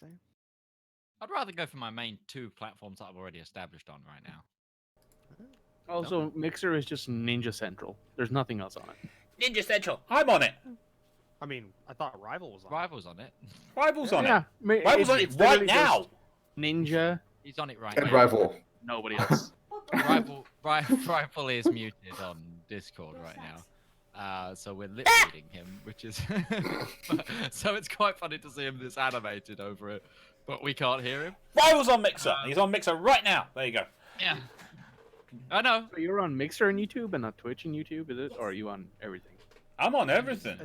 saying? I'd rather go for my main 2 platforms that I've already established on right now. Also, Mixer is just Ninja Central. There's nothing else on it. Ninja Central. I'm on it. I mean, I thought Rival was on. Rival's on it. Rival's on Yeah, it. Rival's on it right now. Ninja. He's on it right And now. Rival. Nobody else. Rival is muted on Discord right now. So we're lip reading him, which is so it's quite funny to see him this animated over it, but we can't hear him. Rival's on Mixer. He's on Mixer right now. There you go. Yeah. I know. So you're on Mixer and YouTube and not Twitch and YouTube, is it? Or are you on everything? I'm on everything.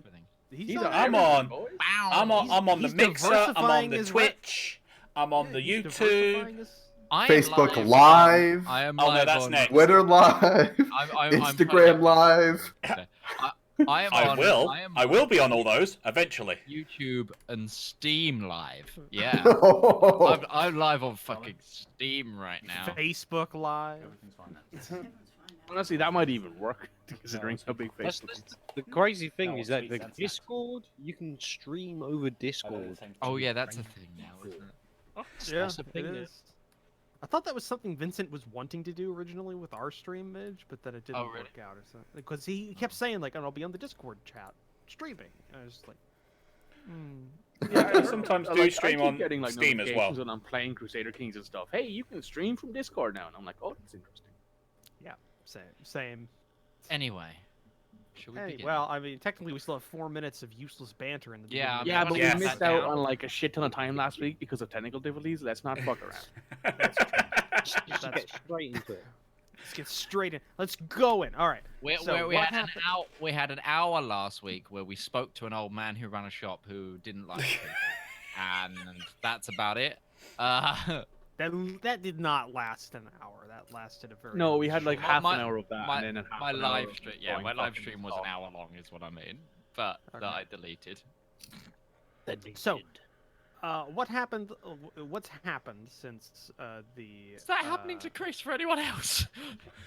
He's I'm on. on. I'm on the He's Mixer. I'm on diversifying the his Twitch. I'm on the he's YouTube. diversifying his- I am Facebook Live. I am Oh, no, live that's on next. Twitter Live. I'm Instagram Live. I am I on, will. I am I will be on all those eventually. YouTube and Steam Live. Yeah. Oh. I'm live on fucking Steam right now. Facebook Live. Honestly, that might even work, considering how big That's Facebook is. the crazy thing is that the Discord, you can stream over Discord. Oh yeah, that's a thing now, isn't it? Yeah, That's a it thing now. is. I thought that was something Vincent was wanting to do originally with our stream, Midge, but then it didn't Oh, really? work out or something. Because he kept saying like, "Oh, I'll be on the Discord chat streaming." And I was just like, Yeah, I sometimes do stream I keep on getting, like, Steam as well. notifications when I'm playing Crusader Kings and stuff. Hey, you can stream from Discord now, and I'm like, oh, that's interesting. same. Anyway, should we Hey, begin? well, I mean, technically we still have 4 minutes of useless banter in the Yeah, beginning. Yeah, I'm but gonna we get missed that out down. on like a shit ton of time last week because of technical difficulties. Let's not fuck around. Just That's get straight into it. Let's get straight in. Let's go in. All right. we so we what had happened? we had an hour last week where we spoke to an old man who ran a shop who didn't like people, and that's about it. That did not last an hour. That lasted a very. No, we had like My- half my- an hour of that, my, and then half my an live hour of stream, yeah, going my live fucking stream was off. an hour long, is what I mean, but that Okay. I deleted. So, what happened? What's happened since the? Is that happening to Chris for anyone else?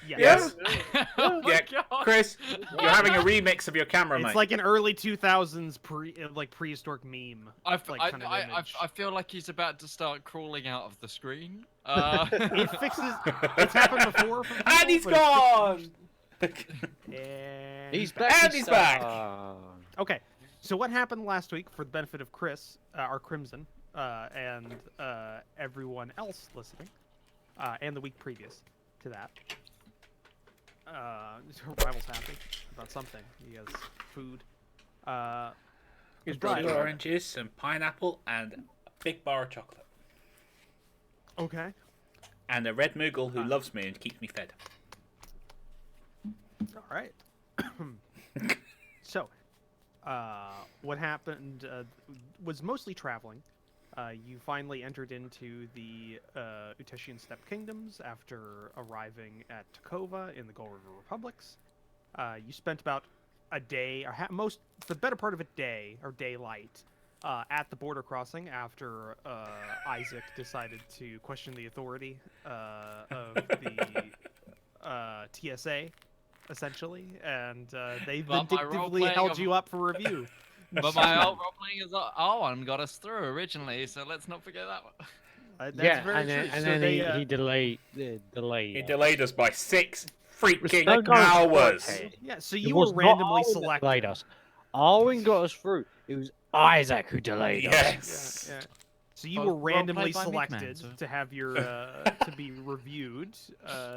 Yes. Oh my Yeah, God. Chris, you're having a remix of your camera, It's mate. like an early 2000s prehistoric meme. I kind of image. feel like he's about to start crawling out of the screen. It fixes. It's happened before. For people, And he's but it gone. And He's back. And he's back. Okay, so what happened last week for the benefit of Chris, our Crimson, and everyone else listening, and the week previous to that? Rival's happy about something. He has food. He's Right. brought oranges, some pineapple, and a big bar of chocolate. Okay. And a red Moogle who loves me and keeps me fed. All right. So, what happened was mostly traveling. You finally entered into the Uteshian Steppe Kingdoms after arriving at Takova in the Gold River Republics. You spent about a day, or the better part of a day, or daylight, at the border crossing after Isaac decided to question the authority of the TSA, essentially, and they But my vindictively role-playing held of- you up for review. But my old role playing is one got us through originally, so let's not forget that one. That's Yeah, very and then, true. and So then they, he delayed. Delayed. He delayed us by 6 freaking Respect hours. okay. yeah, so It you was were not randomly Arwen that selected. delayed us. Arwen got us through. It was Isaac who delayed us. Yes. Yeah. So you Both were role-played randomly by Mick Man, selected so- to have your to be reviewed,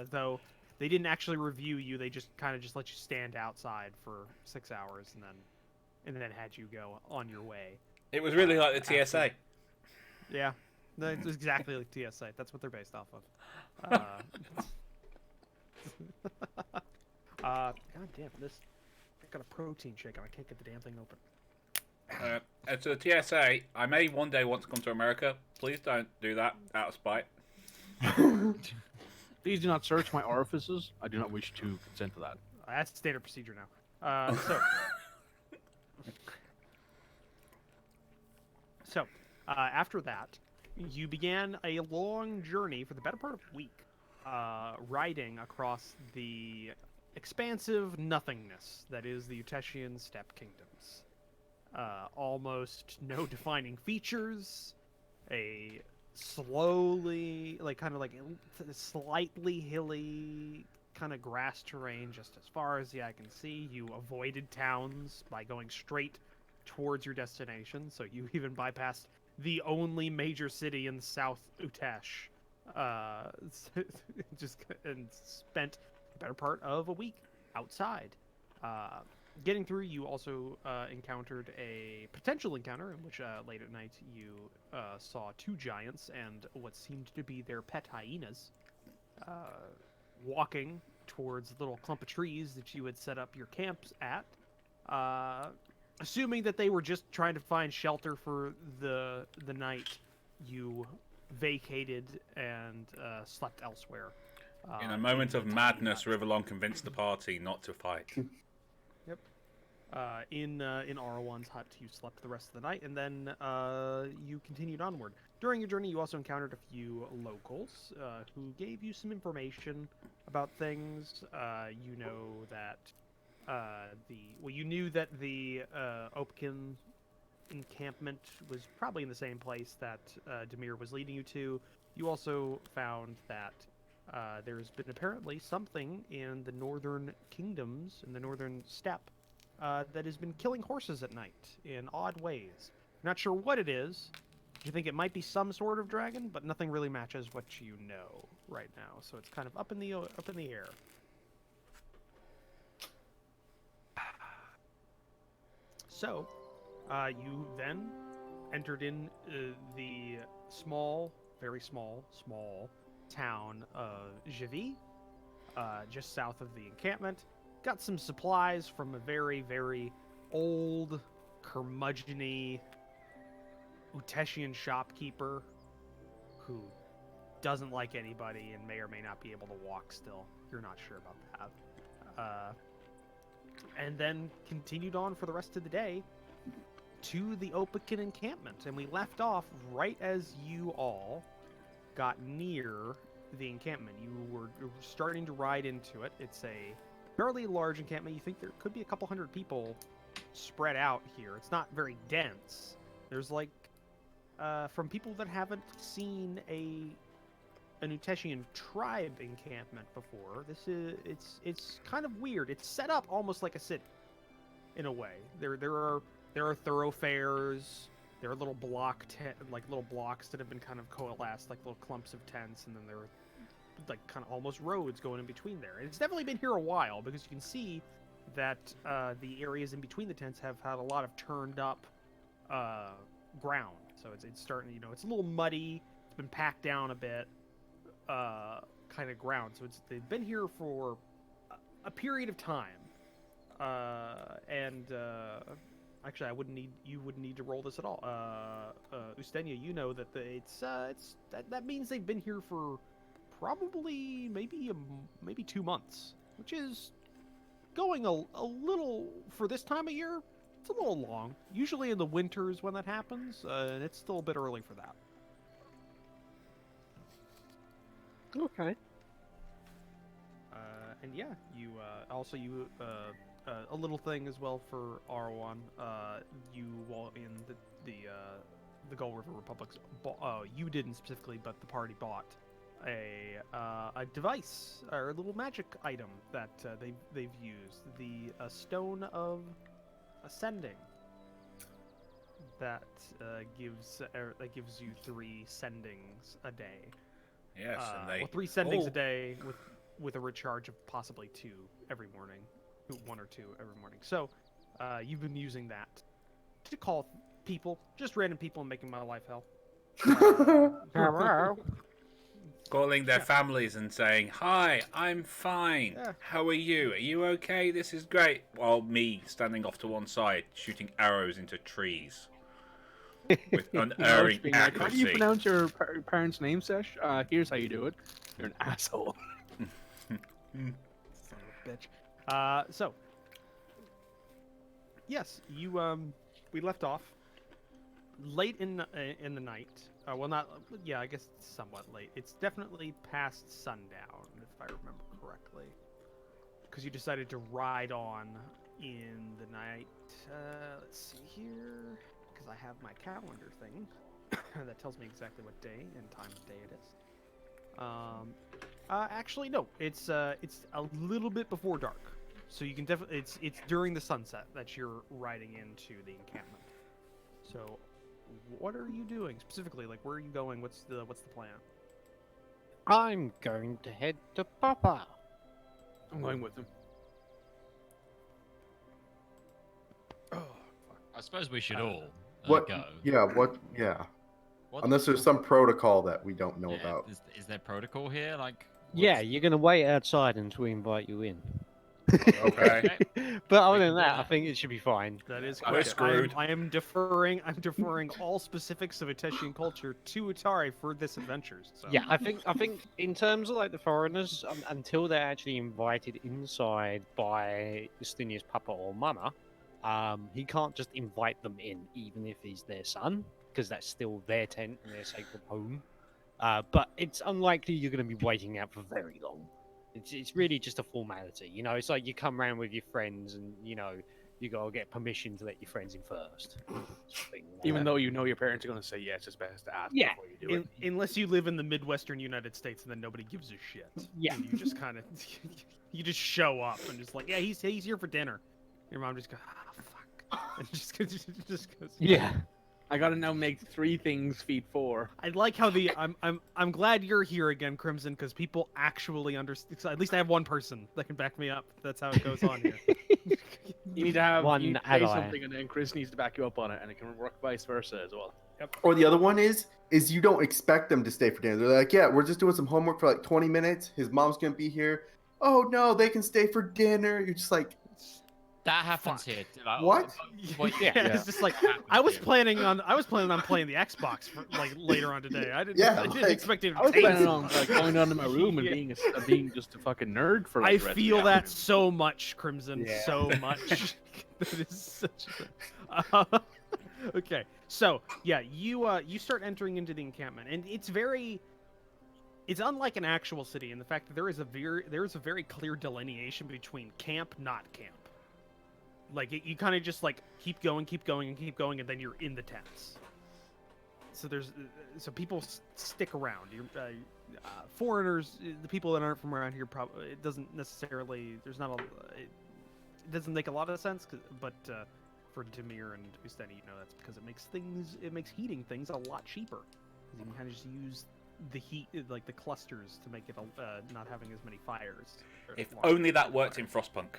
though they didn't actually review you. They just kind of just let you stand outside for 6 hours and then had you go on your way. It was really like the TSA. Yeah, that's exactly like TSA. That's what they're based off of. God damn this! I got a protein shake and I can't get the damn thing open. And to the TSA, I may one day want to come to America. Please don't do that out of spite. Please do not search my orifices. I do not wish to consent to that. That's standard procedure now. So, after that, you began a long journey for the better part of a week, riding across the expansive nothingness that is the Uteshian Steppe Kingdoms. Almost no defining features, a slowly, like kind of like slightly hilly kind of grass terrain just as far as the eye can see. You avoided towns by going straight towards your destination, so you even bypassed the only major city in South Utesh. Just and spent the better part of a week outside. Getting through, you also encountered a potential encounter in which late at night you saw two giants and what seemed to be their pet hyenas walking towards the little clump of trees that you had set up your camps at. Assuming that they were just trying to find shelter for the night, you vacated and slept elsewhere. In a moment of madness, Rivallon convinced the party not to fight. Yep. In R1's hut, you slept the rest of the night, and then you continued onward. During your journey, you also encountered a few locals who gave you some information about things. You know that you knew that the Opkin encampment was probably in the same place that Demir was leading you to. You also found that there's been apparently something in the northern kingdoms, in the northern steppe, that has been killing horses at night in odd ways. Not sure what it is. You think it might be some sort of dragon, but nothing really matches what you know right now. So it's kind of up in the air. So, you then entered in the small, very small town of Javi, just south of the encampment. Got some supplies from a very, very old, curmudgeon-y Uteshian shopkeeper who doesn't like anybody and may or may not be able to walk still. You're not sure about that. And then continued on for the rest of the day to the Opakin encampment. And we left off right as you all got near the encampment. You were starting to ride into it. It's a fairly large encampment. You think there could be a couple hundred people spread out here. It's not very dense. There's like, from people that haven't seen an Uteshian tribe encampment before, it's kind of weird. It's set up almost like a city, in a way. There are thoroughfares. There are little little blocks that have been kind of coalesced, like little clumps of tents, and then there are like kind of almost roads going in between there. And it's definitely been here a while because you can see that the areas in between the tents have had a lot of turned up ground. So it's starting, it's a little muddy. It's been packed down a bit. Kind of ground. So they've been here for a period of time. Actually, you wouldn't need to roll this at all. Ustenia, you know that that means they've been here for probably maybe 2 months, which is going a little for this time of year. It's a little long. Usually in the winters when that happens, and it's still a bit early for that. Okay. And yeah, you also a little thing as well for R1. You while in the Gull River Republic's, you didn't specifically, but the party bought a device or a little magic item that they've used, the Stone of Ascending. That gives you 3 sendings a day. Yes, and 3 sendings a day with a recharge of possibly 2 every morning, 1 or 2 every morning. So you've been using that to call people, just random people, and making my life hell. calling their families and saying, "Hi, I'm fine. Yeah. How are you? Are you okay? This is great." While me standing off to one side, shooting arrows into trees with unerring Being like, how do you accuracy. pronounce your parents' name, Sesh? Here's how you do it. You're an asshole. Son of a bitch. So, yes, we left off late in the night. Well, not, yeah, I guess somewhat late. It's definitely past sundown, if I remember correctly, because you decided to ride on in the night. Let's see here, because I have my calendar thing. that tells me exactly what day and time of day it is. Actually, no. It's a little bit before dark, so you can definitely. It's during the sunset that you're riding into the encampment. So, what are you doing specifically? Like, where are you going? What's the plan? I'm going to head to Papa. I'm going with him. I suppose we should all What? go. Yeah. What? Yeah. What- Unless there's some protocol that we don't know yeah, about. is there protocol here? Like, Yeah, what's- you're going to wait outside until we invite you in. Okay. But other We than can do that, I that. think it should be fine. That is I'm correct. screwed. I am deferring. I'm deferring all specifics of Iteshian culture to Atari for this adventure. So. Yeah, I think in terms of like the foreigners, until they're actually invited inside by Justinia's papa or mama, he can't just invite them in, even if he's their son, because that's still their tent and their sacred home. But it's unlikely you're going to be waiting out for very long. It's really just a formality, you know. It's like you come round with your friends, and you know you gotta get permission to let your friends in first. Even though you know your parents are going to say yes, it's best to ask Yeah. before you do it. Unless you live in the Midwestern United States, and then nobody gives a shit. Yeah. And you just kind of, you just show up and just like, yeah, he's here for dinner. Your mom just goes, fuck, and just goes. Yeah. I got to now make 3 things feed 4. I like how I'm glad you're here again, Crimson, because people actually understand. At least I have one person that can back me up. That's how it goes on here. You need to have One you need to say ally. something, and then Chris needs to back you up on it, and it can work vice versa as well. Or the other one is you don't expect them to stay for dinner. They're like, yeah, we're just doing some homework for like 20 minutes. His mom's gonna be here. Oh no, they can stay for dinner. You're just like, That happens here. Like, What? Well, Yeah, yeah. it's just like Happens I was here. planning on playing the Xbox for, like later on today. I didn't Yeah, expect it. I was to take planning so on long. like going down to my room and Yeah. being just a fucking nerd for. Like, I the rest of the feel that afternoon. so much, Crimson. Yeah. So much. That is such. Okay, so yeah, you start entering into the encampment, and it's unlike an actual city in the fact that there is a very clear delineation between camp, not camp. Like you kind of just like keep going, and then you're in the tents. So so people stick around. Foreigners, the people that aren't from around here, probably it doesn't necessarily. It doesn't make a lot of sense. But for Demir and Usteni, that's because it makes heating things a lot cheaper. You can kind of just use the heat, like the clusters, to make it not having as many fires. If only that worked in Frostpunk.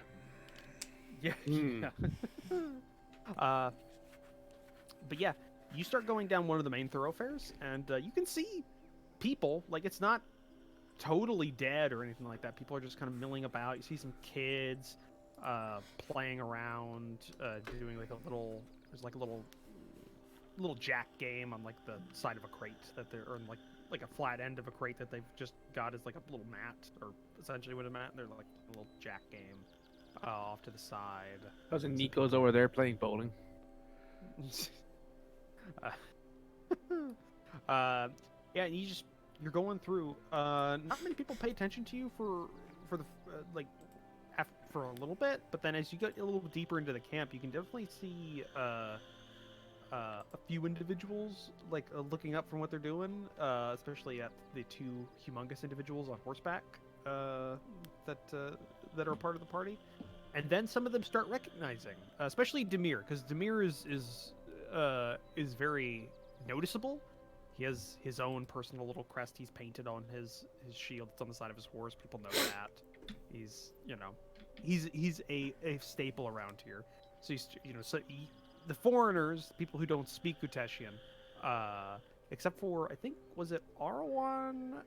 Yeah. Hmm. yeah. But yeah, you start going down one of the main thoroughfares, and you can see people. Like, it's not totally dead or anything like that. People are just kind of milling about. You see some kids playing around, doing like there's like a little jack game on like the side of a crate that they're, or like a flat end of a crate that they've just got as like a little mat, or essentially with a mat. They're like a little jack game. Off to the side. Cousin Nico's over there playing bowling. Yeah, and you're going through. Not many people pay attention to you for the for a little bit, but then as you get a little deeper into the camp, you can definitely see a few individuals looking up from what they're doing, especially at the 2 humongous individuals on horseback that are a part of the party. And then some of them start recognizing, especially Demir, because Demir is very noticeable. He has his own personal little crest he's painted on his shield. It's on the side of his horse. People know that. He's a staple around here. So the foreigners, people who don't speak Uteshian, except for I think was it Arwan,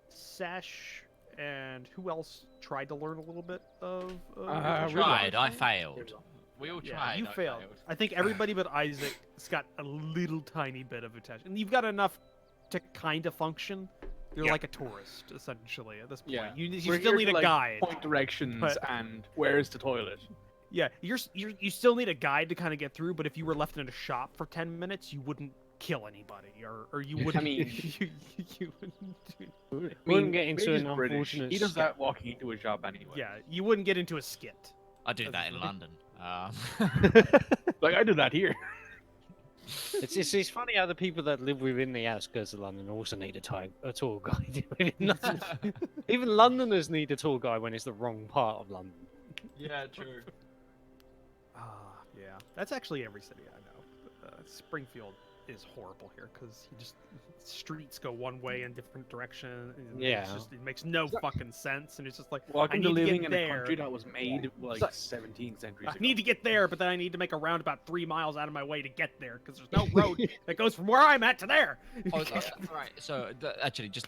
Sesh, and who else tried to learn a little bit of? I tried. I failed. We all Yeah, tried. you I failed. I think everybody but Isaac's got a little tiny bit of Uteshian, and you've got enough to kind of function. You're Yeah. like a tourist essentially at this point. Yeah. You We're still here need to, a like, guide. Point directions but- and where's the toilet. Yeah, you still need a guide to kind of get through. But if you were left in a shop for 10 minutes, you wouldn't kill anybody, or you wouldn't. mean- you wouldn't. Wouldn't get into British an is British. unfortunate He does step. that walking into a shop anyway. Yeah, you wouldn't get into a skit. do that in London. Like I do that here. It's funny how the people that live within the outskirts of London also need a tour guide. Even Londoners need a tour guide when it's the wrong part of London. Yeah, true. Yeah, that's actually every city I know. Springfield is horrible here because streets go one way in different direction. And Yeah. it makes no fucking sense, and it's just like Welcome I to need to living get in there. a country that was made like So- 17 centuries I ago. need to get there, but then I need to make a round about 3 miles out of my way to get there because there's no road that goes from where I'm at to there. Right. So actually, just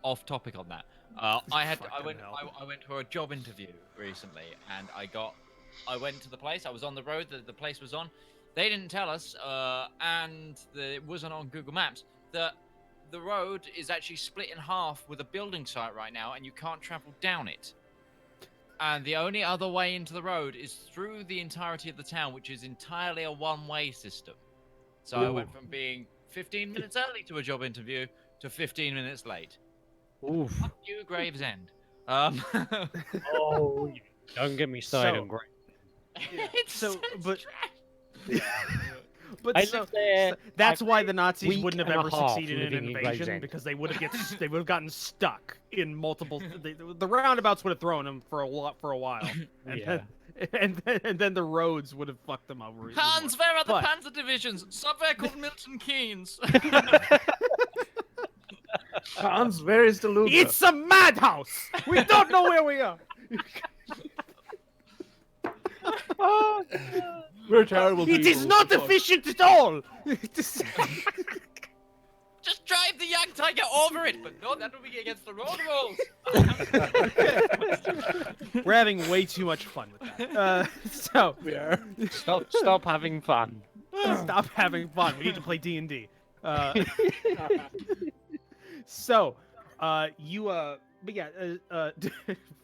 off topic on that. I Fucking hell. went for a job interview recently, and I went to the place. I was on the road that the place was on. They didn't tell us, and it wasn't on Google Maps, that the road is actually split in half with a building site right now, and you can't travel down it. And the only other way into the road is through the entirety of the town, which is entirely a one-way system. So I went from being 15 minutes early to a job interview to 15 minutes late. Oof. Fuck you, Gravesend. Oh, don't get me started So- on great. It's So, such but- trash. But I so, lived there that's a why the Nazis week wouldn't have and a ever half succeeded in living an in invasion Gravesend. because they would have gotten stuck in multiple. The roundabouts would have thrown them for a while, and Yeah. and then the roads would have fucked them over. even Hans, more. where are the But- Panzer divisions? Somewhere called Milton Keynes. Hans, where is the Luger? It's a madhouse. We don't know where we are. We're terrible It people. is not efficient at all. Just drive the young tiger over it, but no, that would be against the road rules. We're having way too much fun with that. So We are. Stop having fun. stop having fun. We need to play D&D. So, but yeah,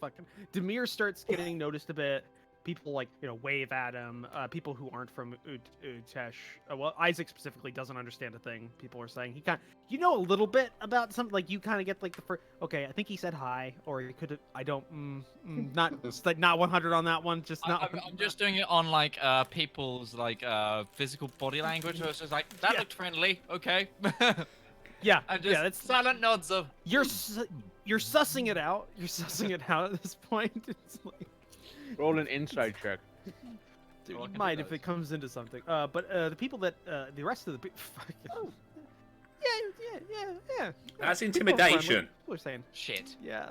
fucking Demir starts getting noticed a bit. People wave at him. People who aren't from Utesh, well, Isaac specifically doesn't understand a thing. People are saying you know a little bit about something. Like you kind of get like the first. Okay, I think he said hi, or he could have. I don't. Not it's like not 100 on that one. Just not. I'm just doing it on like people's like physical body language. So it's just like that looked friendly. Okay. Yeah, And just yeah. That's silent nods of. you're sussing it out. You're sussing it out at this point. It's like. Roll an insight check. You Well, I can do might if those. it comes into something. But the people that the rest of the people. Yeah. That's People are friendly. intimidation. People are saying, Shit. yeah.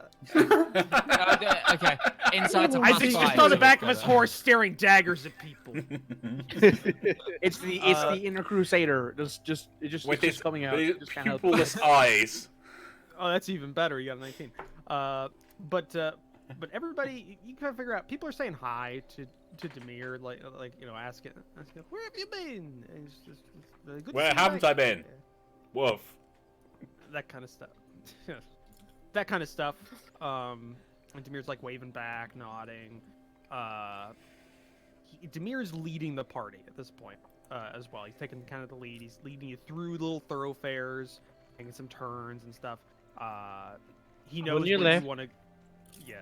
Okay. Inside's a Isaac's +5, just on the so back it's of his better. horse, staring daggers at people. It's the inner crusader. It's just With it's his coming out. with Just can't help pupilless eyes. Oh, that's even better. You got a 19. But everybody, you kind of figure out. People are saying hi to Demir, asking, where have you been? And it's just, good to Where see you haven't back." I been? Wolf. That kind of stuff. That kind of stuff. And Demir's like waving back, nodding. Demir's leading the party at this point as well. He's taking kind of the lead. He's leading you through little thoroughfares, making some turns and stuff. He knows On your where left. you want to. Yeah.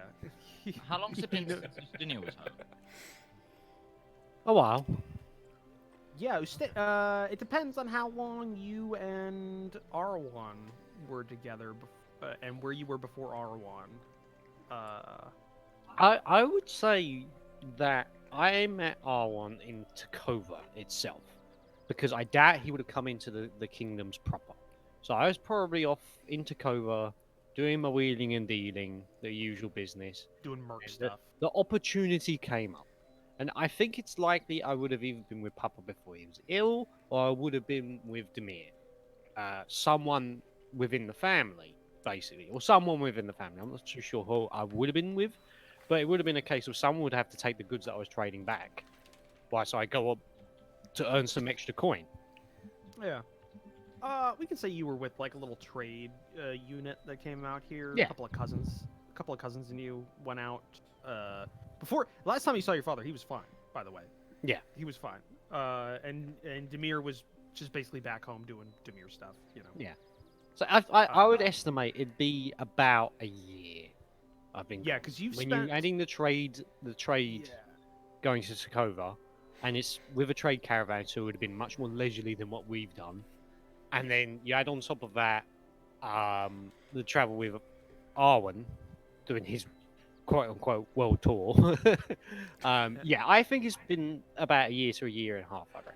How long's it been since Justinian was home? A while. Yeah, it depends on how long you and R1 were together, and where you were before R1. I would say that I met R1 in Takova itself, because I doubt he would have come into the kingdoms proper. So I was probably off in Takova, doing my wheeling and dealing, the usual business. Doing merc And stuff. The opportunity came up. And I think it's likely I would have either been with Papa before he was ill, or I would have been with Demir. Someone within the family, basically. Or someone within the family. I'm not too sure who I would have been with. But it would have been a case of someone would have to take the goods that I was trading back. Whilst I go up to earn some extra coin. Yeah. We can say you were with like a little trade unit that came out here. Yeah. A couple of cousins and you went out. Before last time you saw your father, he was fine. By the way. Yeah. He was fine. And Demir was just basically back home doing Demir stuff. You know. Yeah. So I would estimate it'd be about a year. I've been Yeah, because you've when spent. you're adding the trade Yeah. going to Takova, and it's with a trade caravan, so it would have been much more leisurely than what we've done. And then you add on top of that the travel with Arwen doing his quote unquote world tour. Yeah, I think it's been about a year to a year and a half, I reckon.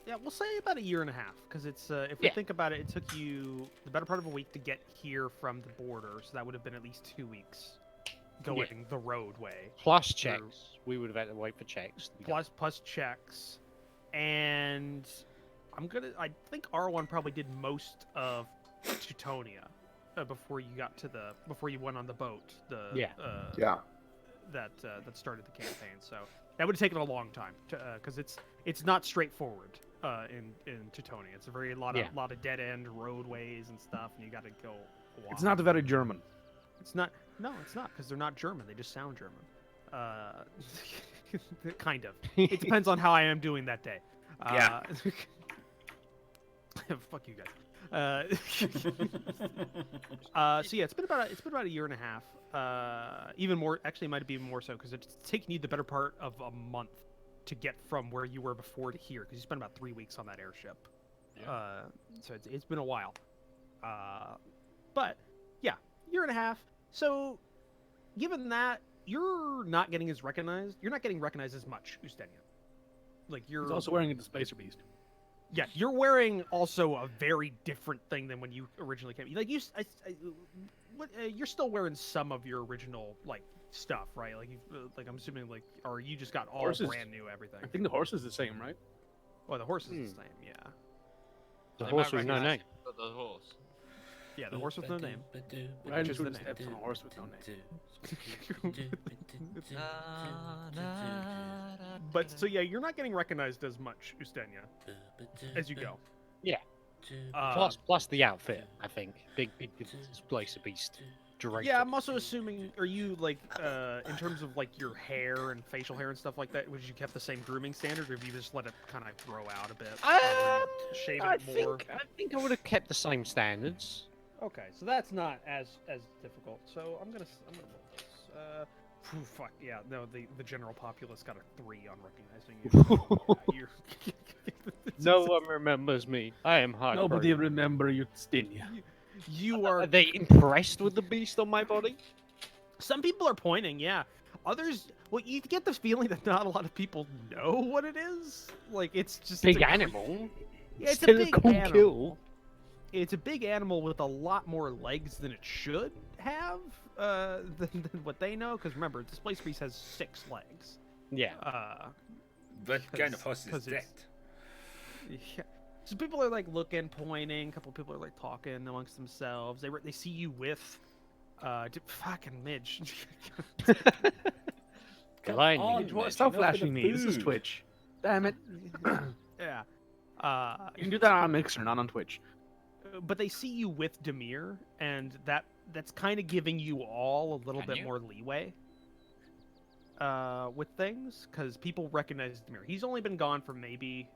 Yeah, we'll say about a year and a half, because it's if we Yeah. think about it, it took you the better part of a week to get here from the border, so that would have been at least 2 weeks going the roadway. Plus through- checks. We would have had to wait for checks. to be done. plus checks, and I think R1 probably did most of Teutonia before you went on the boat. Yeah. Yeah. That started the campaign. So that would have taken a long time because it's not straightforward in Teutonia. It's a lot of dead end roadways and stuff, and you got to go. It's not very German. It's not. No, it's not, because they're not German. They just sound German. Kind of. It depends on how I am doing that day. Yeah. Fuck you guys. So yeah, it's been about a year and a half. Even more. Actually, it might be even more so, because it's taken you the better part of a month to get from where you were before to here, because you spent about 3 weeks on that airship. Yeah. So it's been a while. But yeah, year and a half. So given that, you're not getting recognized as much, Ustenia. Like you're He's also wearing the Spacer Beast. Yeah, you're wearing also a very different thing than when you originally came. Like you're still wearing some of your original like stuff, right? Like I'm assuming or you just got all Horses. brand new everything. I think the horse is the same, right? Well, the horse is the same, yeah. The They horse might with no recognise name. you for the horse. Yeah, the horse with no name. Riding is through the the name. steps on a horse with no name. But so yeah, you're not getting recognized as much, Ustenia, as you go. Yeah. Plus the outfit, I think. Big Spacer Beast. Draped Yeah, up. I'm also assuming, are you like, in terms of like your hair and facial hair and stuff like that, would you kept the same grooming standard, or have you just let it kind of grow out a bit? Shave I it more? think I would have kept the same standards. Okay, so that's not as difficult. So I'm gonna roll this. Fuck yeah, no, the general populace got a 3 on recognizing you. No one remembers me. I am hard. Nobody remember you, Stinia. You are. Are they impressed with the beast on my body? Some people are pointing, yeah. Others, well, you get the feeling that not a lot of people know what it is. Like it's just Big a animal. Yeah, it's Still a big cool animal. kill. It's a big animal with a lot more legs than it should have than what they know. Because remember, this Spacer Beast has 6 legs. Yeah. What kind of horse is 'cause that? it's- Yeah. So people are like looking, pointing. A couple people are like talking amongst themselves. They see you with, fucking Midge. Blinding on, it, Midge. mate. Stop enough with flashing the me. This is food. Twitch. Damn it. Yeah. You can do that on Mixer, not on Twitch. But they see you with Demir, and that's kind of giving you all a little Can bit you? more leeway with things, because people recognize Demir. He's only been gone for maybe,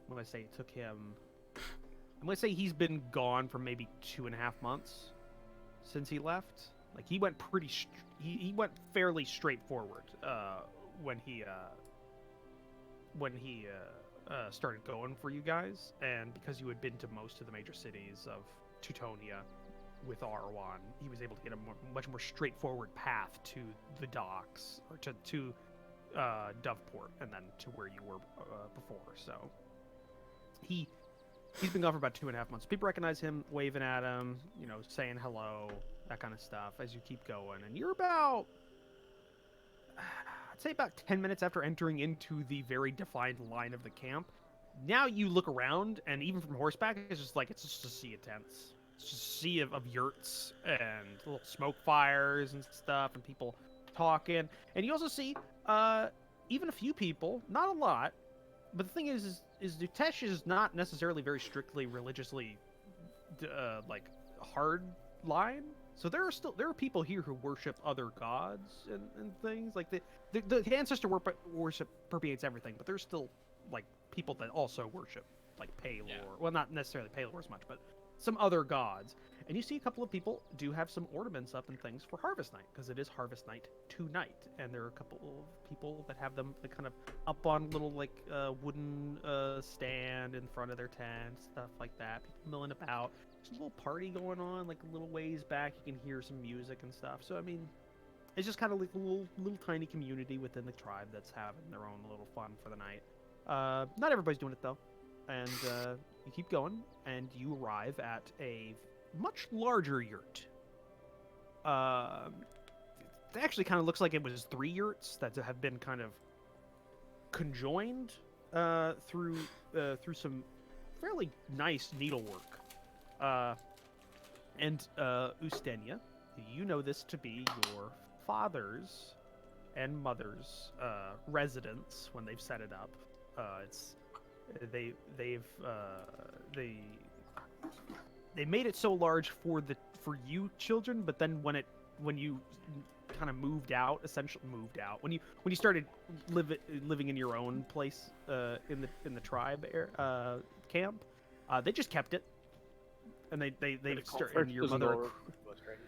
I'm gonna say it took him. I'm gonna say he's been gone for maybe 2.5 months since he left. Like he went he went fairly straightforward when he started going for you guys, and because you had been to most of the major cities of Teutonia with Arwan, he was able to get a much more straightforward path to the docks, or to Doveport, and then to where you were before. So he's been gone for about 2.5 months. People recognize him, waving at him, saying hello, that kind of stuff as you keep going. And you're about, I'd say about 10 minutes after entering into the very defined line of the camp. Now you look around, and even from horseback, it's just a sea of tents. It's just a sea of yurts and little smoke fires and stuff, and people talking. And you also see even a few people, not a lot, but the thing is Dutesh is not necessarily very strictly religiously like hard line. So there are people here who worship other gods and things. Like the ancestor worship permeates everything, but there's still like people that also worship like Palor. Yeah. Well, not necessarily Palor as much, but some other gods. And you see a couple of people do have some ornaments up and things for Harvest Night, because it is Harvest Night tonight. And there are a couple of people that have them like, kind of up on little like wooden stand in front of their tent, stuff like that. People milling about. There's a little party going on, like a little ways back. You can hear some music and stuff. So I mean, it's just kind of like a little tiny community within the tribe that's having their own little fun for the night. Not everybody's doing it though, and you keep going, and you arrive at a much larger yurt. It actually kind of looks like it was 3 yurts that have been kind of conjoined through some fairly nice needlework. And Ustenia, you know this to be your father's and mother's residence when they've set it up. They made it so large for you children, but then when you kind of moved out, when you started living in your own place in the tribe camp, they just kept it, and they started.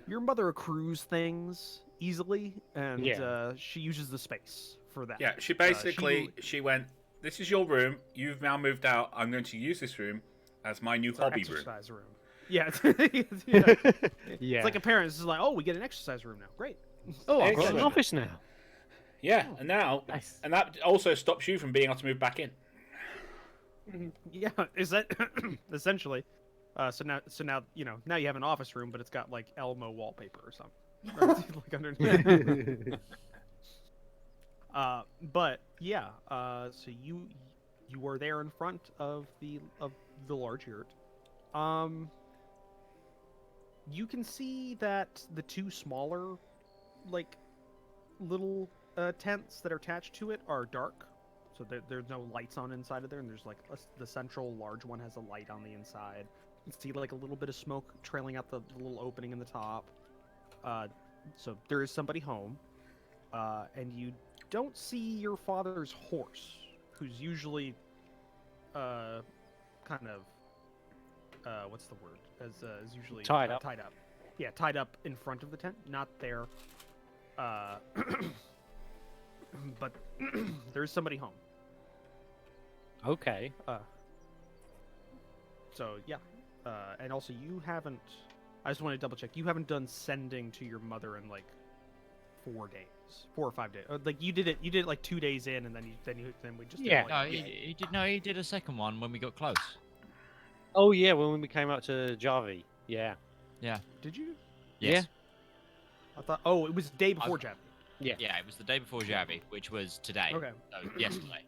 Your mother accrues things easily, and she uses the space for that. Yeah, she basically she went, "This is your room. You've now moved out. I'm going to use this room as my new hobby room." Exercise room. Yeah, Yeah. It's like a parent. It's like, oh, we get an exercise room now. Great. Oh, I've got an Excellent. office now. Yeah, and now, Nice. and that also stops you from being able to move back in. Yeah, is that essentially? So now now you have an office room, but it's got like Elmo wallpaper or something. Or, like underneath. But yeah, so you are there in front of the large yurt. You can see that the 2 smaller, like, little tents that are attached to it are dark. So there's no lights on inside of there, and there's like the central large one has a light on the inside. You can see like a little bit of smoke trailing out the little opening in the top. So there is somebody home, and you don't see your father's horse, who's usually kind of what's the word? As usually Tied up. Tied up. Yeah, tied up in front of the tent, not there. But there's somebody home. Okay. So yeah, and also you haven't. I just want to double check. You haven't done sending to your mother in like 4 days, 4 or 5 days. Like you did it. You did it like 2 days in, and then we just Yeah. Did, No, like, he did. No, he did a second one when we got close. Oh yeah, when we came out to Javi. Yeah. Did you? Yes. I thought. Oh, it was the day before I've- Jab. Yeah. Yeah, it was the day before Javi, which was today. Okay. So yesterday.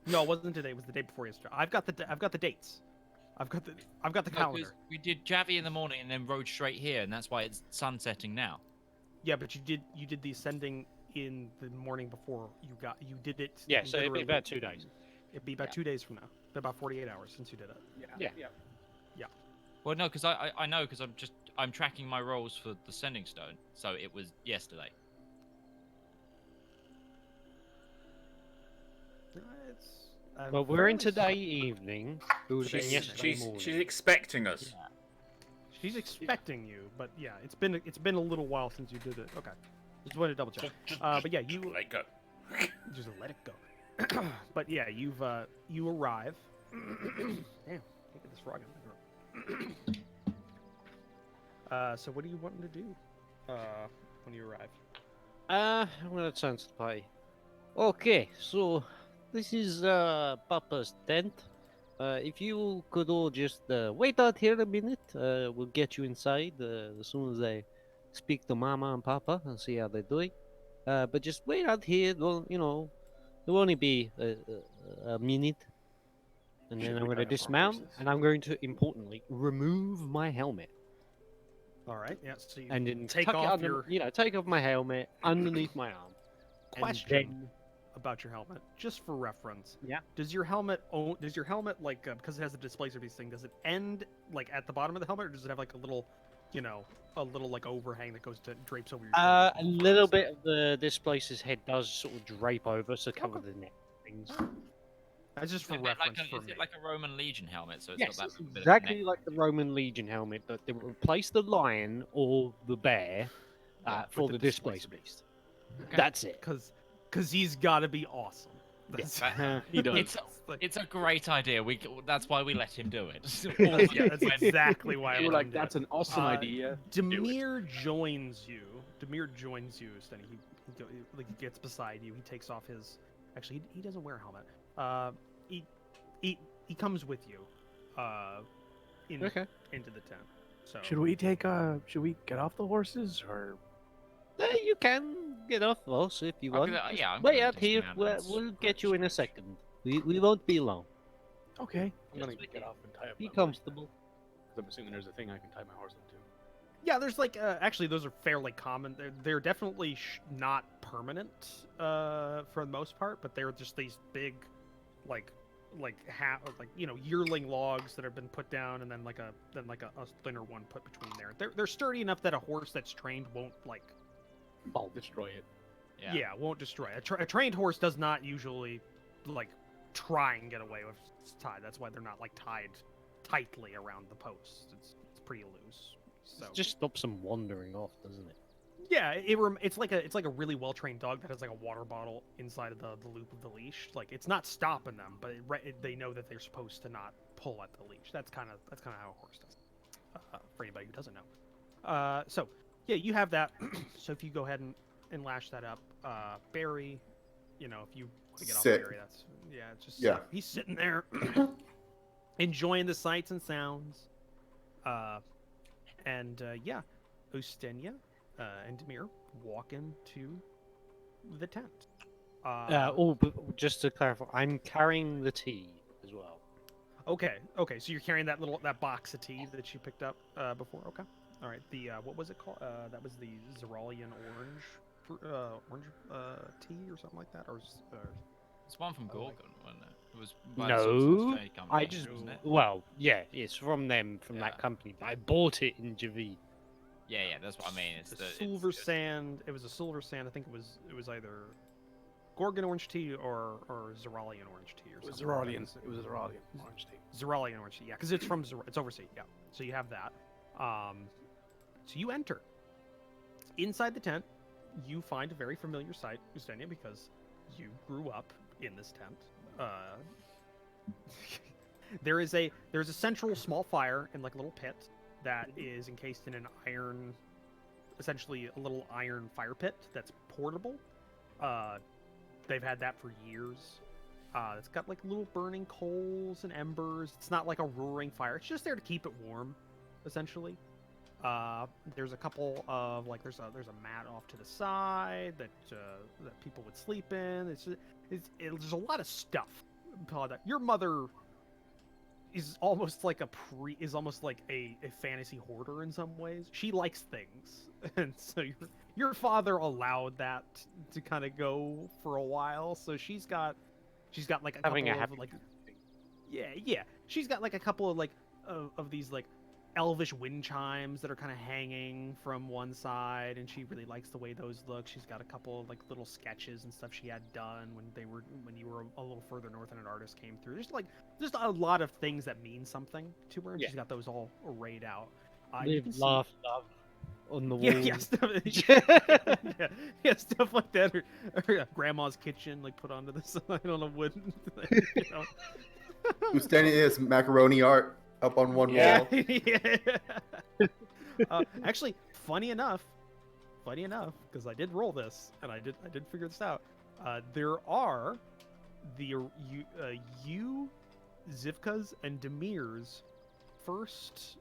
No, it wasn't today. It was the day before yesterday. I've got the dates. I've got the No, 'cause calendar. we did Javi in the morning and then rode straight here, and that's why it's sunsetting now. Yeah, but you did the sending in the morning before you did it. Yeah. So it'd be literally- about 2 days. It'd be about 2 days from now. About 48 hours since you did it. Yeah. Well, no, because I know because I'm tracking my rolls for the sending stone, so it was yesterday. It's, Well, we're in today evening. It would have been She's, yesterday she's, morning. she's expecting us. She's expecting you, but yeah, it's been a little while since you did it. Okay, just wanted to double check. But yeah, you Let go. just let it go. But yeah, you arrive. Damn, look at this frog in the room. So what are you wanting to do when you arrive? I'm gonna turn to the party. Okay, so this is Papa's tent. If you could all just wait out here a minute, we'll get you inside as soon as I speak to Mama and Papa and see how they're doing. But just wait out here. Don't, it'll only be a minute, and Should then we I'm going to kind of dismount, horses? and I'm going to importantly remove my helmet, All right, yeah. So you and then take tuck it off under, your take off my helmet underneath my arm. and question then- about your helmet, just for reference. Yeah. Does your helmet like because it has the displacer piece thing? Does it end like at the bottom of the helmet, or does it have like a little, like overhang that goes to drapes over your? A shoulders? little bit of the displacer's head does sort of drape over, so cover the neck things. That's just for Is it like reference a, for is me. it like a Roman Legion helmet? So it's Yes, got it's that bit of exactly connect- like the Roman Legion helmet, but they replace the lion or the bear Yeah, for with the the displacer displacer beast. Okay. That's it. Because he's got to be awesome. Yes, That- he does. It's like- it's a great idea. That's why we let him do it. yeah, that's exactly why I You're let like, him do that's it. an awesome idea. Demir joins you. Demir joins you, Stenny. He gets beside you. He takes off his. Actually, he doesn't wear a helmet. He comes with you. Okay. Into the tent. So Should we get off the horses or? You can get off us if you I'm want. gonna- Just yeah, I'm wait gonna out here. dismount We'll, and we'll stretch, get you in a stretch. second. We won't be long. Okay, I'm gonna Just get off and tie up. Be my horse comfortable. then, 'cause I'm assuming there's a thing I can tie my horse into. yeah, there's like actually those are fairly common. They're definitely not permanent for the most part, but they're just these big, like yearling logs that have been put down, and then like a thinner one put between there. They're sturdy enough that a horse that's trained won't like I'll destroy it. Yeah. won't destroy. A trained horse does not usually like try and get away with its tie. That's why they're not like tied tightly around the post. It's pretty loose. So It just stops them wandering off, doesn't it? yeah, it's like a really well trained dog that has like a water bottle inside of the loop of the leash. Like it's not stopping them, but they know that they're supposed to not pull at the leash. That's kind of how a horse does. For anybody who doesn't know. So yeah, you have that. So if you go ahead and lash that up, Barry, if you want to get off Sit. Barry, that's it's just Yeah. he's sitting there enjoying the sights and sounds. Ustenia and Demir walk into the tent. But just to clarify, I'm carrying the tea as well. Okay. So you're carrying that box of tea that you picked up before. Okay. All right. The what was it called? That was the Rivallon orange tea or something like that, or It's one from Oh, Gorgon, wasn't it? It was by the Sauce No, Fey company, I just wasn't it? well, yeah, it's from them, from Yeah. that company. But I bought it in Javid. Yeah, that's what I mean. It's the the silver it's, sand. It was a silver sand. I think it was either Gorgon orange tea or Rivallon orange tea or It was something. like that. Zeralian. It was Zeralian orange tea. Rivallon orange tea. Yeah, because it's from it's overseas. Yeah. So you have that. So you enter inside the tent. You find a very familiar sight, Ustenia, because you grew up in this tent. There's a central small fire in like a little pit that is encased in an iron, essentially a little iron fire pit that's portable. They've had that for years. It's got like little burning coals and embers. It's not like a roaring fire. It's just there to keep it warm, essentially. There's a couple of like there's a mat off to the side that people would sleep in. There's a lot of stuff. Your mother is almost like a fantasy hoarder in some ways. She likes things, and so your father allowed that to kind of go for a while. So she's got like a Having a couple happy of like yeah. She's got like a couple of like of these like elvish wind chimes that are kind of hanging from one side, and she really likes the way those look. She's got a couple of like little sketches and stuff she had done when you were a little further north and an artist came through. Just a lot of things that mean something to her, and Yeah. she's got those all arrayed out. You Live, can see- laugh, love on the wall. yeah, stuff, yeah, stuff like that. Or grandma's kitchen, like put onto the side on a wooden thing. Ustenia is macaroni art up on one Yeah. wall. Actually, funny enough, because I did roll this and I did figure this out. There are you, Zivka's and Demir's first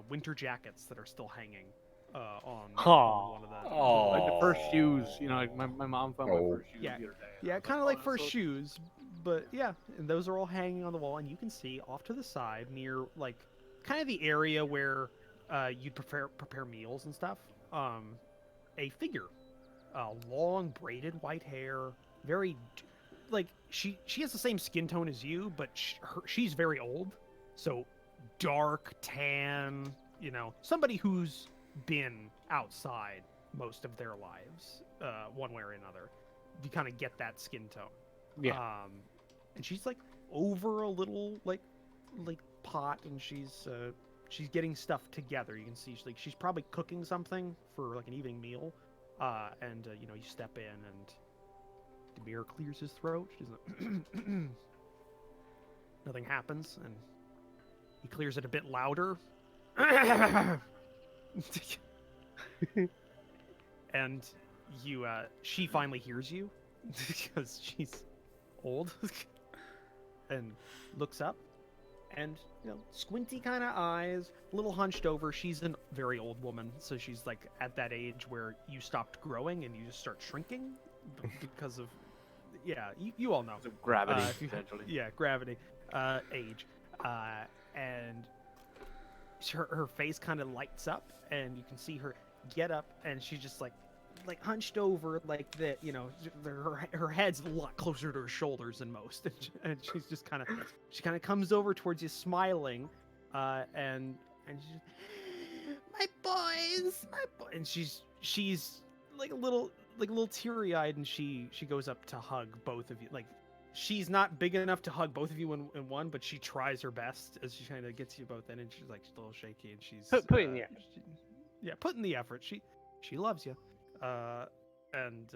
winter jackets that are still hanging on one of the. Aw. Like the first shoes, like my mom found my Oh. first shoes Yeah. the other day. Yeah, I was kind of "Oh, like that's first so shoes, but yeah, and those are all hanging on the wall, and you can see off to the side near like kind of the area where you'd prepare meals and stuff. A figure, long braided white hair, very like she has the same skin tone as you, but she's very old, so dark tan. Somebody who's been outside most of their lives, one way or another. You kind of get that skin tone. Yeah. and she's like over a little like pot, and she's getting stuff together. You can see she's probably cooking something for like an evening meal, and you know, you step in and Demir clears his throat. She's like, nothing happens, and he clears it a bit louder. And you, she finally hears you because she's old, and looks up, and you know, squinty kind of eyes, a little hunched over. She's a very old woman, so she's like at that age where you stopped growing and you just start shrinking because of, yeah, you all know. Gravity, essentially. Yeah, gravity, age, and her face kind of lights up, and you can see her get up, and she's just like hunched over like that, you know, her head's a lot closer to her shoulders than most, and she's just kind of comes over towards you smiling, and she's, my boys, and she's like a little teary-eyed, and she goes up to hug both of you. Like, she's not big enough to hug both of you in one, but she tries her best as she kind of gets you both in, and she's like a little shaky, and she's putting the effort. Putting the effort. She loves you, and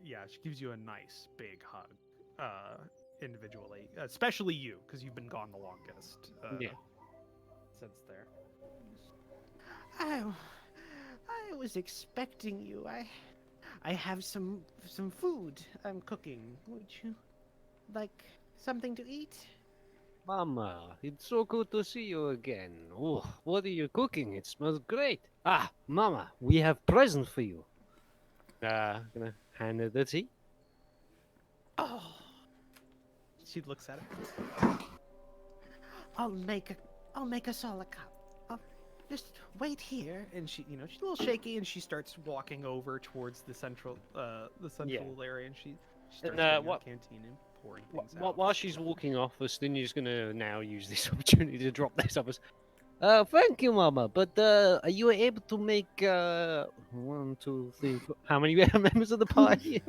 yeah, she gives you a nice big hug, individually, especially you, because you've been gone the longest. Since there. I was expecting you. I have some food I'm cooking. Would you like something to eat? Mama, it's so good to see you again. Oh, what are you cooking? It smells great. Ah, Mama, we have present for you. Gonna hand her the tea. Oh. She looks at it. I'll make us all a cup. Just wait here, and she, you know, she's a little shaky, and she starts walking over towards the central area, and she starts getting the canteen and pouring things out. While she's walking off, Estinia's gonna now use this opportunity to drop this up as, thank you, Mama. But are you able to make 1, 2, 3, 4... How many members of the party?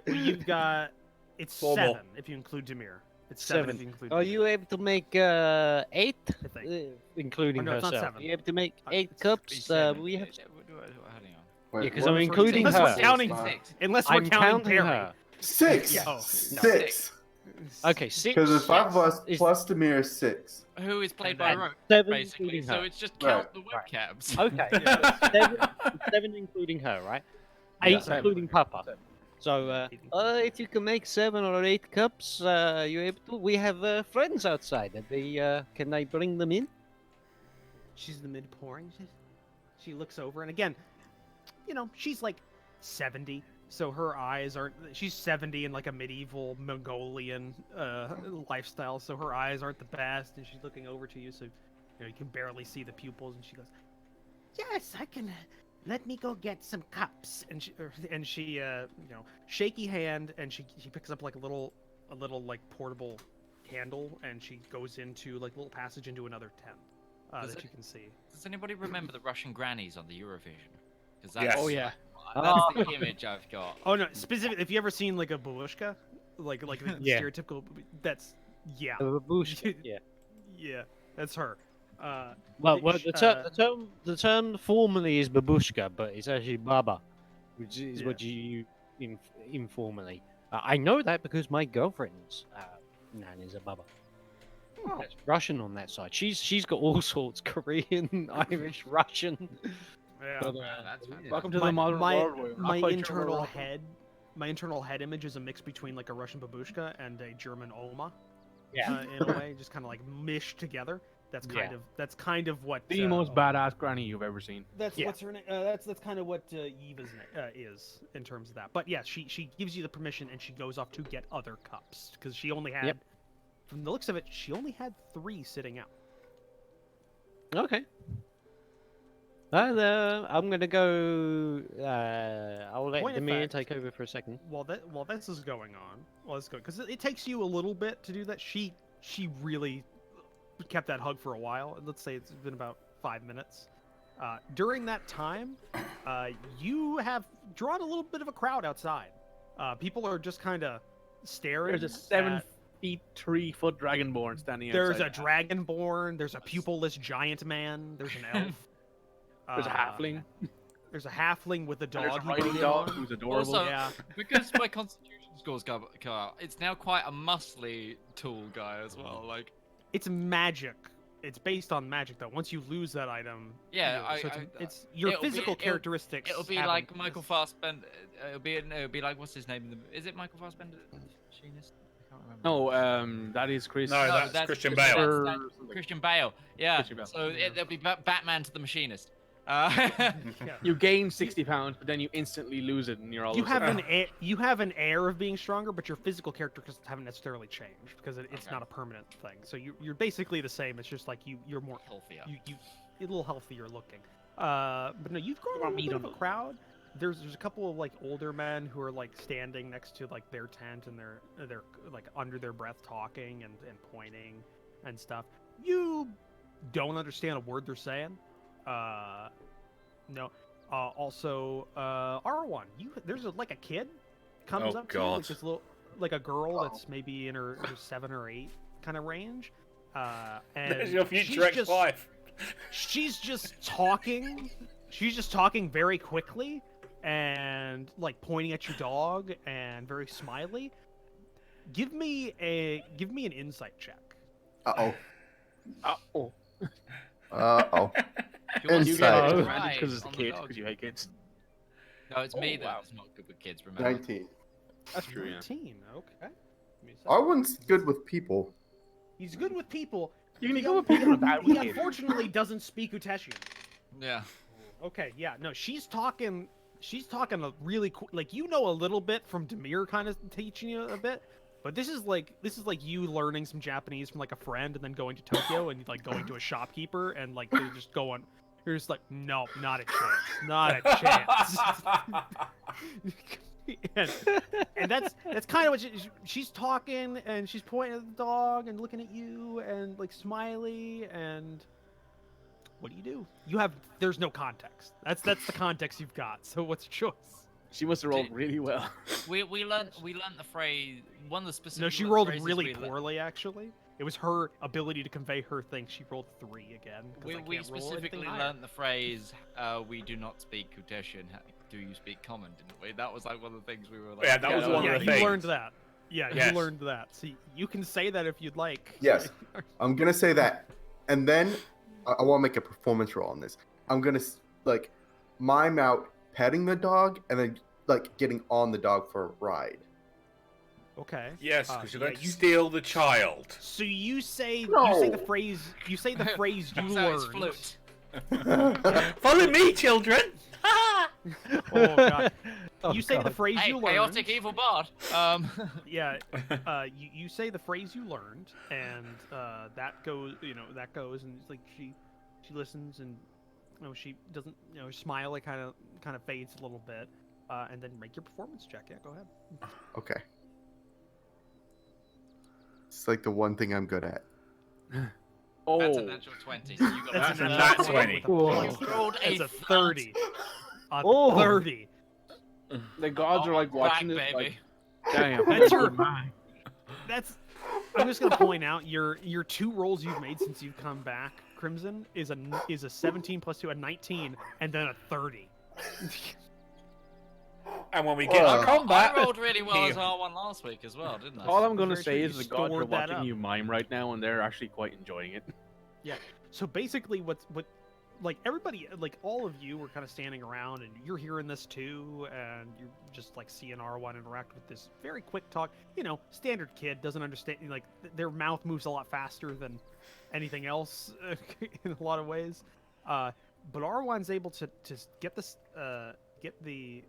You've got, it's 4 7 more. if you include Demir. It's 7 if you include. Are Demir. you able to make 8, including no, it's not herself? 7. Are you able to make 8 It's cups? We have. Hang on. Wait, because what I'm was- including Unless her. we're counting, unless we're I'm counting counting Perry. her. 6. Yeah. Oh, no. 6. Okay, 6. Because there's 5 of us is- plus Demir is 6. Who is played by And Rope, 7 basically. including So her. it's just Right. count the webcams. Okay, 7 including her, right? 8 Yeah. including Papa. So, if you can make 7 or 8 cups, you able to? We have friends outside. Can I bring them in? She's in the mid pouring. She looks over, and again, you know, she's like 70, so her eyes aren't. She's 70 in like a medieval Mongolian lifestyle, so her eyes aren't the best, and she's looking over to you, so you know, you can barely see the pupils, and she goes, "Yes, I can. Let me go get some cups." And she you know, shaky hand, and she picks up like a little like portable candle, and she goes into like a little passage into another tent that you can see. Does anybody remember the Russian grannies on the Eurovision? Because Yes. Oh, yeah. That's the image I've got. Oh no, specific. If you ever seen like a babushka, like the Yeah. stereotypical, that's yeah, Yeah. yeah, that's her. Well, which, the term formally is babushka, but it's actually baba, which is Yeah. what you informally. I know that because my girlfriend's nan is a baba. Oh. That's Russian on that side. She's got all sorts: Korean, Irish, Russian. Yeah. But, That's fantastic. Welcome to the modern world. Where we're not my quite sure internal where we're head, my internal head image is a mix between like a Russian babushka and a German Oma. Yeah. In a way, just kind of like mished together. That's kind of what the most badass granny you've ever seen. That's Yeah. what's her name. That's kind of what Eva's name is in terms of that. But yeah, she gives you the permission, and she goes off to get other cups because she only had, from the looks of it, she only had 3 sitting out. Okay. I'm gonna go. I'll let Point of Demir fact- take over for a second. While this is going on, because it takes you a little bit to do that. She really kept that hug for a while. Let's say it's been about 5 minutes. During that time, you have drawn a little bit of a crowd outside. People are just kind of staring. There's a feet, 3-foot dragonborn standing There's a outside. dragonborn. There's a pupilless giant man. There's an elf. There's a halfling. There's a halfling with a And there's dog. a he riding rode dog on. who's adorable. Also, Yeah. because my constitution scores go up, it's now quite a muscly tool guy as well. Like, It's magic. It's based on magic, though. Once you lose that item, yeah, so it's your it'll be- physical characteristics. it'll be haven't- like Michael Fassbender. It'll be like, what's his name? Is it Michael Fassbender? Machinist? I can't remember. No, that is Chris. No, that's Christian Bale. Or- Christian Bale. Yeah. Christian Bale. So it'll be Batman to the Machinist. Yeah. You gain 60 pounds, but then you instantly lose it, and you're all You of a have sudden- you have an air of being stronger, but your physical characteristics haven't necessarily changed because it's Okay. not a permanent thing. So you're basically the same. It's just like you're more Healthier. you a little healthier looking. But no, you've grown a want little meat bit of on a it. crowd. There's a couple of like older men who are like standing next to like their tent and they're like under their breath talking and pointing and stuff. You don't understand a word they're saying. No. Also, R1. There's like a kid comes Oh, up to you, like God. this little, like a girl that's maybe in her 7 or 8 kind of range. And There's your she's future just- ex-wife. She's just talking. She's just talking very quickly and like pointing at your dog and very smiley. Give me an insight check. Uh-oh. Oh, Uh-oh. Who wants you to get Inside. try advantage because it's on the the kid, dog? because you hate kids. No, it's me Oh, wow. that's not good with kids. Remember? 19. That's true, yeah. 19. Okay. Give me a second. R1's good with people. He's good with people. You can He go with people unfor- bad He with kids. unfortunately doesn't speak Uteshian. Yeah. Okay, yeah, no, she's talking a really like you know a little bit from Demir kind of teaching you a bit, but this is like you learning some Japanese from like a friend and then going to Tokyo and like going to a shopkeeper and like they're just going, you're just like, no, not a chance, not a chance. and that's kind of what she's talking and she's pointing at the dog and looking at you and like smiley and. What do? There's no context. That's the context you've got. So what's your choice? She must have rolled really well. We learned the phrase. One of the specific. No, she rolled phrases really we learnt- poorly actually. It was her ability to convey her thing. She rolled 3 again. 'cause I We can't roll anything specifically higher. learned the phrase, "We do not speak Kuteshian. Do you speak Common?" Didn't we? That was like one of the things we were like. Yeah, that was one Yeah, of the you things. learned that. Yeah, Yes. you learned that. So you can say that if you'd like. Yes. I'm gonna say that, and then I want to make a performance roll on this. I'm gonna like mime out petting the dog and then like getting on the dog for a ride. Okay. Yes, because you're yeah, going to steal the child. So you say No. the phrase you That's how it's learned. flute. Follow me, children. Oh god. Oh, You say the God. phrase Hey, you learned. chaotic evil bard. Yeah, you say the phrase you learned, and that goes, and it's like she listens, and she doesn't, smile, like kind of fades a little bit, and then make your performance check. Yeah, go ahead. Okay. It's like the one thing I'm good at. Oh, That's a natural 20. So you got That's a an nat natural 20. with a Whoa. plus. You rolled It's a a 30. A Oh. 30. the gods are like watching back, this. baby. Like, damn, That's your- man. That's. I'm just gonna point out your 2 rolls you've made since you've come back, Crimson, is a 17 plus 2, a 19, and then a 30. And when we get to Oh. combat, I rolled really well he- as R1 last week as well, didn't I? All I'm gonna Very say true, is you the gods are stored that watching up. you mime right now, and they're actually quite enjoying it. So basically, what like everybody, like all of you were kind of standing around, and you're hearing this too, and you're just like seeing R1 interact with this very quick talk. Standard kid doesn't understand. Like their mouth moves a lot faster than anything else in a lot of ways. But R1's able to get this get the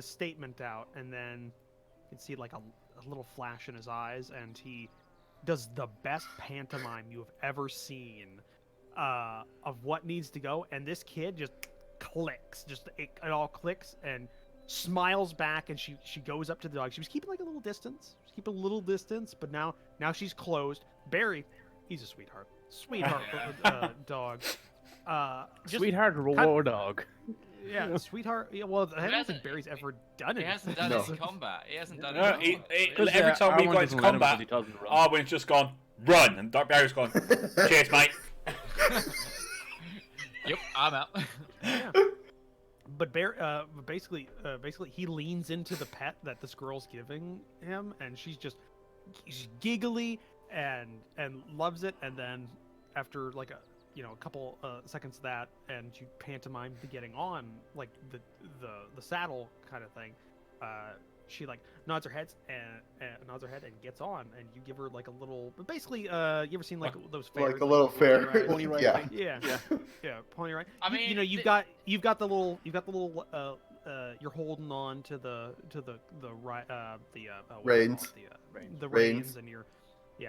statement out, and then you can see like a little flash in his eyes, and he does the best pantomime you have ever seen of what needs to go, and this kid just clicks, it all clicks, and smiles back, and she goes up to the dog. She was keeping like a little distance, but now she's closed. Barry, he's a sweetheart dog. Just Sweetheart war dog. Yeah, sweetheart. Yeah, well, I don't hasn't- think Barry's ever done it. He hasn't done No. it in combat. He hasn't done it. No, in combat. every time we Arwen got into doesn't let him 'cause combat, he tells him to run. Arwen's just gone, run, and Barry's gone, cheers, mate. Yep, I'm out. Yeah. But basically, he leans into the pet that this girl's giving him, and she's giggly and loves it. And then after like a couple seconds of that, and you pantomime the getting on like the saddle kind of thing, she like nods her head and gets on, and you give her like a little. But basically, you ever seen like those fairs, Like a little fair. Pony ride Yeah. thing. Yeah, pony ride. I mean, you've got the little you're holding on to the Reins. the Reins. reins, and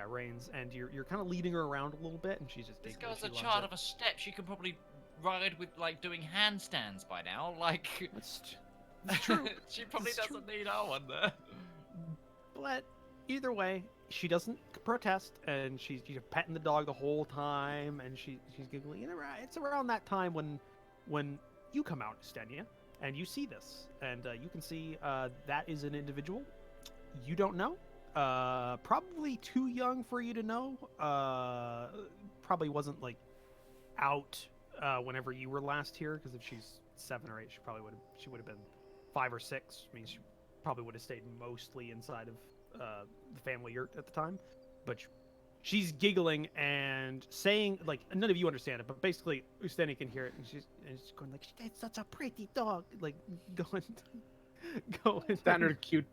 reins, and you're kind of leading her around a little bit, and she's just This giggling, girl's she a loves child it. of a step. She can probably ride with like doing handstands by now. Like, It's true. she probably It's doesn't need our one there. But either way, she doesn't protest, and she's petting the dog the whole time, and she's giggling. And it's around that time when you come out, Stenia, and you see this, and you can see that is an individual you don't know. Probably too young for you to know. Probably wasn't like out whenever you were last here, because if she's 7 or 8, she would have been 5 or 6. I mean, she probably would have stayed mostly inside of the family yurt at the time. But she's giggling and saying, like, none of you understand it, but basically Usteni can hear it, and she's going like, "It's such a pretty dog," like going Standard cute.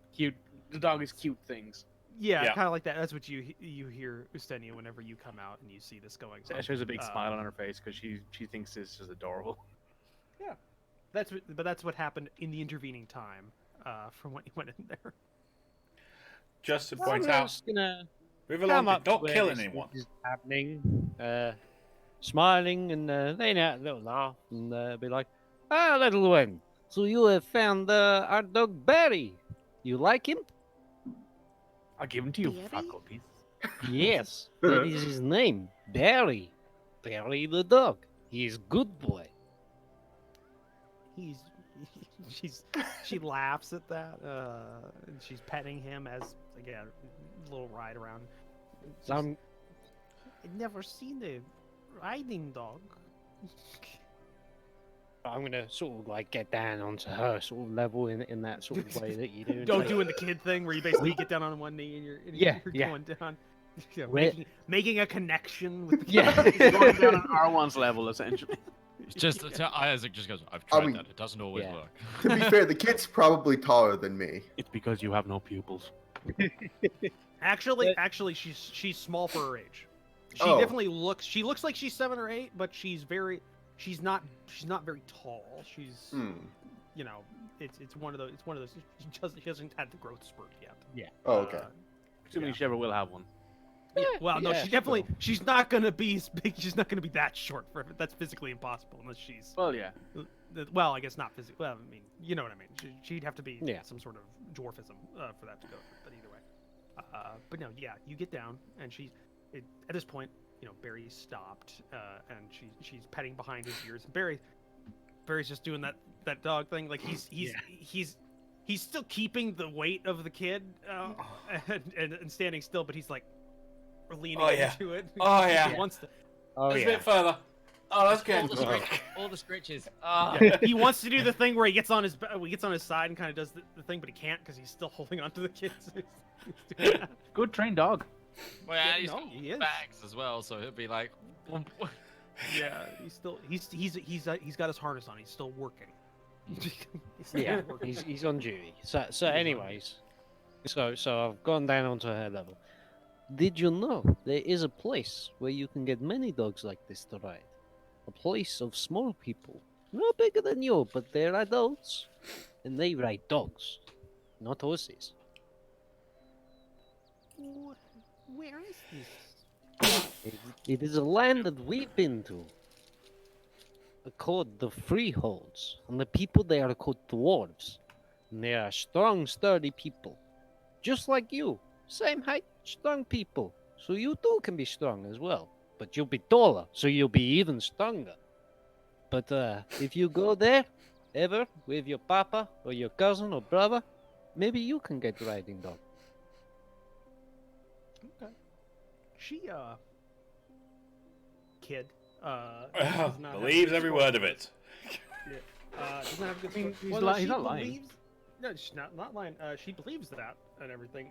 The dog is cute things. Yeah, Yeah. kind of like that. That's what you hear Ustenia whenever you come out and you see this going on. She has a big smile on her face because she thinks this is adorable. That's what happened in the intervening time from when you went in there. Just to I'm point out, just gonna Rivallon come did up not where kill this anyone. is happening, smiling and letting out a little laugh and be like, "Ah, little one, so you have found our dog Barry. You like him?" I'll give him to you, Barry? faculty. Yes, that is his name, Barry. Barry the dog. He is good boy. She laughs at that, and she's petting him as again a little ride around. So I'm I've never seen a riding dog. gonna sort of like get down onto her sort of level in that sort of way that you do. Don't Like, doing the kid thing where you basically get down on one knee and you're Yeah. going down, Where- making a connection with the Yeah. Going down on R1's level, essentially. It's just Isaac just goes, "I've I tried mean- that. It doesn't always Yeah. work." To be fair, the kid's probably taller than me. It's because you have no pupils. Actually, she's small for her age. She Oh. definitely looks. She looks like she's 7 or 8, but she's not very tall. She's you know, it's one of those. She hasn't had the growth spurt yet. Oh, okay. Assuming Yeah. she ever will have one. Well, no, Yeah, she definitely. She's not gonna be as big. She's not gonna be that short for that's physically impossible unless she's. Well, yeah. Well, I guess not physically. Well, I mean, you know what I mean. She'd have to be Yeah. some sort of dwarfism for that to go. But either way, but no, yeah, you get down, and at this point, you know, Barry stopped, and she's petting behind his ears. And Barry's just doing that dog thing, like he's still keeping the weight of the kid and standing still, but he's like leaning Oh, yeah. into it. Oh, yeah. He wants to. Oh Just a yeah. bit further. Oh, that's All good. the, all the scritches. Ah. Yeah, he wants to do the thing where he gets on his side and kind of does the thing, but he can't because he's still holding onto the kid. So he's doing that. Good trained dog. Well, yeah, Yeah, he's no, got he is. bags as well, so he'll be like, Yeah, he's got his harness on. He's still working. He's still Yeah, working. he's on duty. So anyways, so I've gone down onto her level. Did you know there is a place where you can get many dogs like this to ride? A place of small people, no bigger than you, but they're adults, and they ride dogs, not horses. Where is this? It is a land that we've been to. Called the Freeholds, and the people there are called dwarves. And they are strong, sturdy people, just like you. Same height, strong people. So you too can be strong as well. But you'll be taller, so you'll be even stronger. But if you go there, ever with your papa or your cousin or brother, maybe you can get riding dog. Okay. She kid does not have Believes good every story word of for it. this. Yeah. Doesn't have a good I mean, story. he's Well, li- no, he's she not lying. believes. No, she's not lying. She believes that and everything.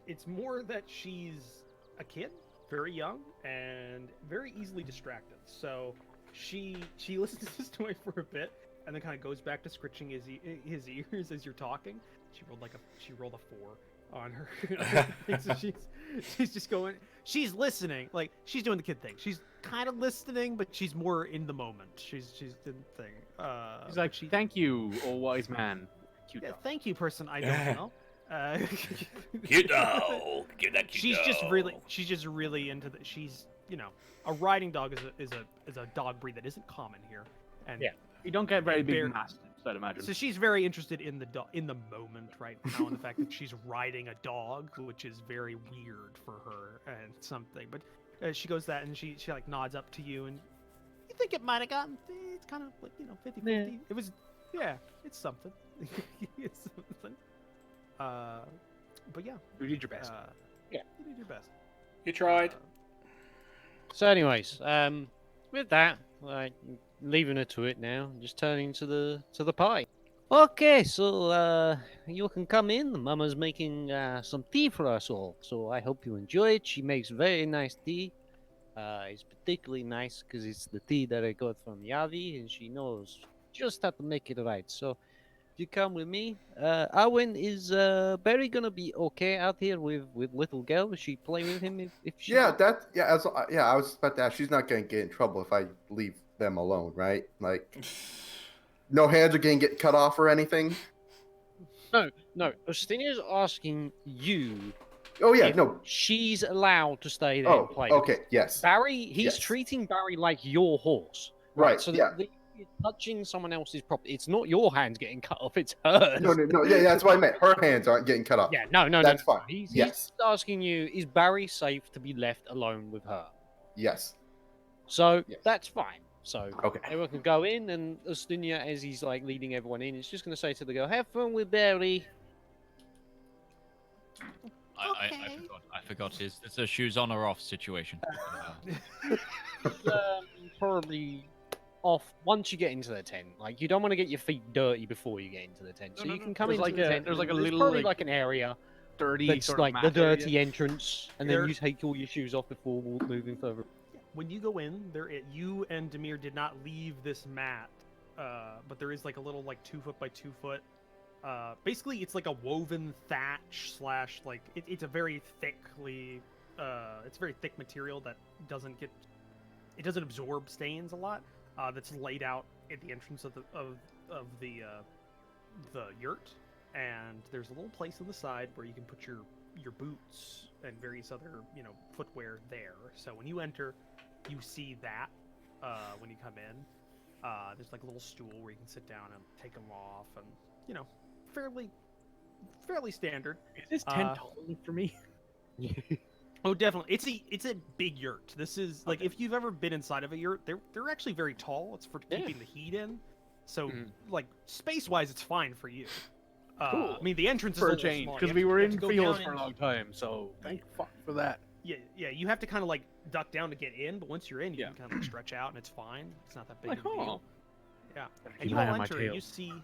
It's more that she's a kid, very young, and very easily distracted. So she listens to the story for a bit, and then kind of goes back to scritching his ears as you're talking. She rolled a 4 on her. So she's just going. She's listening, like she's doing the kid thing. She's kind of listening, but she's more in the moment. She's doing the thing. He's But like, "Thank you, oh wise man." Cute yeah, dog. thank you, person I don't know. Cute dog. Give that cute She's just really into the. She's a riding dog is a dog breed that isn't common here, and Yeah. You don't get very big Bear- mastiffs, I'd imagine. so she's very interested in the moment right now, and the fact that she's riding a dog, which is very weird for her and something. But she goes that and she like nods up to you, and you think it might have gotten. It's kind of like 50-50. Yeah. It was, it's something. It's something. But yeah. You did your best. You did your best. You tried. So, anyways, with that, like leaving her to it now, just turning to the pie. Okay, so you can come in. Mama's making some tea for us all, so I hope you enjoy it. She makes very nice tea. It's particularly nice because it's the tea that I got from Yavi, and she knows just how to make it right. So, if you come with me, Arwen, is Barry gonna be okay out here with little girl? Is she play with him if she? Yeah, I was about to ask. She's not gonna get in trouble if I leave them alone, right? Like, no hands are gonna get cut off or anything. No, Ostinia's asking you Oh yeah, if no. she's allowed to stay there Oh, and play. okay, yes, Barry, he's Yes. treating Barry like your horse. right. So Yeah. you're touching someone else's property. It's not your hands getting cut off, it's hers. No. Yeah, that's what I meant. Her hands aren't getting cut off. Yeah, no. That's no. fine. He's Yes. asking you, is Barry safe to be left alone with her? Yes. So Yes. that's fine. So Okay. everyone can go in, and Ostinia, as he's like leading everyone in, is just going to say to the girl, "Have fun with Barry." I forgot. It's a shoes on or off situation. Probably off once you get into the tent. Like you don't want to get your feet dirty before you get into the tent. So No, you no. can come There's into like the a- tent. there's like a and little, probably like, like an area Dirty that's sort like of the mat area. dirty entrance, and then There- you take all your shoes off before moving further. When you go in, you and Demir did not leave this mat, but there is like a little like 2 foot by 2 foot. Basically, it's like a woven thatch slash like it's a very thickly, it's very thick material that doesn't absorb stains a lot. That's laid out at the entrance of the yurt, and there's a little place on the side where you can put your boots and various other footwear there. So when you enter, you see that when you come in. There's like a little stool where you can sit down and take them off, and fairly standard. Is this tent tall enough for me? Oh, definitely. It's a big yurt. This is like if you've ever been inside of a yurt, they're actually very tall. It's for keeping the heat in. So like space wise, it's fine for you. Cool. I mean, the entrance For is a a little change, small. because You we have to- were you in have to go fields down for a and- long time, so thank fuck for that. Yeah. You have to kind of like duck down to get in, but once you're in, you Yeah. can kind of like stretch out, and it's fine. It's not that big Like, of a deal. oh. Yeah. Better And keep you an eye all on my enter, tail. and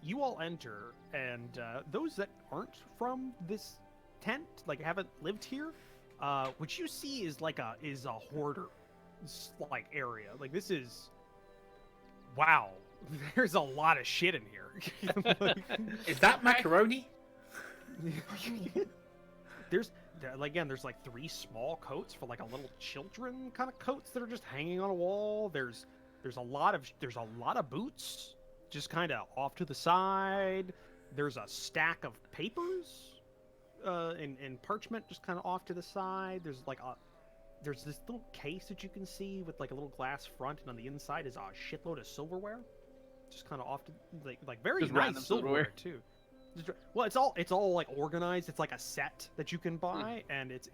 you all enter, and those that aren't from this tent, like haven't lived here, what you see is like a hoarder like area. Like this is wow. There's a lot of shit in here. Is that macaroni? there's like 3 small coats for like a little children kind of coats that are just hanging on a wall. There's a lot of boots just kind of off to the side. There's a stack of papers in parchment just kind of off to the side. There's this little case that you can see with like a little glass front, and on the inside is a shitload of silverware, just kind of off to like very Just nice random silverware silverware. too. Well, it's all like organized. It's like a set that you can buy, and it's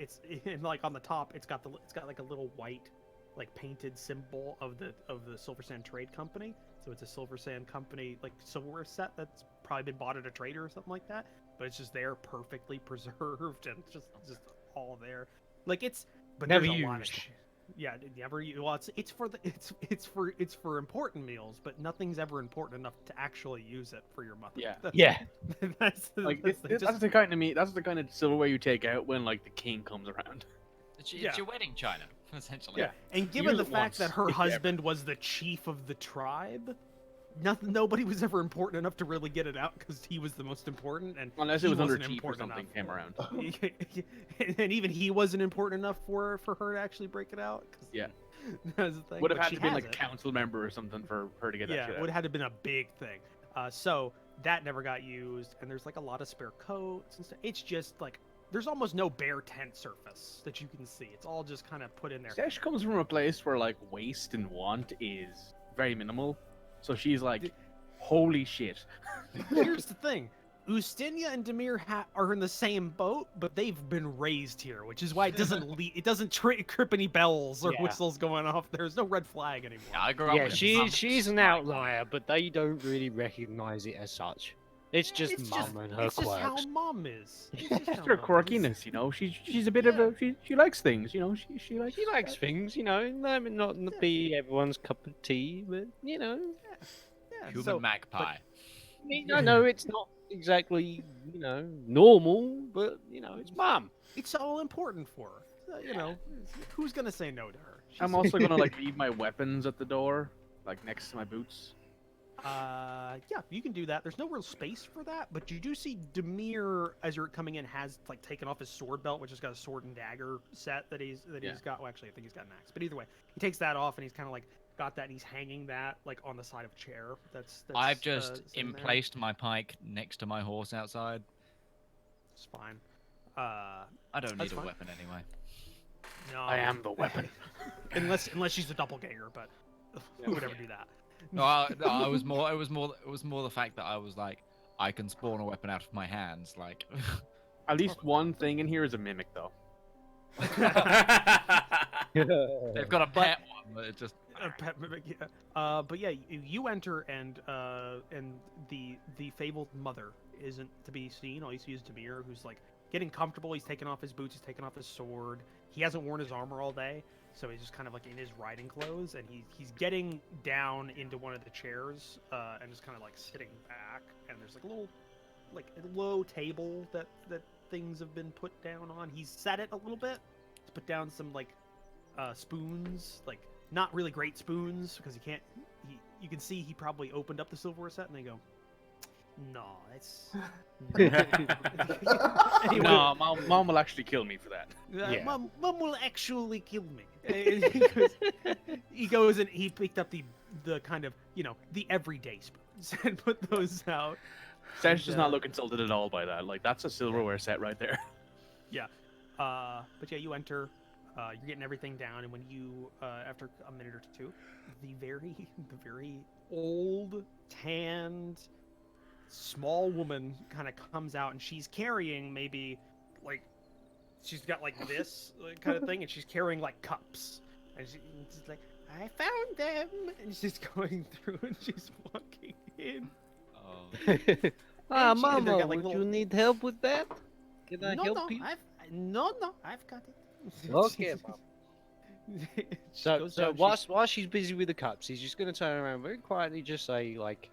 and like on the top, it's got like a little white, like painted symbol of the Silver Sand Trade Company. So it's a silver sand company, like silverware set that's probably been bought at a trader or something like that. But it's just there, perfectly preserved, and just all there. Like it's, but Never there's a lot of used. shit. Yeah, never. Well, it's for the it's for important meals, but nothing's ever important enough to actually use it for your mother. Yeah. Yeah. Like that's that's the kind of meat. That's the kind of silverware you take out when like the king comes around. It's Yeah. your wedding china, essentially. Yeah. And given use the it fact once, that her if ever. husband was the chief of the tribe, nobody was ever important enough to really get it out because he was the most important, and Unless he it was under wasn't chief or important something enough. came around. And even he wasn't important enough for her to actually break it out. 'cause Yeah. that was the thing. Would have but had she to been has like a it. council member or something for her to get that Yeah, shit it out. would have had to been a big thing. So that never got used, and there's like a lot of spare coats and stuff. It's just like there's almost no bare tent surface that you can see. It's all just kind of put in there. Sesh comes from a place where like waste and want is very minimal, so she's like, "Holy shit!" Here's the thing. Ustinia and Demir are in the same boat, but they've been raised here, which is why it doesn't trip any bells or Yeah. whistles going off. There's no red flag anymore. Yeah, I grew up Yeah, with she's an outlier, but they don't really recognize it as such. It's just It's mum and her it's just how quirks. mom is. It's It's just how her mom is. quirkiness, you know. She's a bit of a she likes things, you know. She likes She likes things, you know. Not be everyone's cup of tea, but you know. Yeah, human so, magpie. I mean, I know it's not exactly, you know, normal, but you know, it's mum. it's all important for her. You know, who's gonna say no to her? I'm also gonna like leave my weapons at the door, like next to my boots. Yeah, you can do that. There's no real space for that, but you do see Demir as you're coming in has like taken off his sword belt, which has got a sword and dagger set that he's got. Well, actually, I think he's got an axe, but either way, he takes that off and he's kind of like got that and he's hanging that like on the side of a chair. That's I've just sitting there. emplaced my pike next to my horse outside. It's fine. I don't That's need a fine. weapon anyway. No, I am the weapon. unless she's a doppelganger, but who would ever do that? No, it was more the fact that I was like, I can spawn a weapon out of my hands. Like, At least one thing in here is a mimic, though. they've got a pet one, but it just. A pet mimic, yeah. But yeah, you enter and the fabled mother isn't to be seen. All you see is Demir, who's like getting comfortable. He's taking off his boots. He's taking off his sword. He hasn't worn his armor all day, so he's just kind of like in his riding clothes. And he's getting down into one of the chairs and just kind of like sitting back. And there's like a little like a low table that things have been put down on. He's set it a little bit. He's put down some like spoons, like not really great spoons because he can't. You can see he probably opened up the silverware set and they go, no, that's. Anyway, No, mom will actually kill me for that. Yeah. Mom will actually kill me. And he goes and he picked up the kind of the everyday spoons and put those out. Sesh does not look insulted at all by that. Like that's a silverware set right there. But yeah, you enter. You're getting everything down, and when you, after a minute or two, the very old, tanned, small woman kind of comes out, and she's carrying maybe, like, she's got like this kind of thing, and she's carrying like cups, and she's like, I found them, and she's going through, and she's walking in. Oh. And Ah, they've Mama, got, like, would you little- need help with that? Can I no, help no, you? I've got it. Okay, Mom. She So, goes so down, while she's busy with the cups, he's just going to turn around very quietly, just say, like,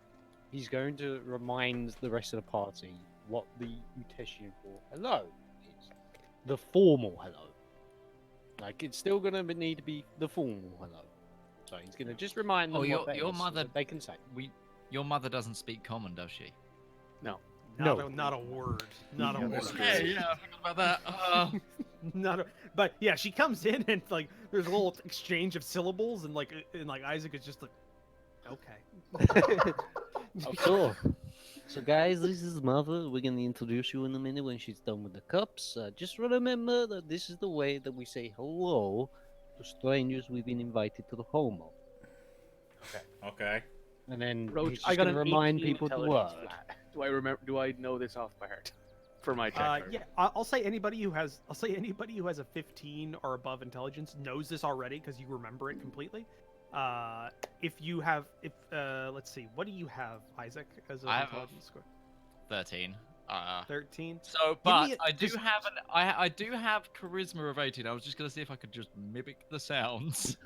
he's going to remind the rest of the party what the Uteshian for hello is. The formal hello. Like, it's still going to need to be the formal hello. So he's going to just remind them Oh, your- what that your is so mother- that they can say. Your mother doesn't speak common, does she? No. Not a word. Not a Yeah, word. that's Hey, yeah, I forgot about that. Not a, but yeah, she comes in and like there's a little exchange of syllables and like Isaac is just like, okay. Oh, sure. So guys, this is Mother. We're gonna introduce you in a minute when she's done with the cups. Just remember that this is the way that we say hello to strangers we've been invited to the home of. Okay. And then Roach, he's I just got gonna an remind 18 people the intelligence word. flat. Do I remember? Do I know this off by heart? For my check. Yeah, I'll say anybody who has a 15 or above intelligence knows this already because you remember it completely. If you have, let's see, what do you have, Isaac, as an I have intelligence score? 13. 13. So, but me I do just- have I do have charisma of 18. I was just gonna see if I could just mimic the sounds.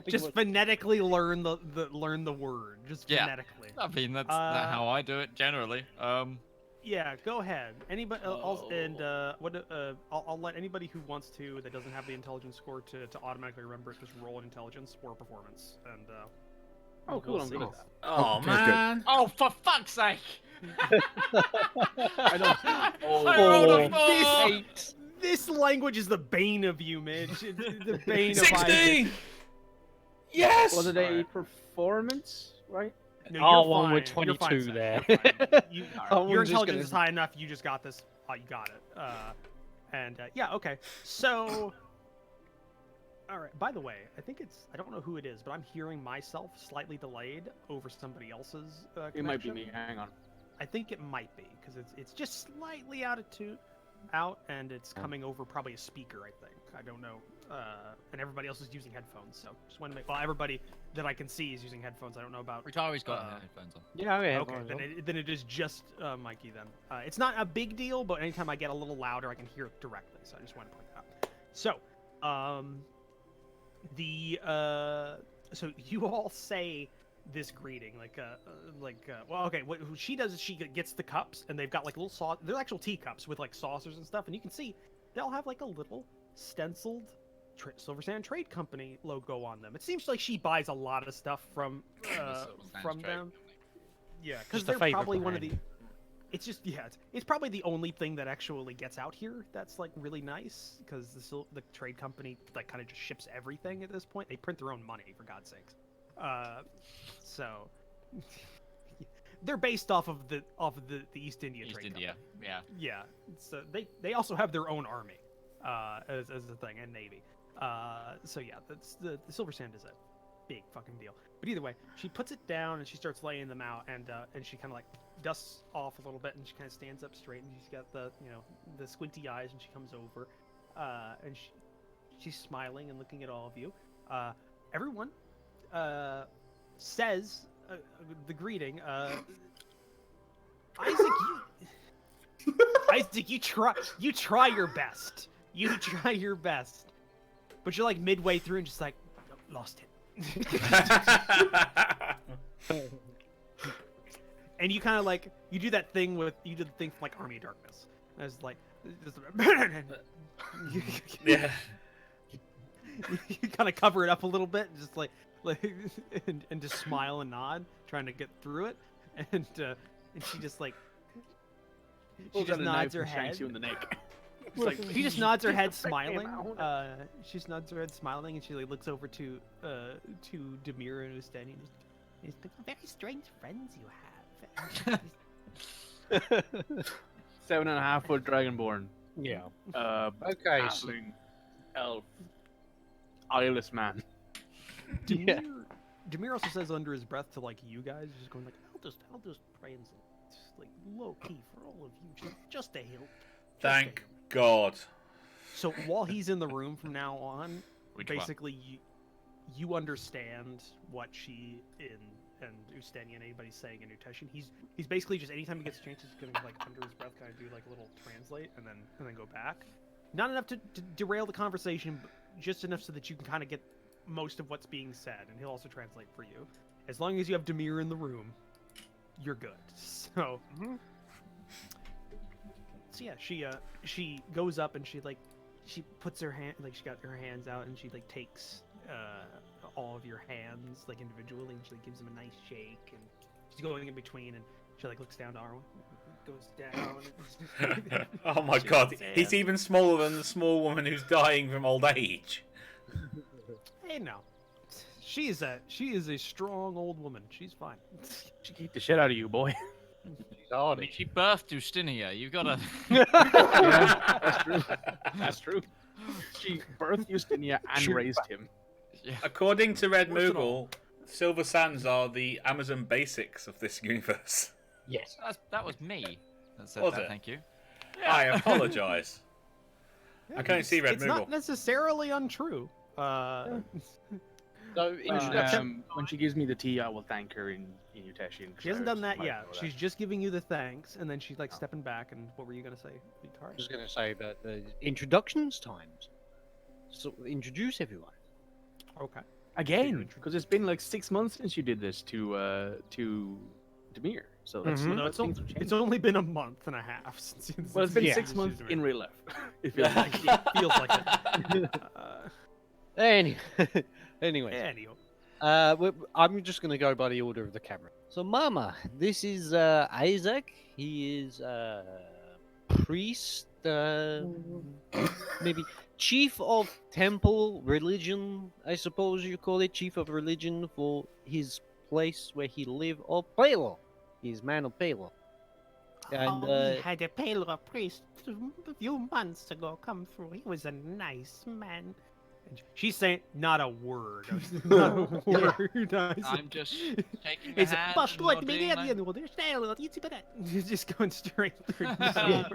Just phonetically learn the word. Just Yeah. phonetically. I mean, that's not how I do it generally. Yeah, go ahead. Anybody I'll let anybody who wants to that doesn't have the intelligence score to automatically remember it just roll an intelligence or performance and Oh, cool. we'll I'm see. good at that. Oh sounds good. man. Oh, for fuck's sake! I don't. I rolled a Oh. 4! This language is the bane of you, Mitch. It's the bane of 16. Isaac. Yes. Was it a Alright. performance, right? No, Oh, you're one with fine. You're fine, 22 Zach. there. You're fine. You, Alright. your I'm just intelligence gonna- is high enough. You just got this. You got it. Yeah, okay. So, all right. By the way, I don't know who it is, but I'm hearing myself slightly delayed over somebody else's connection. It might be me. Hang on. I think it might be because it's just slightly out, and it's coming over probably a speaker. I think. I don't know. And everybody else is using headphones, so just want to make. Well, everybody that I can see is using headphones. I don't know about. Retiree's got Uh, headphones on. Yeah, okay. Okay, then it is just Mikey then. It's not a big deal, but anytime I get a little louder, I can hear it directly. So I just want to point that out. So, so you all say this greeting well, okay. What she does is she gets the cups, and they've got like little sauce. They're actual teacups with like saucers and stuff, and you can see they'll have like a little stenciled Silver Sand Trade Company logo on them. It seems like she buys a lot of stuff from them. Yeah, because Just a they're favorite probably one of the. brand. It's just it's probably the only thing that actually gets out here that's like really nice because the trade company like kind of just ships everything at this point. They print their own money for God's sakes. So they're based off of the East India East Trade India, Company. yeah. Yeah, so they also have their own army as a thing and navy. So yeah, that's the Silver Sand is a big fucking deal. But either way, she puts it down and she starts laying them out, and she kind of like dusts off a little bit, and she kind of stands up straight, and she's got the the squinty eyes, and she comes over, and she's smiling and looking at all of you. Everyone says the greeting. Isaac, you try your best. You try your best, but you're like midway through and just like lost it. And you kind of like you do that thing from like Army of Darkness. It's like Yeah. you kind of cover it up a little bit, just like and just smile and nod, trying to get through it, and she just like she just nods her head. You in the neck. She just nods her head, Check me smiling. out. She just nods her head, smiling, and she like looks over to Demir and Ustani and he's like, very strange friends you have. 7.5 foot dragonborn. Yeah. Okay. Elf. Eyeless man. Demir, Demir also says under his breath to like you guys, just going like, I'll just pray and just like low key for all of you, just to help. Thank God. So while he's in the room from now on, Which one? basically you understand what she and Ustani and anybody's saying in Utesh. He's basically just anytime he gets a chance, he's gonna like under his breath kind of do like a little translate and then go back. Not enough to derail the conversation, but just enough so that you can kind of get most of what's being said, and he'll also translate for you. As long as you have Demir in the room, you're good. So, so yeah, she goes up and she puts her hand, like she got her hands out, and she like takes all of your hands like individually, and she like, gives them a nice shake, and she's going in between, and she like looks down to Arwen, goes down. Oh my Shakes God. his hand. He's even smaller than the small woman who's dying from old age. Hey, no, she is a strong old woman. She's fine. She beat the shit out of you, boy. I mean, she birthed Justinia. You gotta. Yeah, that's true. That's true. She birthed Justinia and Shoot. raised him. Yeah. According to Red What's it Moogle, all? Silver Sands are the Amazon basics of this universe. Yes. That was me that said Was that. it? Thank you. I apologise. I can't see Red It's not Moogle. necessarily untrue. So introduction. When she gives me the tea, I will thank her in Uteshian. She hasn't done that yet. She's just giving you the thanks, and then she's like stepping back. And what were you gonna say, I Vitari? was going to say that the introductions times. So introduce everyone. Okay. Again, because it's been like 6 months since you did this to Demir. So that's Mhm. No, it's only been a month and a half since. well, it's been Yeah. 6 months in real life. It feels Like, like. it feels like it. Anyway, anyways, Anywho. I'm just going to go by the order of the camera. So, Mama, this is Isaac. He is priest, maybe chief of temple religion, I suppose you call it, chief of religion for his place where he live, or Palo. He's man of Palo. And we had a Palo priest a few months ago come through. He was a nice man. And she's saying not a word. Not a word. I'm just shaking my It's hand. but and what nodding, like, Just going straight through. yeah.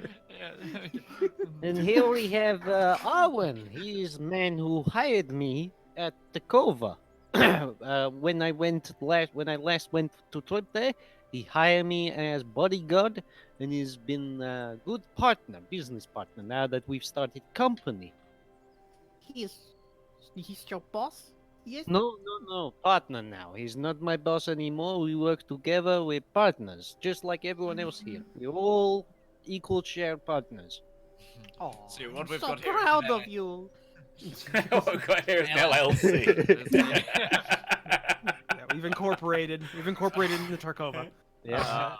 And here we have Arwen. He is man who hired me at the Cova. When I last went to trip there, he hired me as bodyguard, and he's been a good partner, business partner. Now that we've started company. He's your boss? Yes. No, partner now. He's not my boss anymore. We work together. We're partners, just like everyone else here. We're all equal share partners. Oh, See, what I'm we've so got here proud today. of you. What we've got here is an LLC. Yeah, we've incorporated in the Tarkova. Yeah.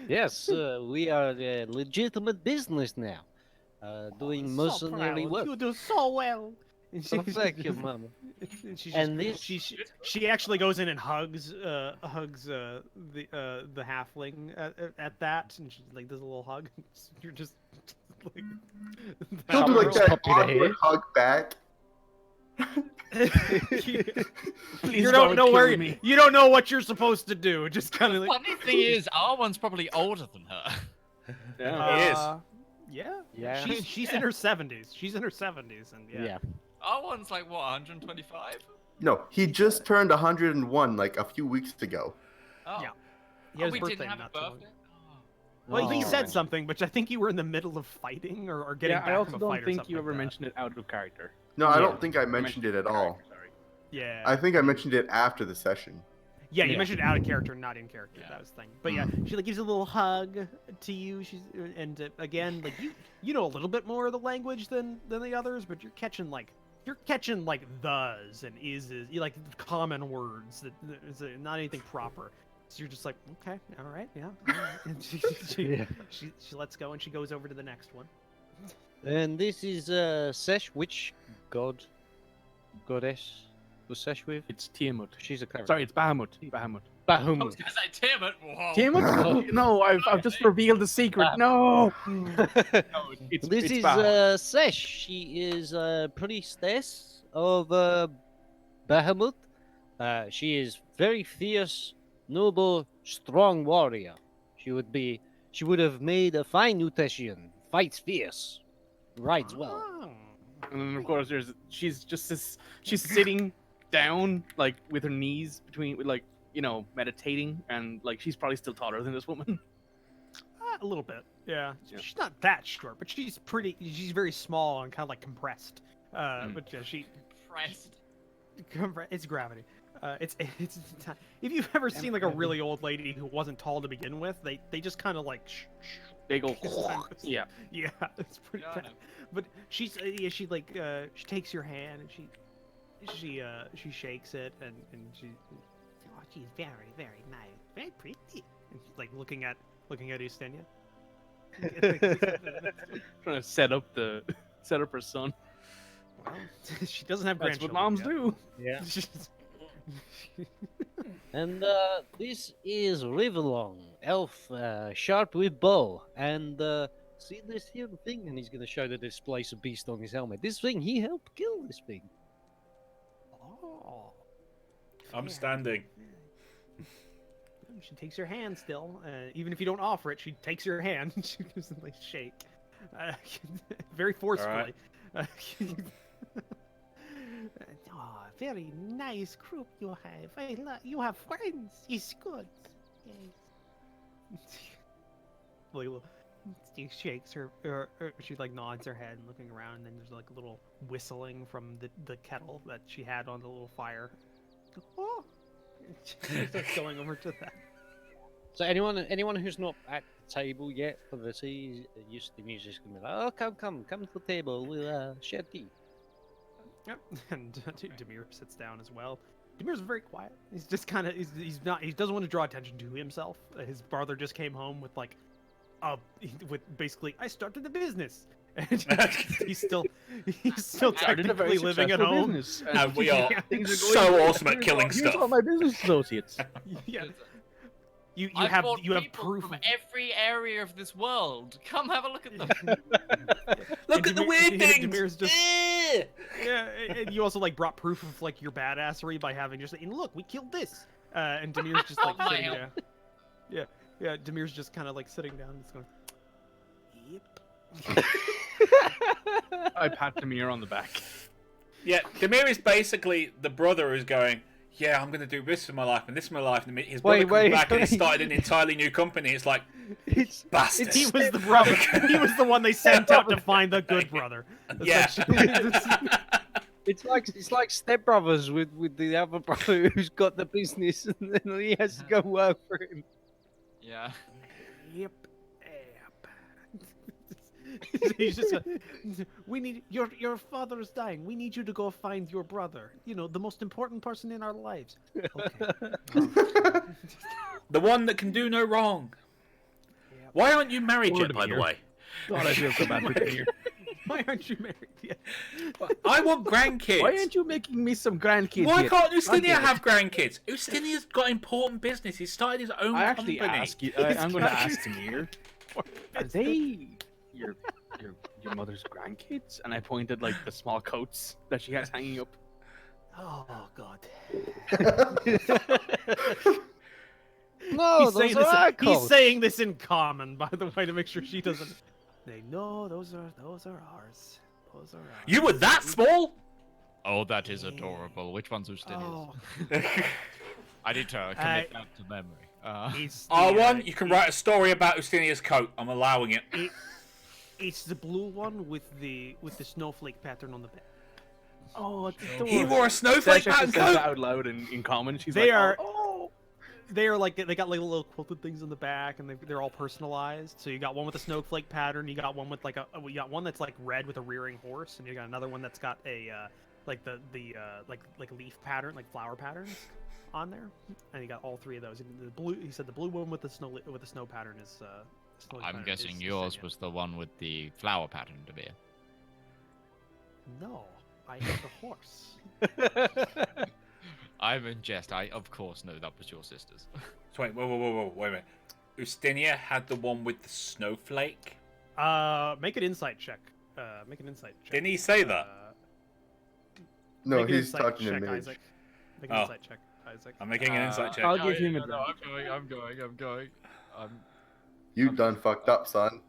Yes, we are a legitimate business now, doing So mercenary proud. work. You do so well. And Oh, thank you, Mama. And she And just, she actually goes in and hugs the halfling at that, and she like does a little hug. You're just like She'll do like Just that pop you the awkward head. hug back. you don't know where you don't know what you're supposed to do. Just kind of like Funny thing is, R1's probably older than her. Yeah. He is. Yeah, Yeah. She's in her 70s. She's in her 70s, and yeah. R1's like what, 125? No, he just turned 101 like a few weeks ago. Oh. Yeah. He Oh, had his we birthday didn't have a not too long birthday. ago. Oh. Well, he Oh. said something, but I think you were in the middle of fighting or getting Yeah, back I also from a don't fight or think something you like ever that. mentioned it out of character. No, I Yeah. don't think I mentioned it at all. Sorry. Yeah. I think I mentioned it after the session. Yeah, you Yeah. mentioned out of character, not in character. Yeah. That was the thing. But yeah, she like gives a little hug to you. She's and again, like you know a little bit more of the language than the others, but you're catching like thes and ises, you like common words that is not anything proper. So you're just like, okay, all right, yeah. All right. And Yeah. she lets go and she goes over to the next one. And this is Sesh. Which goddess was Sesh with? It's Tiamat. She's a cleric. Sorry, it's Bahamut. Bahamut. I was Bahamut. gonna say Tiamat. Whoa. Tiamat? No, I've just revealed the secret. No. No, it's This it's is Bahamut. Sesh. She is a priestess of Bahamut. She is very fierce, noble, strong warrior. She would have made a fine Uteshian. Fights fierce, rides well. Oh. And then of course she's sitting down like with her knees between like meditating, and like she's probably still taller than this woman. A little bit, yeah. Yeah. She's not that short, but she's very small and kind of like compressed. But yeah, Pressed. it's gravity. It's if you've ever seen like a really old lady who wasn't tall to begin with, they just kind of like They go, yeah. yeah, it's pretty Yeah, I bad. know. But she takes your hand and she shakes it and she Oh, she's very, very nice. Very pretty. and she's like looking at Ustenia. Trying to set up her son. Well, she doesn't have That's what grandchildren moms yet. do. Yeah. And this is Rivallon, elf, sharp with bow. And see this here thing? And he's going to show the displacer beast on his helmet. This thing, he helped kill this thing. Oh. I'm Yeah. standing. She takes your hand still, even if you don't offer it. She takes your hand. She doesn't like shake, very forcefully. Oh, very nice group you have. You have friends. It's good. Yes. Layla, she shakes her, she like nods her head and looking around, and then there's like a little whistling from the kettle that she had on the little fire. Oh, she starts going over to that. So anyone who's not at the table yet for the tea, the music's gonna be like, oh, come to the table, we'll share tea. Yep, and Demir sits down as well. Demir's very quiet. He's just kind of he doesn't want to draw attention to himself. His brother just came home with like with basically I started a business, and he's still technically living at home. And we are Things are so going- awesome at killing Here's stuff. all my business associates. Yeah, you I've have brought you have people proof. from Of, every area of this world. Come have a look at them. Look at the weird things. Demir's just Eh! yeah, and you also like brought proof of like your badassery by having just and look, we killed this. And Demir's just like Oh, sitting my there. Yeah. Demir's just kind of like sitting down, just going. Yep. I pat Demir on the back. Yeah, Demir is basically the brother who's going, yeah, I'm going to do this for my life and this for my life. And his brother comes back and he started an entirely new company. It's like, bastard. He was the brother. He was the one they sent out to find the good brother. Yeah. It's like Step Brothers with the other brother who's got the business and then he has to go work for him. Yeah. Yep. He's just. We need your father is dying. We need you to go find your brother. You know, the most important person in our lives. Okay. The one that can do no wrong. Yep. Why aren't you married Poor yet, by the Demir. way? God, I feel so bad for Demir. Why aren't you married yet? I want grandkids. Why aren't you making me some grandkids? Why yet? can't I Ustinia get it. have grandkids? Ustinia's got important business. He started his own I actually company. ask you. I'm going to ask Demir. Are they your mother's grandkids? And I pointed like the small coats that she has hanging up. Oh God. No, He's saying, those are our he's coats. saying this in common, by the way, to make sure she doesn't. They know those are ours. Those are ours. You were that small? Oh, that is adorable. Which one's Ustinia's? Oh, I need to commit that to memory. it's the, R1, you can write a story about Ustinia's coat. I'm allowing it. It's the blue one with the snowflake pattern on the back. Oh, it's He wore a snowflake Sasha pattern says that coat. out loud in common. She's They like, are- Oh. They are like they got like little quilted things on the back, and they're all personalized. So you got one with a snowflake pattern. You got one with like you got one that's like red with a rearing horse, and you got another one that's got a like the like leaf pattern, like flower patterns on there. And you got all three of those. And the blue, he said the blue one with the snow pattern is. I'm guessing yours was the one with the flower pattern to be. No, I had the horse. I'm in jest. I of course know that was your sister's. So wait, whoa, wait a minute. Ustinia had the one with the snowflake? Make an insight check. Make an insight check. Didn't he say that? No, Make an he's insight talking to check, me. Isaac. Make an Oh. insight check, Isaac. I'm making an insight check. I'll give him a no, drop. I'm going. You done fucked up, son.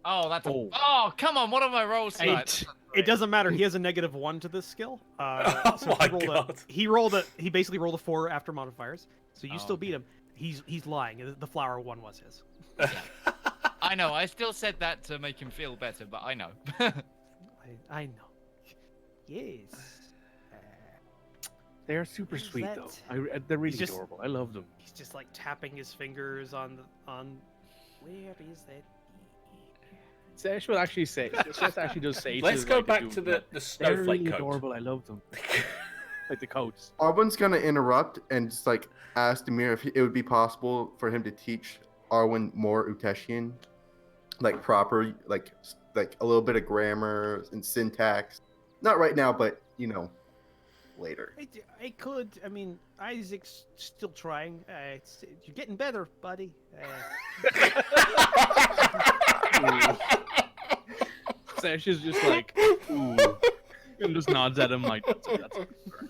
Oh, that's Oh. oh, come on! What are my rolls tonight? It doesn't matter. He has a -1 to this skill. Oh So my he God. he basically rolled a 4 after modifiers. So you Oh, still beat okay. him. He's lying. The flower one was his. I know. I still said that to make him feel better, but I know. I know. Yes. They're super What is sweet that? though. They're really just- adorable. I love them. He's just like tapping his fingers on. Where is that? Sash will actually say. Sash actually does say. Let's to, go like, back dude, to like, the They're snowflake really coat. adorable. I love them. Like the coats. Arwen's gonna interrupt and just like ask Demir if it would be possible for him to teach Arwen more Uteshian, like proper, like a little bit of grammar and syntax. Not right now, but you know, later. I could. I mean, Isaac's still trying. You're getting better, buddy. Sash is just like, ooh, and just nods at him like, that's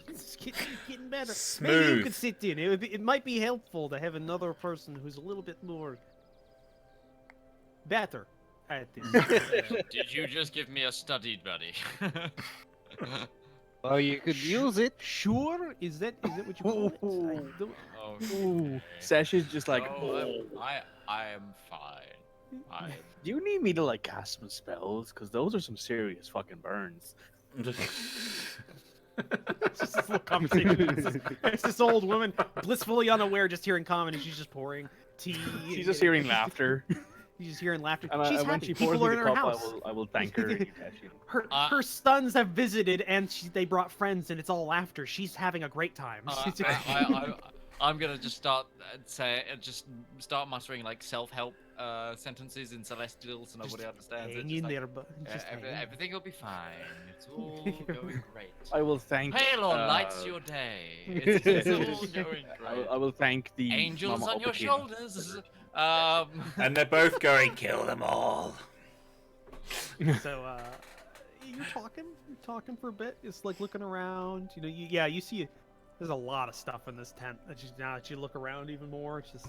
It's getting better. Maybe you Smooth. could sit in. It might be helpful to have another person who's a little bit more better at this. Did you just give me a studied buddy? Well, you could use it. Sure, is that what you call it? I don't- Oh, Ooh, Sash is just like, I am fine. I am. do you need me to like cast some spells? Because those are some serious fucking burns. It's just this little conversation. It's this old woman, blissfully unaware, just hearing common, and she's just pouring tea. She's just hearing laughter. She's just hearing laughter. And She's when happy. she pours People me are the in her cup, house. I will thank her. And Utashi. Her sons have visited, and they brought friends, and it's all laughter. She's having a great time. I'm gonna just start mustering like self-help sentences in Celestial so nobody understands it. Hang Just in like, there, but just hang in. everything will be fine. It's all going great. I will thank. Halo lights your day. It's all going great. I will thank the Angels Mama on your Opakin. shoulders. And they're both going, kill them all. So you're talking for a bit. It's like looking around. You know, you see. There's a lot of stuff in this tent. Now that you look around even more, it's just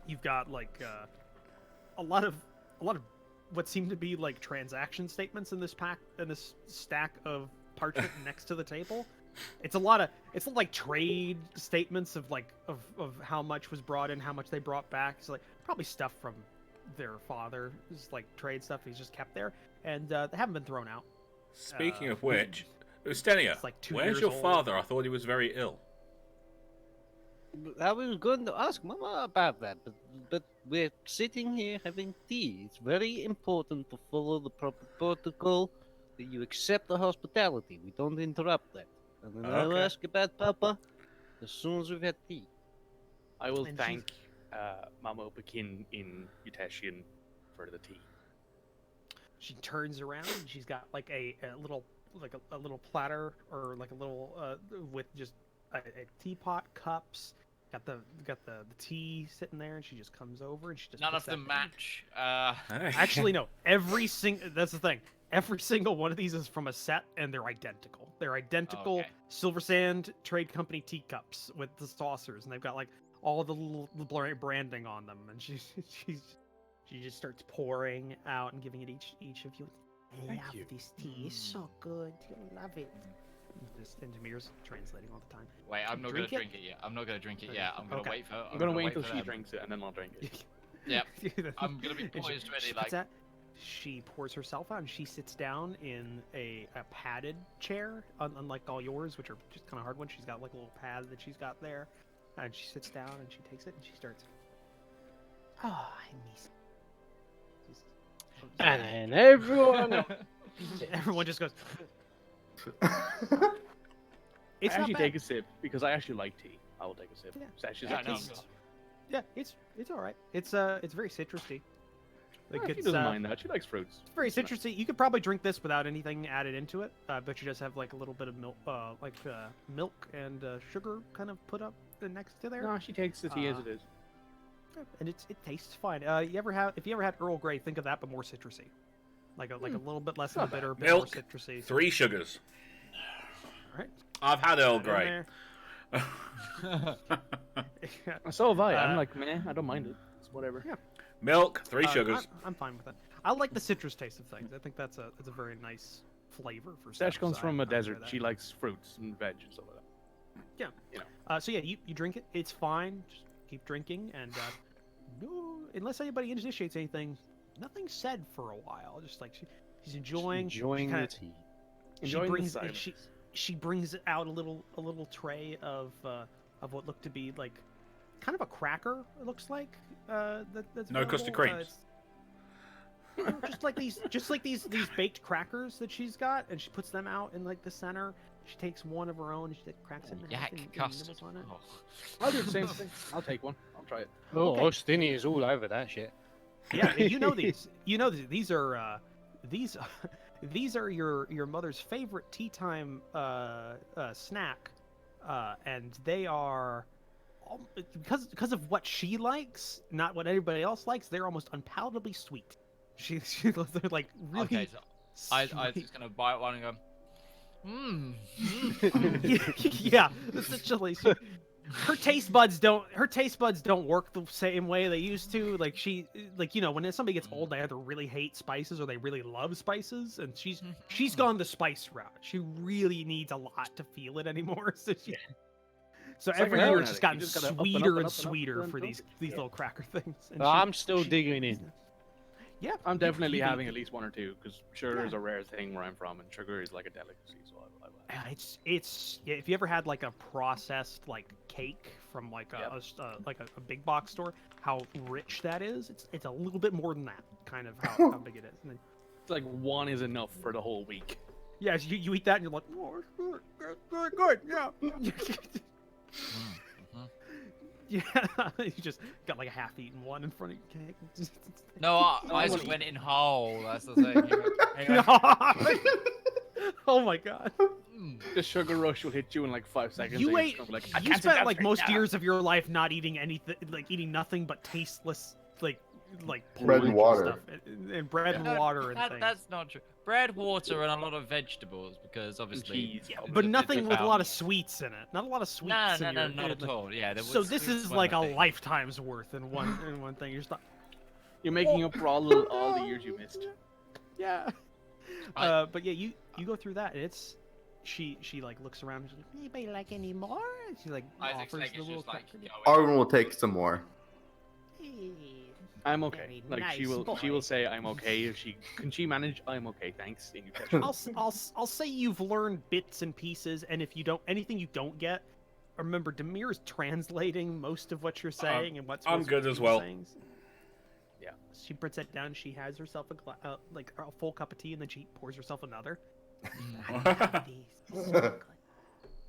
you've got like a lot of what seem to be like transaction statements in this stack of parchment next to the table. It's like trade statements of how much was brought in, how much they brought back. It's like probably stuff from their father. It's like trade stuff he's just kept there, and they haven't been thrown out. Speaking of which, Ustenia, It's like 2 where's years your old. father? I thought he was very ill. I was going to ask Mama about that, but we're sitting here having tea. It's very important to follow the proper protocol, that you accept the hospitality. We don't interrupt that. And then I'll Okay. ask about Papa as soon as we've had tea. I will And thank Mama Opakin in Utashian for the tea. She turns around and she's got like a little platter or like a little with just a teapot, cups. Got the tea sitting there, and she just comes over and she just None puts of them that down. match. Actually, no. That's the thing. Every single one of these is from a set, and they're identical. They're identical Okay. Silver Sand Trade Company teacups with the saucers, and they've got like all the little branding on them. And she just starts pouring out and giving it each of you. I Thank love you. this tea. It's so good. You'll love it. Just and Demir's translating all the time. Wait, I'm not Drink gonna it? drink it yet. I'm not gonna drink it Okay. yet. I'm gonna Okay. wait for. I'm gonna wait until for she them. drinks it, and then I'll drink it. Yep. I'm gonna be And poised, ready, she like. puts that- she pours herself out and she sits down in a padded chair, unlike all yours, which are just kind of hard ones. She's got like a little pad that she's got there, and she sits down and she takes it and she starts. Oh, I miss. And then everyone Everyone just goes. I It's not actually bad. take a sip because I actually like tea. I will take a sip. Yeah. Sash is Yeah, like, no, "Tea." Yeah, it's all right. It's very citrusy. Like she it's doesn't mind that. She likes fruits. It's very citrusy. You could probably drink this without anything added into it, but you just have like a little bit of milk, milk and sugar kind of put up next to there. No, she takes the tea as it is. And it tastes fine. If you ever had Earl Grey, think of that, but more citrusy, like a little bit less of the bitter, a bit more Milk. citrusy. 3 sugars. All right. I've had Earl Add in Grey. there. So have I. I'm Uh, like, meh, I don't mind it. It's whatever. Yeah. Milk, 3 sugars. I'm fine with it. I like the citrus taste of things. I think that's a very nice flavor for Sash stuff, comes so from I a enjoy desert. that. She likes fruits and veg and stuff like that. So yeah, you drink it. It's fine. Just keep drinking, and no, unless anybody initiates anything, nothing's said for a while. Just like she's enjoying. enjoying kinda- the tea. Enjoying she brings the silence. she brings out a little tray of what looked to be like kind of a cracker. It looks like that's No custard available. creams. Just like these baked crackers that she's got, and she puts them out in like the center. She takes one of her own and she cracks it in half Yak and custard. nibbles on it. Oh. I'll do the same thing. I'll take one. I'll try it. Oh, Okay. Ostini is all over that shit. Yeah, and you know these. You know these are these are your mother's favorite tea time snack, and they are because of what she likes, not what anybody else likes. They're almost unpalatably sweet. They're like really. Okay, so I sweet. just gonna bite one and go. Yeah, essentially. her taste buds don't work the same way they used to. Like when somebody gets old, they either really hate spices or they really love spices, and she's gone the spice route. She really needs a lot to feel it anymore. So It's every like year an it's just addict. gotten You just gotta up and up sweeter and and up and up sweeter and for up. these little cracker things. And But I'm still digging in. Yeah, I'm definitely even- having at least one or two because sugar is a rare thing where I'm from, and sugar is like a delicacy. So It's if you ever had like a processed like cake from like a big box store, how rich that is. It's a little bit more than that, kind of how big it is. And then, it's like one is enough for the whole week. yeah, so you eat that and you're like, oh, it's very good, yeah. Yeah, you just got like a half-eaten one in front of your cake. No, I just went in whole. That's the thing. Oh my god! The sugar rush will hit you in like 5 seconds. You and ate. you're just gonna be like, I You can't do spent that like right most now. years of your life not eating anything, like eating nothing but tasteless, like Bread and porridge water. stuff, and bread and water and things. That's not true. Bread, water, and a lot of vegetables because obviously. cheese, Yeah, probably. but it's nothing with a lot of about- sweets in it. Not a lot of sweets. No, in no, your, no, not at like- all. Yeah. So this is like a lifetime's worth in one thing. You're just not. You're making up for all the years you missed. Yeah. But yeah, you go through that, and it's she like looks around and she's like, anybody like any more? And she like Isaac's offers leg the is little just like. cracker. Arwen will take some more. I'm okay. Very Like she nice will boy. say I'm okay if she can she manage. I'm okay, thanks. In your I'll say you've learned bits and pieces, and if you don't anything you don't get, remember Demir's translating most of what you're saying and what's I'm supposed good to as be well. saying. Yeah. She puts it down. She has herself like a full cup of tea, and then she pours herself another.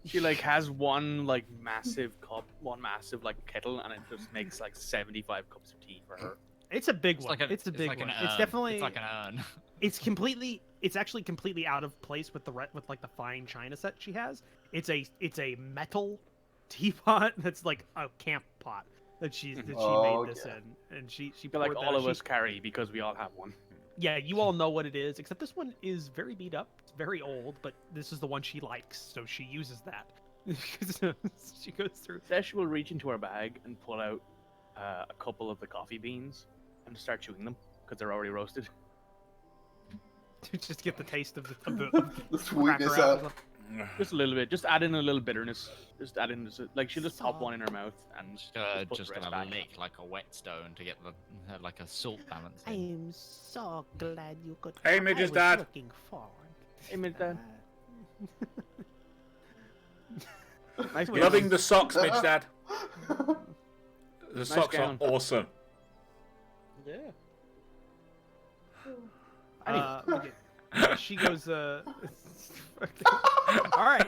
She like has one like massive cup, one massive like kettle, and it just makes like 75 cups of tea for her. It's a big It's one. like It's a big like one. an It's urn. definitely. It's like an urn. It's actually completely out of place with with like the fine china set she has. It's a metal teapot that's like a camp pot that she made this in, and she I feel like poured all that- of she- us carry because we all have one. Yeah, you all know what it is, except this one is very beat up. It's very old, but this is the one she likes, so she uses that. She goes through. Sesh will reach into her bag and pull out a couple of the coffee beans and start chewing them because they're already roasted. To just get the taste of the The sweetness cracker out. apples. Just a little bit. Just add in a little bitterness. Just add in this, like she'll just pop one in her mouth and put Just the rest gonna back. lick like a whetstone to get the like a salt balance. I In. am so glad you could. Hey, come. Midge's I was dad. Looking forward. Hey, Midge's dad. Uh, Nice Wait, Loving the socks, Midge Dad. The socks gown. are awesome. Yeah. okay. She goes. All right.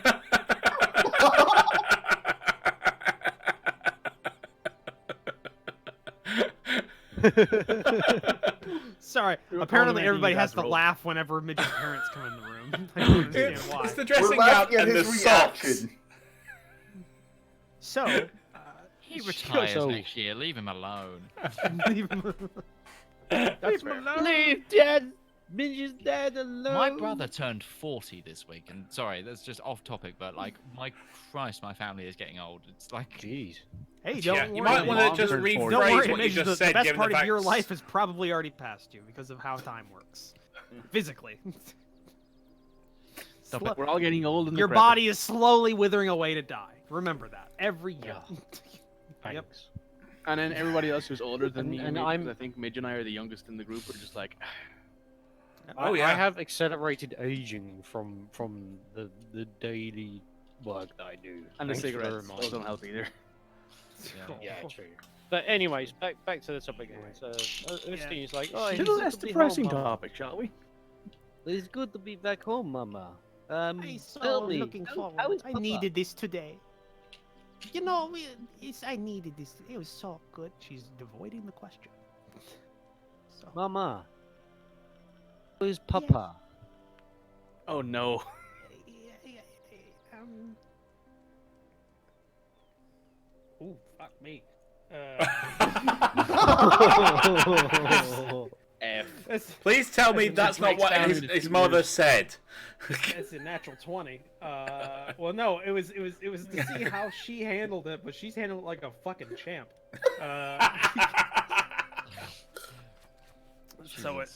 Sorry. We were Apparently, complimenting everybody you has guys' to role. laugh whenever Midge's parents come in the room. I don't understand It's, why. it's the We're dressing out laughing at and the his socks. reaction. So, He she retires goes- next year. Leave him alone. Leave him- That's fair. Leave Dad, Midge's dad alone. My brother turned 40 this week, and sorry, that's just off topic, but like, my Christ, my family is getting old. It's like, Jeez. Hey, don't Yeah, worry. you might want to Mom just turned 40. Don't rephrase worry, what you Midge, just the said, best given part the of your facts. life has probably already passed you because of how time works. Physically. Stop Slo- We're all getting old and Your decrepit. body is slowly withering away to die. Remember that every year. Yep. Thanks. And then everybody else who's older than And- me, and Midge, 'cause I'm- I think Midge and I are the youngest in the group. We're just like, Oh, I yeah. have accelerated aging from the daily work that I do. and the Thanks for cigarettes. reminding Those don't me. help either. Yeah, true. But anyways, back to the topic. Anyway. So Ernestine's like, oh, A it's little good less to be depressing home, Mum. topic, shall we? It's good to be back home, Mama. I so tell me, looking how forward. is I Papa? needed this today. You know, I needed this. It was so good. She's avoiding the question. So, Mama, where's Papa? Oh no. ooh, fuck me. F. Please tell me That's that's not what down his, into his two mother years. said. It's a natural 20. Well, no, it was to see how she handled it, but she's handled it like a fucking champ. So it,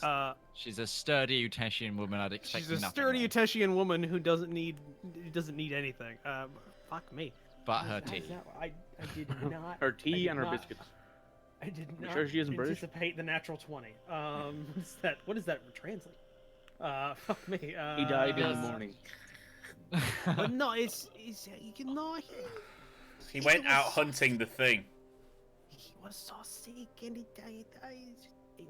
She's a sturdy Uteshian woman. I'd expect she's a nothing sturdy less. Uteshian woman who doesn't need anything. Fuck me. But her How's tea. that? I did not. Her tea did and her not- biscuits. I did You not sure she isn't British? anticipate the natural 20. What does that translate? Fuck me. He died in the morning. But no, it's you can know He went out hunting the thing. He was so sick and he died. They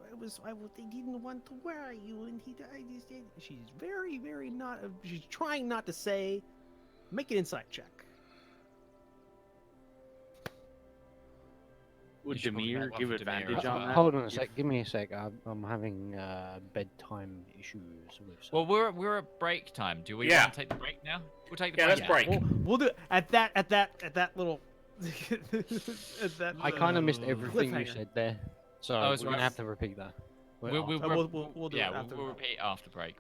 didn't want to worry you, and he died. she's very, very not. She's trying not to say. Make an insight check. Would You should probably Demir make one give for Demir advantage as on well. that? Hold on a sec. Give me a sec. I'm having bedtime issues with. Well, we're at break time. Do we Yeah. want to take the break now? We'll take the Yeah, break. let's break. We'll do at that little. at that, I kind of missed everything you cliffhanger. said there, so Oh, we're it's gonna right. have to repeat that. We'll We'll do yeah, it after. we'll repeat after break.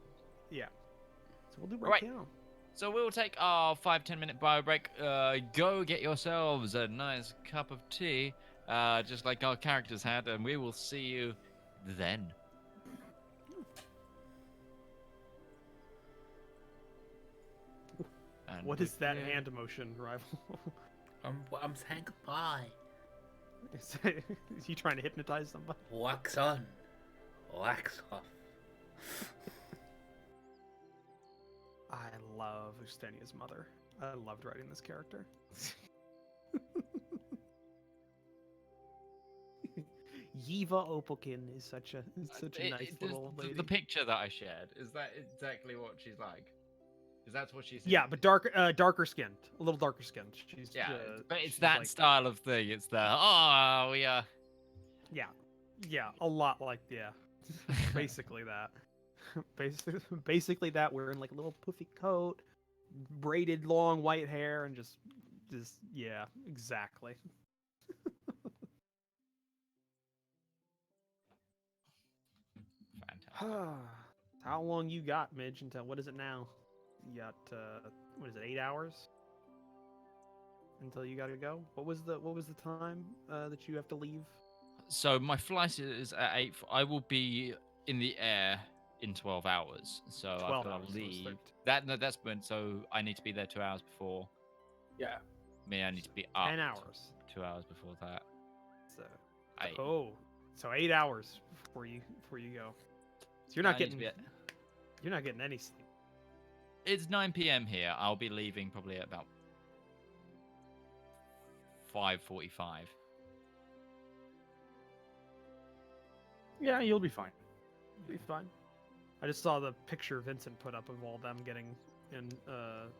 Yeah. So we'll do Right. break now. So we'll take our 5-10 minute bio break. Go get yourselves a nice cup of tea, just like our characters had, and we will see you then. And What we- is that hand motion, rival? I'm saying goodbye. Is he trying to hypnotize somebody? Wax on, wax off. I love Ustenia's mother. I loved writing this character. Yiva Opokin is such a nice little lady. The picture that I shared, is that exactly what she's like? Because that's what she's. Yeah, but darker skinned, a little darker skinned. She's Yeah, but it's she's that like- style of thing. It's the we are. Yeah, a lot like basically that. Basically that, wearing like a little puffy coat, braided long white hair, and just yeah, exactly. Fantastic. How long you got, Midge? Until what is it now? You got what is it? 8 hours until you gotta go. What was the time that you have to leave? So my flight is at 8. I will be in the air in 12 hours. So 12 I've got hours, to so it's leave. 13. That's when. So I need to be there 2 hours before. Yeah. Me, I need to be up 10 hours. 2 hours before that. So Eight. so 8 hours before you go. So you're not I need to getting be at- you're not getting any sleep. It's 9 p.m. here. I'll be leaving probably at about 5:45. Yeah, you'll be fine. Be fine. I just saw the picture Vincent put up of all them getting in.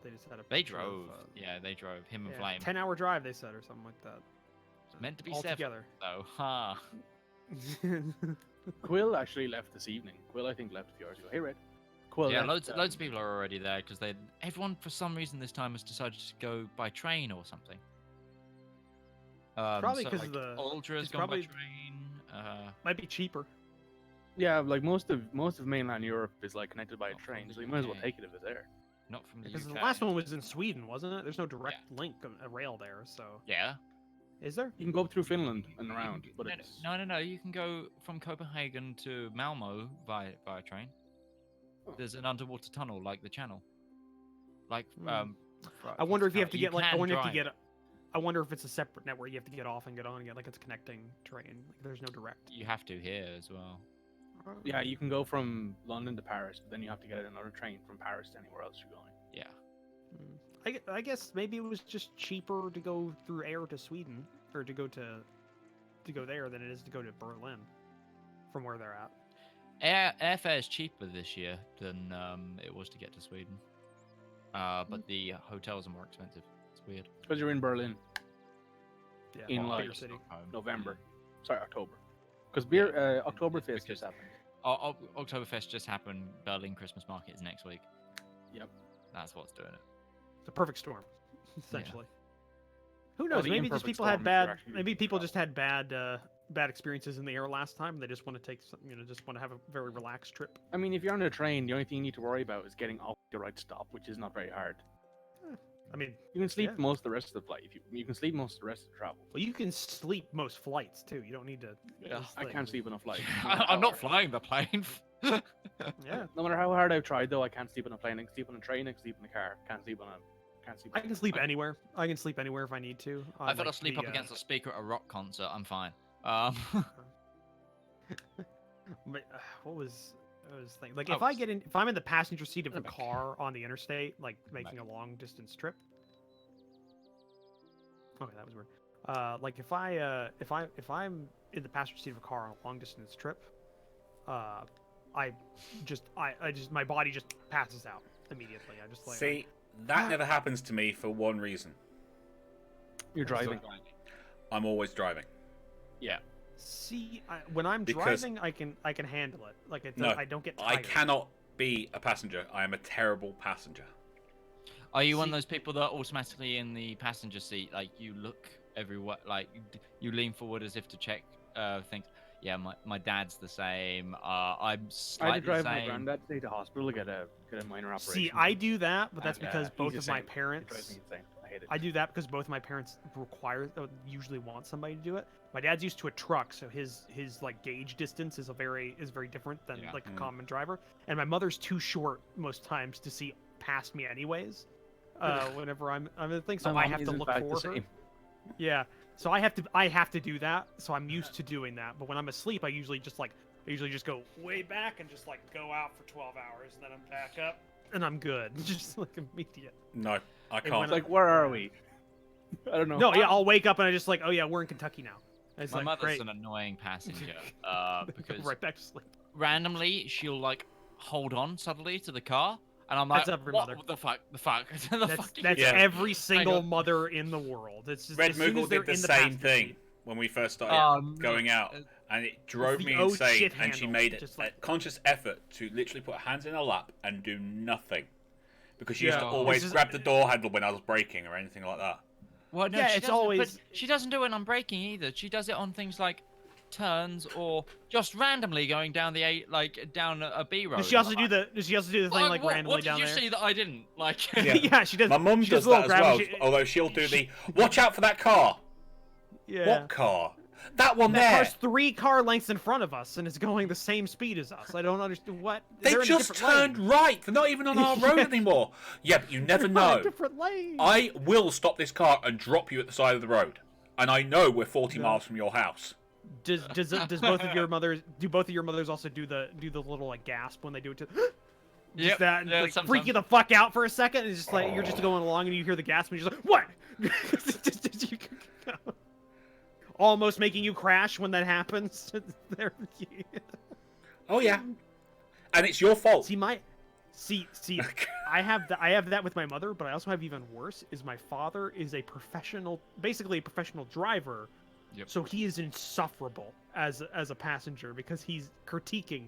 They just had a. They picture of, drove. Yeah, they drove. Him and yeah, Flame. 10-hour drive, they said, or something like that. It's meant to be all 7. together. So, ha. Quill actually left this evening. Quill, I think, left a few hours ago. Hey, Red. Quill Yeah, left, loads of people are already there because everyone for some reason this time has decided to go by train or something. Probably so, 'cause like, of the- Ultra's it's gone probably- by train. Might be cheaper. Yeah, like most of mainland Europe is like connected by a Not from train, the so you might as well UK. take it if it's there. Not from the Because UK. the last one was in Sweden, wasn't it? There's no direct link, a rail there. So Yeah. is there? You can go up through Finland and around, but no, it's no. You can go from Copenhagen to Malmo via train. Oh. There's an underwater tunnel like the channel. Like I wonder if you have to get like. I can wonder if you drive. get. I wonder if it's a separate network you have to get off and get on again, like it's a connecting train. Like there's no direct. You have to here as well. yeah, you can go from London to Paris, but then you have to get another train from Paris to anywhere else you're going. Yeah. I guess maybe it was just cheaper to go through air to Sweden, or to go there than it is to go to Berlin, from where they're at. Airfare is cheaper this year than it was to get to Sweden. But the hotels are more expensive. It's weird. Because you're in Berlin, Yeah, In, bigger like, city. November. Sorry, October. Because Yeah, Oktoberfest because- just happened. Oktoberfest just happened. Berlin Christmas Market is next week. Yep. That's what's doing it. It's a perfect storm, essentially. Who Well, knows? the Maybe just imperfect people had storms are bad. actually Maybe people rough. just had bad bad experiences in the air last time. They just want to take some, just want to have a very relaxed trip. I mean, if you're on a train, the only thing you need to worry about is getting off the right stop, which is not very hard. I mean, You can sleep Yeah. most of the rest of the flight. If you can sleep most of the rest of the travel. well, you can sleep most flights too. You don't need to. Yeah. those I can't things. sleep on a flight. I'm not flying the plane. Yeah, No matter how hard I've tried, though, I can't sleep on a plane. I can sleep on a train. I can sleep in a car. Can't sleep on a. Can't sleep. I can sleep anywhere. I can sleep anywhere if I need to. I on, fell like, asleep the, up against a speaker at a rock concert. I'm fine. But, what was I was thinking? Like, Oh, if I'm in the passenger seat of a Another car on the interstate, like making a long distance trip. Okay, that was weird. Like if I'm in the passenger seat of a car on a long distance trip, I just my body just passes out immediately. I just like See, that never happens to me for one reason. You're driving. I'm always driving. Yeah. see when I'm Because- driving, I can handle it. Like it, No, I don't get tired. I cannot be a passenger. I am a terrible passenger. Are you one of See- those people that automatically in the passenger seat, like you look everywhere, like you lean forward as if to check things? Yeah, my dad's the same. I'm I had to slightly the drive my same. granddad today to hospital to get a minor operation. See, I do that, but that's And, because he's both the of my same. It drives parents. me insane. I hate it. I do that because both of my parents usually want somebody to do it. My dad's used to a truck, so his like gauge distance is very different than Yeah. like a Mm. common driver. And my mother's too short most times to see past me anyways. Whenever I'm in the thing, so My I mom have is, to in look fact, the for her. same. Yeah, so I have to do that. So I'm used to doing that. But when I'm asleep, I usually just go way back and just like go out for 12 hours, and then I'm back up and I'm good. Just like immediate. No, I It can't. went Like, where are we? I don't know. No, yeah, I'll wake up and I just like, oh yeah, we're in Kentucky now. And it's My like, mother's great. an annoying passenger because right back to sleep. randomly she'll like hold on suddenly to the car, and I'm like, That's every what mother. the fuck, the fuck. That's Yeah. every single on. mother in the world. It's just Red as soon as Moogle they're did the in the same passenger thing seat- when we first started Um, going out, and it drove the me old insane. shit And she handle, made just a like- conscious effort to literally put her hands in her lap and do nothing, because she used to Yeah. always This is- grab the door handle when I was braking or anything like that. Well, no, Yeah, she it's doesn't, always- But she doesn't do it on braking either. She does it on things like turns or just randomly going down down a B road. Does she also do the thing like randomly what down did you there? see that I didn't? Like, Yeah. Yeah, she does. My mum she does a little that as grab well, and she- although she'll do the watch out for that car. Yeah. What car? That one That there. car's 3 car lengths in front of us and it's going the same speed as us. I don't understand what. They They're in a just different turned lane. right. They're not even on our road Yeah. anymore. Yeah, but you never They're on a know. different lane. I will stop this car and drop you at the side of the road. And I know we're 40 No. miles from your house. Does both of your mothers also do the little like gasp when they do it to just Yep, that and, yeah, like sometimes. freak you the fuck out for a second and it's just like you're just going along and you hear the gasp and you're just like what almost making you crash when that happens. There- Oh yeah. And it's your fault. see I have that with my mother, but I also have even worse is my father is basically a professional driver. Yep. So he is insufferable as a passenger because he's critiquing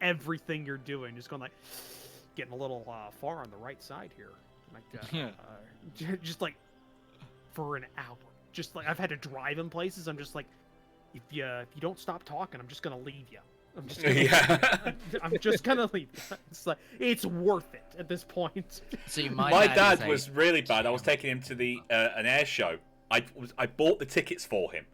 everything you're doing, just going like getting a little far on the right side here, like just like for an hour. Just like I've had to drive in places. I'm just like, if you don't stop talking, I'm just gonna leave you. I'm just gonna Yeah. I'm just gonna leave you. It's like it's worth it at this point. See, My my dad is a- was really bad. I was taking him to the an air show. I bought the tickets for him.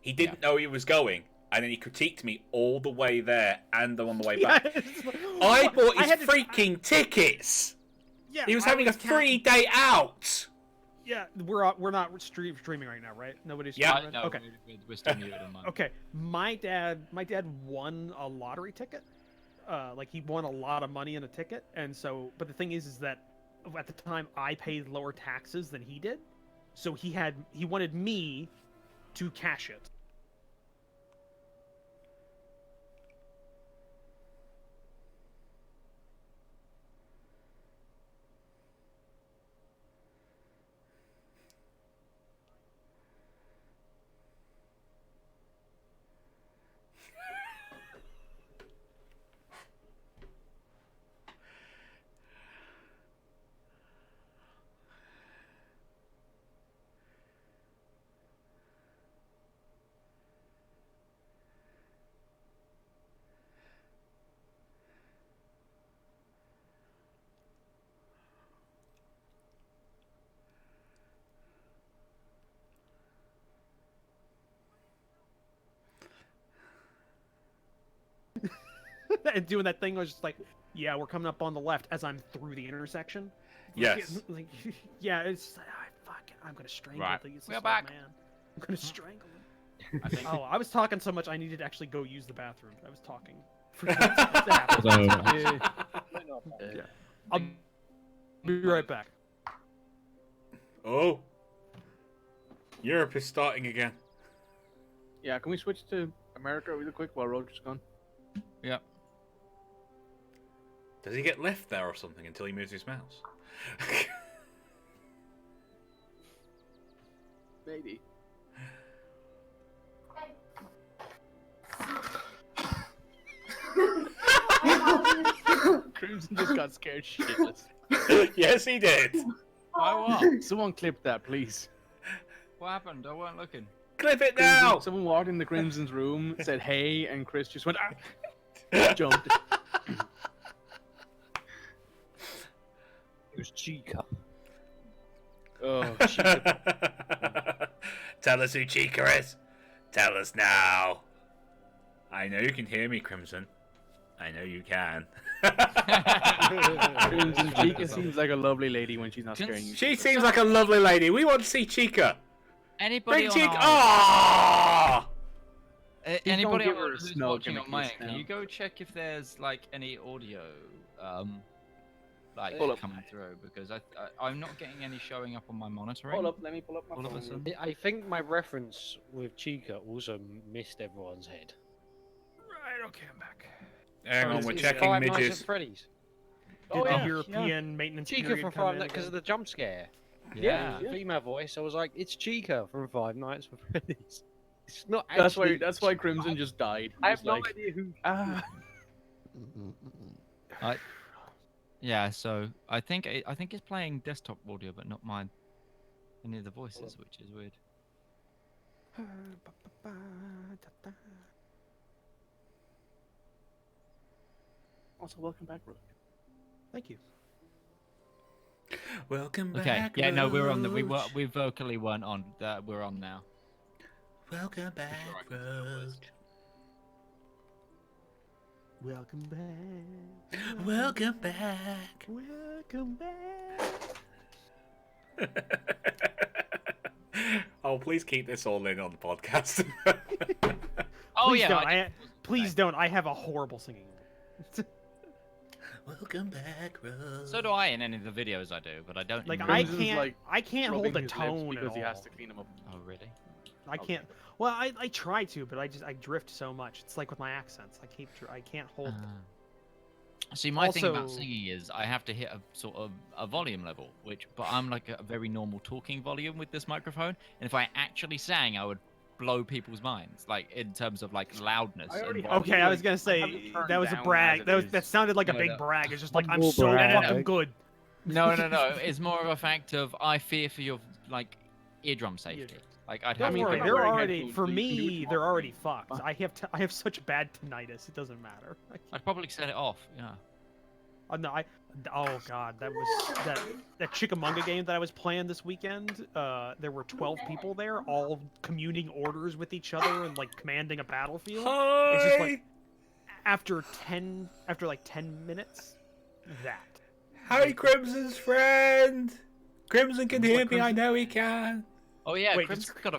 He didn't know he was going, and then he critiqued me all the way there and on the way back. Yeah, it's like- I bought I his had to- freaking tickets. Yeah, He was I having a counting- 3-day out. Yeah, we're not streaming right now, right? Nobody's Yeah. streaming. No, Okay. we're still muted on mine. Okay. My dad won a lottery ticket. Like he won a lot of money in a ticket, and so. But the thing is that at the time I paid lower taxes than he did, so he wanted me to cash it. and doing that thing. I was just like, yeah, we're coming up on the left as I'm through the intersection. Yes. Like, yeah, it's like, I'm gonna strangle Right. this We're old back. man. I'm gonna strangle him. I think. Oh, I was talking so much I needed to actually go use the bathroom. I was talking. For yeah. I'll be right back. Oh. Europe is starting again. Yeah, can we switch to America really quick while Roger's gone? Yep. Does he get left there or something until he moves his mouse? Maybe. Crimson just got scared shitless. Yes, he did. Why what? Someone clip that, please. What happened? I weren't looking. Clip it now. Someone walked into Crimson's room, said hey, and Chris just went, ah! Jumped. It was Chica. Oh, Chica. Tell us who Chica is. Tell us now. I know you can hear me, Crimson. I know you can. Crimson Chica seems like a lovely lady when she's not scaring you. She seems like a lovely lady. We want to see Chica. Anybody Bring on Chica. our... Ah! Anybody give her a who's snug watching and a on my kiss end, can now. you go check if there's like any audio, like Pull up. coming through? Because I'm not getting any showing up on my monitoring. Hold up, let me pull up my All of a phone. sudden. I think my reference with Chica also missed everyone's head. Right, okay, I'm back. Hang on, Is we're it checking Five Nights at midges. Freddy's? Did the yeah, European maintenance Chica period from come Five in Nights because of again? the jump scare. Yeah. Yeah. Female voice. I was like, it's Chica from Five Nights at Freddy's. It's not That's actually. why Crimson just died. I have He's no like, idea who. ah. Yeah. So I think it's playing desktop audio, but not mine. Any of the voices, which is weird. Also, welcome back, Rook. Thank you. Welcome back. Okay. Yeah. No, we're on. Roach. We vocally weren't on. We're on now. Welcome back, Roach. Welcome back. Welcome back. Welcome back. Oh, please keep this all in on the podcast. Oh Please yeah. don't. Please don't. I have a horrible singing. Welcome back, Roach. So do I in any of the videos I do, but I don't. Like in I Crimson's, can't. like, I can't rubbing hold a his lips tone because at he all. has to clean them up. Oh really? I can't. Well, I try to, but I drift so much. It's like with my accents. I can't hold. See, my thing about Also- singing is I have to hit a sort of a volume level, but I'm like a very normal talking volume with this microphone. And if I actually sang, I would blow people's minds, like in terms of like loudness. I already and have- volume. Okay, I was like, gonna I say have it turned that was a down brag. as That it that is. sounded like a No, big no. brag. It's just like I'm Humble so brag. fucking good. No. It's more of a fact of I fear for your like eardrum safety. Eardrums. Like I'd Don't have worry, to. they're wearing already headphones, for so you can do what me. you They're want. already fucked. I have such bad tinnitus. It doesn't matter. I'd probably set it off. Yeah. No, oh god, that was that Chickamauga game that I was playing this weekend. There were 12 people there, all communing orders with each other and like commanding a battlefield. It's just like after like 10 minutes, that. Hi, Crimson's friend. Crimson can What, hear me. I Crimson? know he can. Oh yeah, Wait, Crimson's got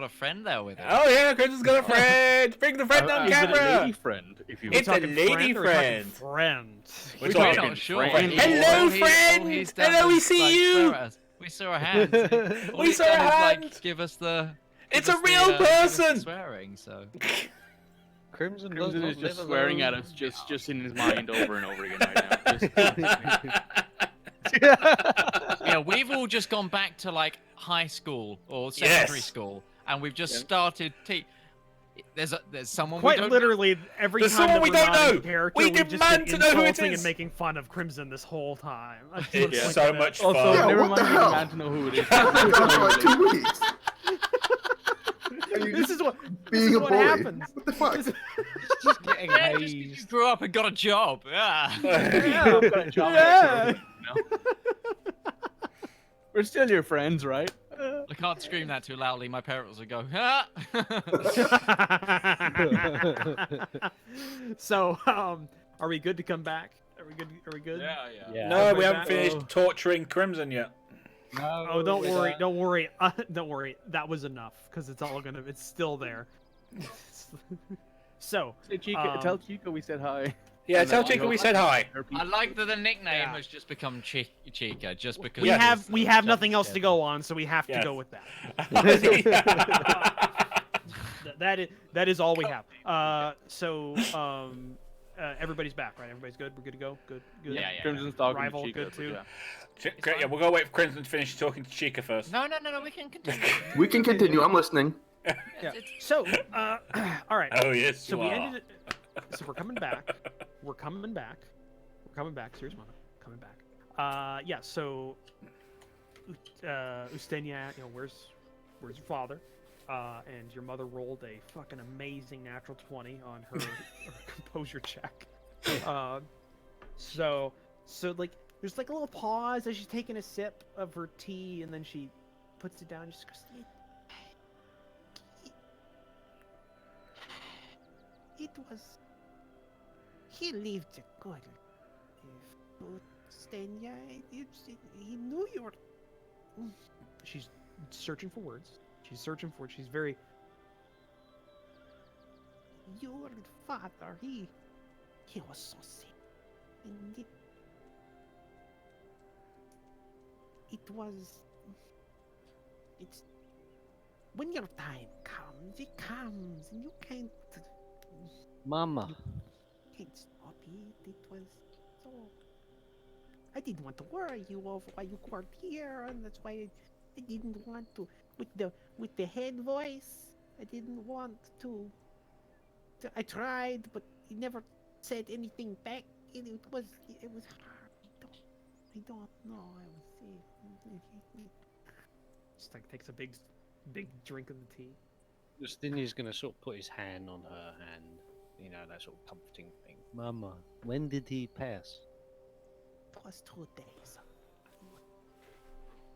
a friend there with him. Oh yeah, Crimson's got a friend. Bring the friend on Is it a camera. lady friend? If you It's a Talking lady friend or talking friend. friend. We're We're talking not sure. friend. Hello, All friend. he's done Hello, we is, see like, you. swear at us. We saw a hand. All We he's saw a done is, hand. Like, give us the. It's give a us the, real give us the person. Swearing. So. Crimson, does Crimson not is just live swearing at alone. us, just in his mind over and over again right now. Yeah, we've all just gone back to like high school or secondary Yes. school, and we've just Yeah. started. There's someone Quite we don't literally, every There's time that someone we we're don't not in know. character, We we've just demand been to know who it insulting is. and making fun of Crimson this whole time. I just It's wanna point so that out. much Also, fun. Yeah, never what mind the being hell? mad to know who it is. I've been gone for like 2 weeks. And you This just is what being a what bully. happens. What the fuck? This is- Just getting Yeah, just 'cause hazed. you grew up and got a job. Yeah. Yeah. We're still your friends, right? I can't scream that too loudly. My parents will go, ah! So, are we good to come back? Are we good? Are we good? Yeah. No, Everybody we haven't back? finished torturing Crimson yet. No, Oh, don't we're worry, done. don't worry, don't worry. That was enough because it's all gonna. It's still there. So, Say Chica, tell Chica we said hi. Yeah, And tell that Chica we we said hi. I like that the nickname Yeah. has just become Chica, just because we Yes. have nothing else to go on, so we have to Yes. go with that. That is all we have. Everybody's back, right? Everybody's good. We're good to go. Good. Yeah. Crimson's talking Rival, to Chica. good but too. yeah. Great, yeah, we'll go wait for Crimson to finish talking to Chica first. No, we can continue. We can continue. I'm listening. Yeah. So, all right. Oh yes, So you we are. ended it. So we're coming back. We're coming back. Serious moment. Coming back. Yeah. So, Ustenia, where's your father? And your mother rolled a fucking amazing natural 20 on her composure check. So like, there's like a little pause as she's taking a sip of her tea, and then she puts it down and just goes, it was. He lived a good life. Stenya, he knew you were. She's searching for words. She's very. Your father, he was so sick, and it's when your time comes, it comes, and you can't. Mama. Can't stop it. It was so. I didn't want to worry you over why you weren't here, and that's why I didn't want to with the head voice. I didn't want to. I tried, but he never said anything back. It was hard. I don't know. I was just like takes a big drink of the tea. Justinian's gonna sort of put his hand on her hand, that sort of comforting thing. Mama, when did he pass? It was 2 days.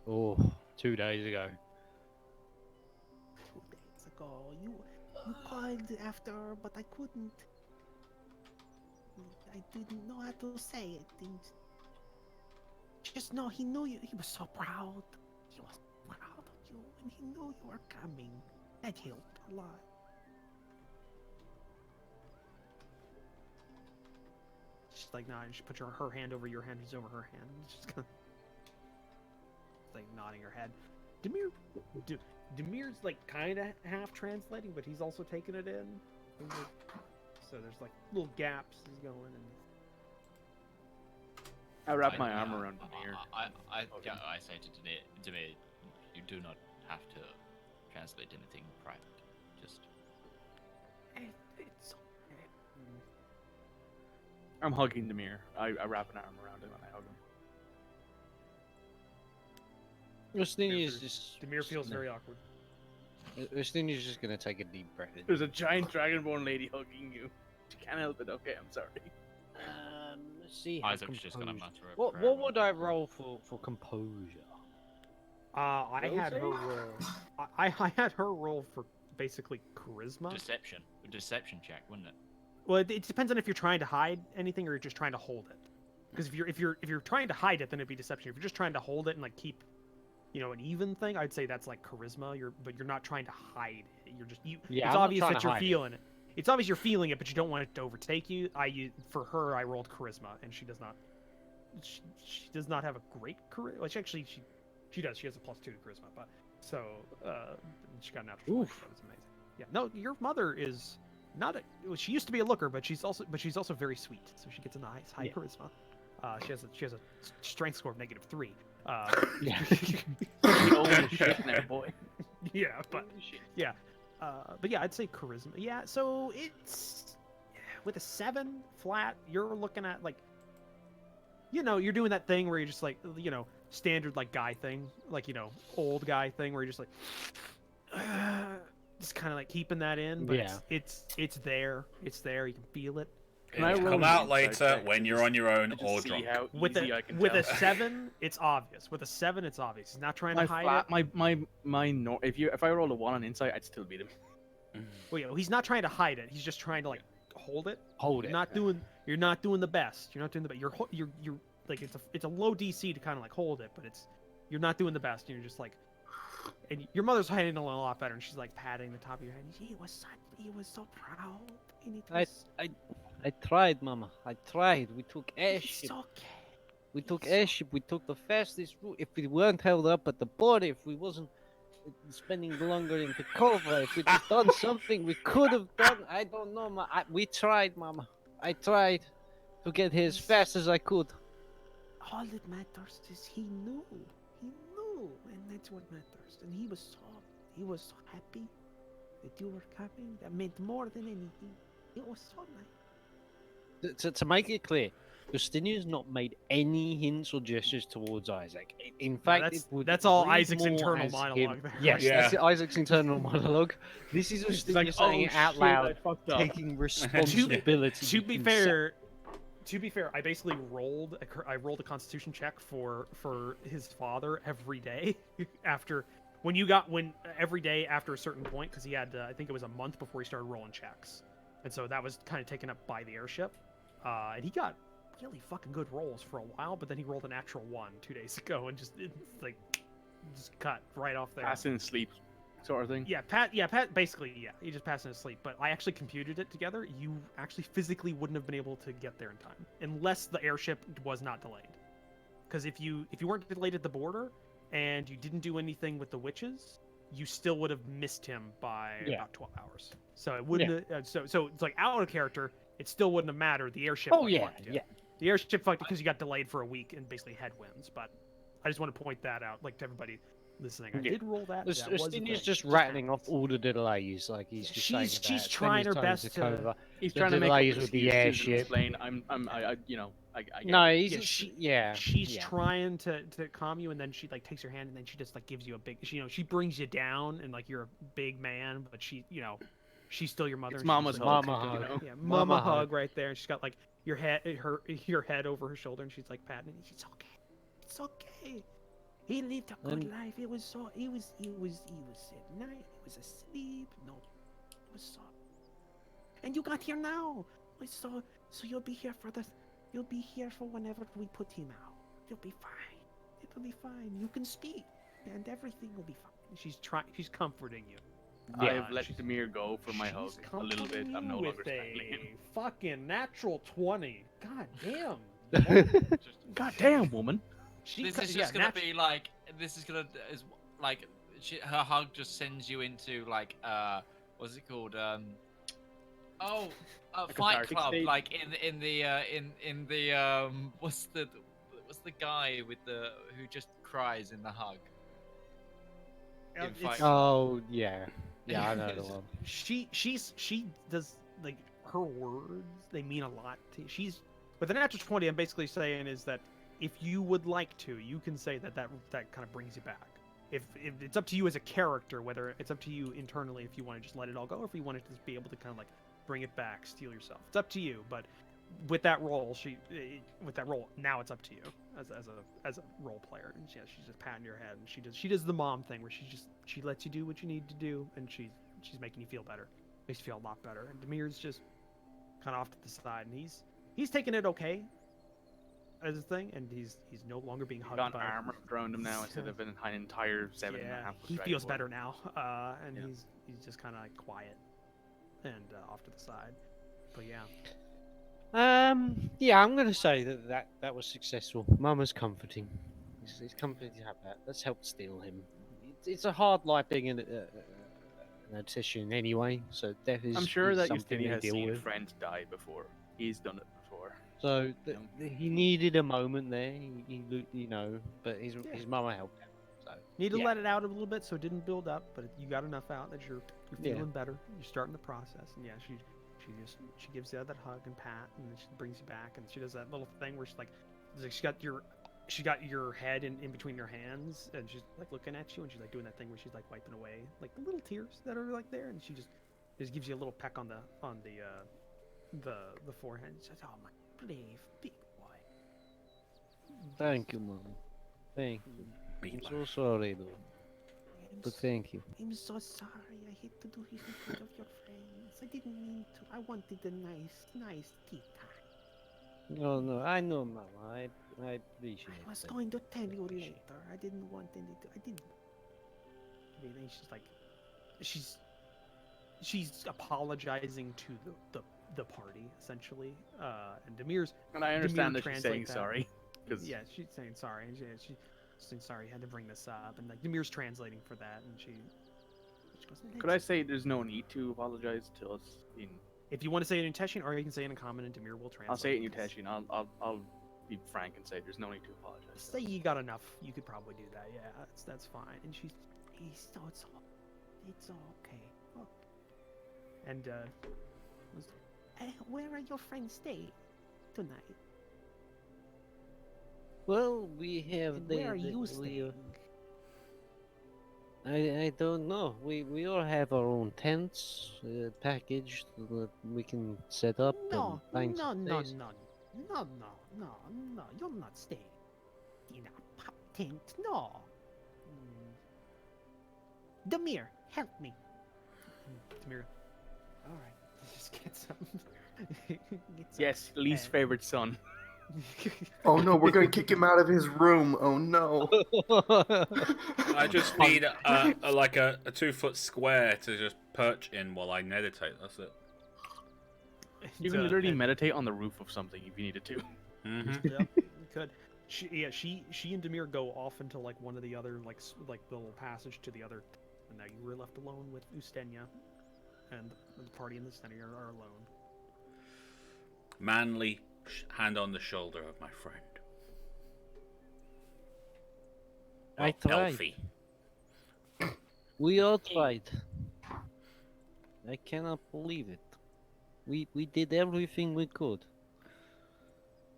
Oh, 2 days ago. 2 days ago. You called after, but I couldn't. I didn't know how to say it. Just know he knew you. He was so proud. He was proud of you, and he knew you were coming. That helped a lot. She's like, nah, she puts her hand over your hand, he's over her hand. She's kind of like nodding her head. Demir's like kind of half translating, but he's also taking it in. So there's like little gaps he's going and. I wrap my arm around Demir. I say to Demir, you do not have to translate anything private. Just. It's okay. I'm hugging Demir. I wrap an arm around him and I hug him. Justinian's just. Demir feels very awkward. Justinian's just gonna take a deep breath in. There's a giant dragonborn lady hugging you. She can't help it. Okay, I'm sorry. Let's see. How Isaac's just gonna composed- mutter a What prayer. would I roll for composure? I had her roll. I had her roll for basically charisma. Deception. A deception check, wouldn't it? Well, it depends on if you're trying to hide anything or you're just trying to hold it. Because if you're trying to hide it, then it'd be deception. If you're just trying to hold it and like keep, an even thing, I'd say that's like charisma. But you're not trying to hide it. You're just Yeah, it's I'm not obvious trying that to you're hide it. feeling it. It's obvious you're feeling it, but you don't want it to overtake you. For her, I rolled charisma, and she does not. She does not have a great charisma. Well, she does. She has a +2 to charisma, but so she got a natural 20. That was amazing. Yeah. No, your mother is not a. Well, she used to be a looker, but she's also very sweet. So she gets a nice high charisma. She has a strength score of -3. Yeah. Holy shit there, boy. Yeah, but yeah. But yeah, I'd say charisma. Yeah, so it's with a 7 flat. You're looking at like, you're doing that thing where you're just like, standard like guy thing, like old guy thing where you're just like, just kind of like keeping that in. But Yeah. it's there. It's there. You can feel it. Can I It'll roll come an out insight later check when to you're just- on your own to just or see drunk. how With easy a I can with a tell. 7, it's obvious. With a 7, it's obvious. He's not trying to my hide flat, it. if I roll a 1 on insight, I'd still beat him. Well, yeah, he's not trying to hide it. He's just trying to like hold it. Hold You're it. not doing. You're not doing the best. You're not doing the best. You're like it's a low DC to kind of like hold it, but you're not doing the best. You're just like, and your mother's handling it a lot better, and she's like patting the top of your head. He was so proud. And it was, I tried, Mama. I tried. We took it's airship. okay. We took It's airship. We took the fastest route. If we weren't held up at the border, if we wasn't spending longer in Tacova, if we'd just done something we could have done, I don't know, we tried, Mama. I tried to get here as fast as I could. All that matters is he knew. He knew, and that's what matters. And he was so happy that you were coming. That meant more than anything. It was so nice. To make it clear, Justinian's not made any hints or gestures towards Isaac. In fact, that's all read Isaac's more internal as monologue him. there. Yes, Yeah. that's Isaac's internal monologue. This is Justinian saying it out loud, taking responsibility. To be fair, I basically rolled a Constitution check for his father every day after every day after a certain point, because he had I think it was a month before he started rolling checks, and so that was kind of taken up by the airship, and he got really fucking good rolls for a while, but then he rolled a natural 1 2 days ago and just cut right off there. Pass in sleep, sort of thing. Yeah, Pat. Basically, yeah, he just passed in his sleep. But I actually computed it together. You actually physically wouldn't have been able to get there in time unless the airship was not delayed. Because if you weren't delayed at the border and you didn't do anything with the witches, you still would have missed him by about 12 hours. So it wouldn't. So it's like out of character. It still wouldn't have mattered. The airship. Oh yeah, fucked you. yeah. The airship fucked because you got delayed for a week and basically headwinds. But I just want to point that out, like to everybody listening. I did roll that. Justinian's just rattling off all the delays, like he's just saying about she's trying her spending time best in to. Tacova. He's The trying to make up delays with the excuses and airship. explain. I get No, it. he's She's trying to calm you, and then she like takes your hand, and then she just like gives you a big, she brings you down, and like you're a big man, but she's still your mother. It's and she's Mama's just, hug. Mama you hug. know? Yeah, Mama mama hug. hug right there, and she's got like your head over her shoulder, and she's like patting it. It's okay. It's okay. He lived a good life. It was at night. He was asleep. No, it was so. And you got here now. So you'll be here for whenever we put him out. You'll be fine. It'll be fine. You can speak, and everything will be fine. She's comforting you. I've let Demir go for my hug a little bit. I'm no longer with strangling him. a fucking natural 20. God damn. God damn, woman. This is just gonna be like. This is gonna her hug just sends you into like what's it called Fight cathartic Club, state? like in the what's the guy with who just cries in the hug. In Fight Club. Oh yeah, I know the one. She does, like, her words, they mean a lot to she's with the natural 20. I'm basically saying is that if you would like to, you can say that kind of brings you back. If it's up to you as a character, whether it's up to you internally if you want to just let it all go, or if you want to just be able to kind of like bring it back, steel yourself. It's up to you. But with that role, now it's up to you as a role player. And she's just patting your head, and she does the mom thing where she lets you do what you need to do, and she's making you feel better, makes you feel a lot better. And Demir's just kind of off to the side, and he's taking it okay as a thing, and he's no longer being hugged Got by armor around him now instead of an entire 7.5. he feels better now, and he's just kind of like quiet and off to the side. But yeah, I'm gonna say that was successful. Mama's comforting. It's comforting to have that. Let's help steal him. It's a hard life being an obsession anyway, so death is. I'm sure that something Justinian to has deal seen with. friends die before. He's done it before. So he needed a moment there, but his mama helped him. So need to let it out a little bit so it didn't build up, but you got enough out that you're feeling better. You're starting the process, and she gives you that hug and pat, and then she brings you back, and she does that little thing where she got your head in between your hands, and she's like looking at you, and she's like doing that thing where she's like wiping away like the little tears that are like there, and she just gives you a little peck on the the forehead. She says, "Oh my brave big boy." Thank you, Mom. Thank you. I'm so sorry, though. But thank you. I'm so sorry. I hate to do this in front of your friends. I didn't mean to. I wanted a nice tea time. No, no, I know, Mama. I appreciate it. I was going to tell you later. I didn't want any. I didn't. I mean, she's like, she's apologizing to the party essentially. And Demir's. And I understand Demir that she's saying translate that. sorry. 'Cause Yeah, she's saying sorry. She's saying sorry. Had to bring this up, and like Demir's translating for that, and she goes. could I say there's no need to apologize to us? If you want to say it in Teshin, or you can say it in common, and Demir will translate. I'll say it in this. Uteshi, and I'll be frank and say there's no need to apologize. Say you got enough. You could probably do that. Yeah, that's fine. And she's, It's okay. Oh. and Where are your friends staying tonight? Well, we have And the. where are the- you we, staying? I don't know. We all have our own tents packaged that we can set up. No, and find no, some no, place. no. You're not staying in a pop tent. No. Demir, help me. Demir. All right, just get some. Get some Yes, least and- favorite son. Oh no, we're gonna kick him out of his room. Oh no. I just need like a 2-foot square to just perch in while I meditate. That's it. You can literally meditate on the roof of something if you needed to. Mm-hmm. Yep, you could. She and Demir go off into like one of the other like the little passage to the other, and now you were left alone with Ustenia, and the party in the center are alone. Manly hand on the shoulder of my friend. I tried. Elfie. We all tried. I cannot believe it. We did everything we could.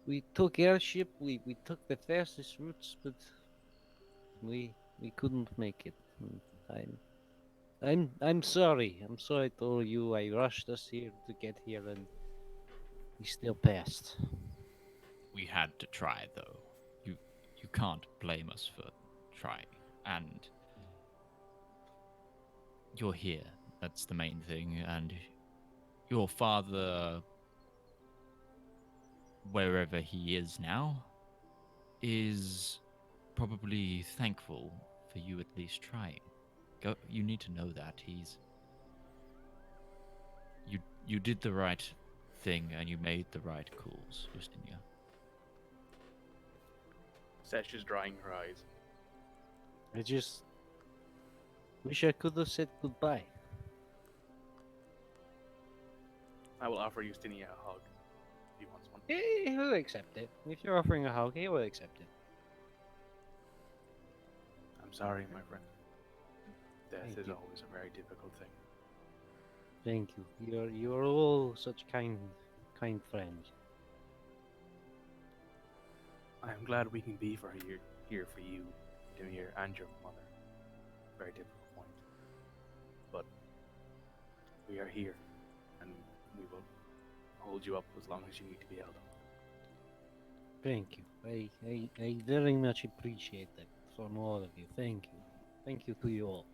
We took airship. We took the fastest routes, but we couldn't make it. I'm sorry. I'm sorry to all you. I rushed us here to get here, and we still passed. We had to try, though. You can't blame us for trying. And you're here. That's the main thing. And your father, wherever he is now, is probably thankful for you at least trying. You need to know that you did the right thing and you made the right calls, Justinia. Sesh is drying her eyes. I just wish I could have said goodbye. I will offer Justinia a hug if he wants one. He will accept it. If you're offering a hug, he will accept it. I'm sorry, my friend. Death Thank is you. always a very difficult thing. Thank you. You're all such kind friends. I am glad we can be here for you, Demir, and your mother. Very difficult point. But we are here, and we will hold you up as long as you need to be held up. Thank you. I very much appreciate that from all of you. Thank you. Thank you to you all.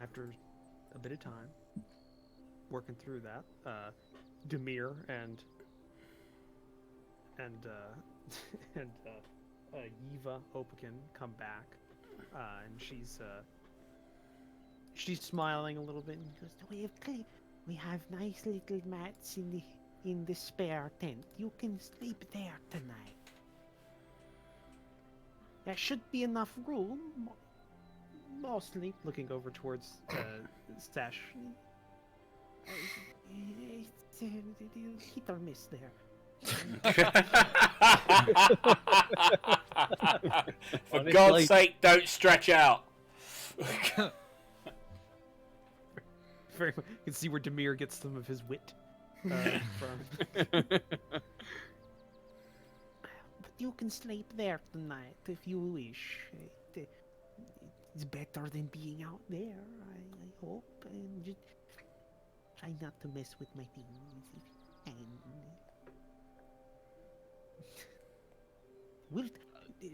After a bit of time working through that, Demir and Yiva Opakin come back, and she's smiling a little bit and goes, We have nice little mats in the spare tent. You can sleep there tonight. There should be enough room. Mostly. looking over towards Stash. It's hit or miss there. For God's sake, don't stretch out. Very much. You can see where Demir gets some of his wit from. But you can sleep there tonight if you wish. it's better than being out there. I hope, and just try not to mess with my things if you can. We'll,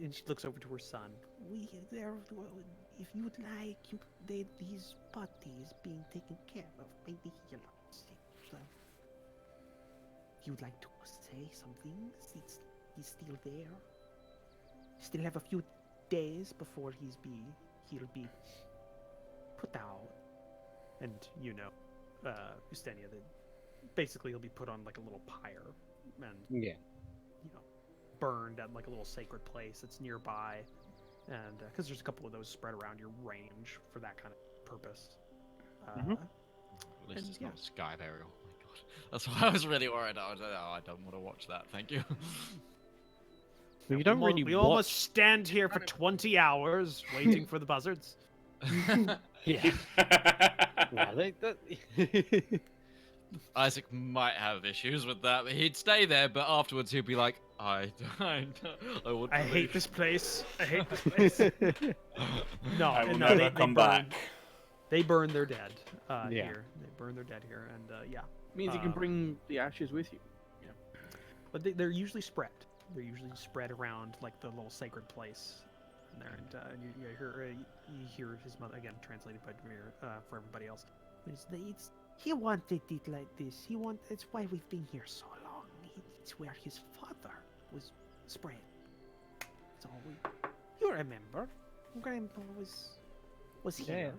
and she looks over to her son. If you'd like, these putties being taken care of by the healers. If you'd like to say something, he's still there. Still have a few days before he'll be put out. And Ustenia, basically he'll be put on like a little pyre and burned at like a little sacred place that's nearby, and because there's a couple of those spread around your range for that kind of purpose. At least it's not sky burial. Oh my god, that's why I was really worried. I was like, oh, I don't want to watch that. Thank you. We don't really. We almost stand here for 20 hours waiting for the buzzards. Yeah. Isaac might have issues with that, but he'd stay there. But afterwards, he'd be like, I hate this place. I hate this place. I will never come back. They burn their dead Yeah. here. They burn their dead here, and Means you can bring the ashes with you. But they're usually spread. They're usually spread around like the little sacred place in there, and you hear his mother again, translated by Demir for everybody else. He wanted it like this. It's why we've been here so long. It's where his father was spread. So you remember, Grandpa was here.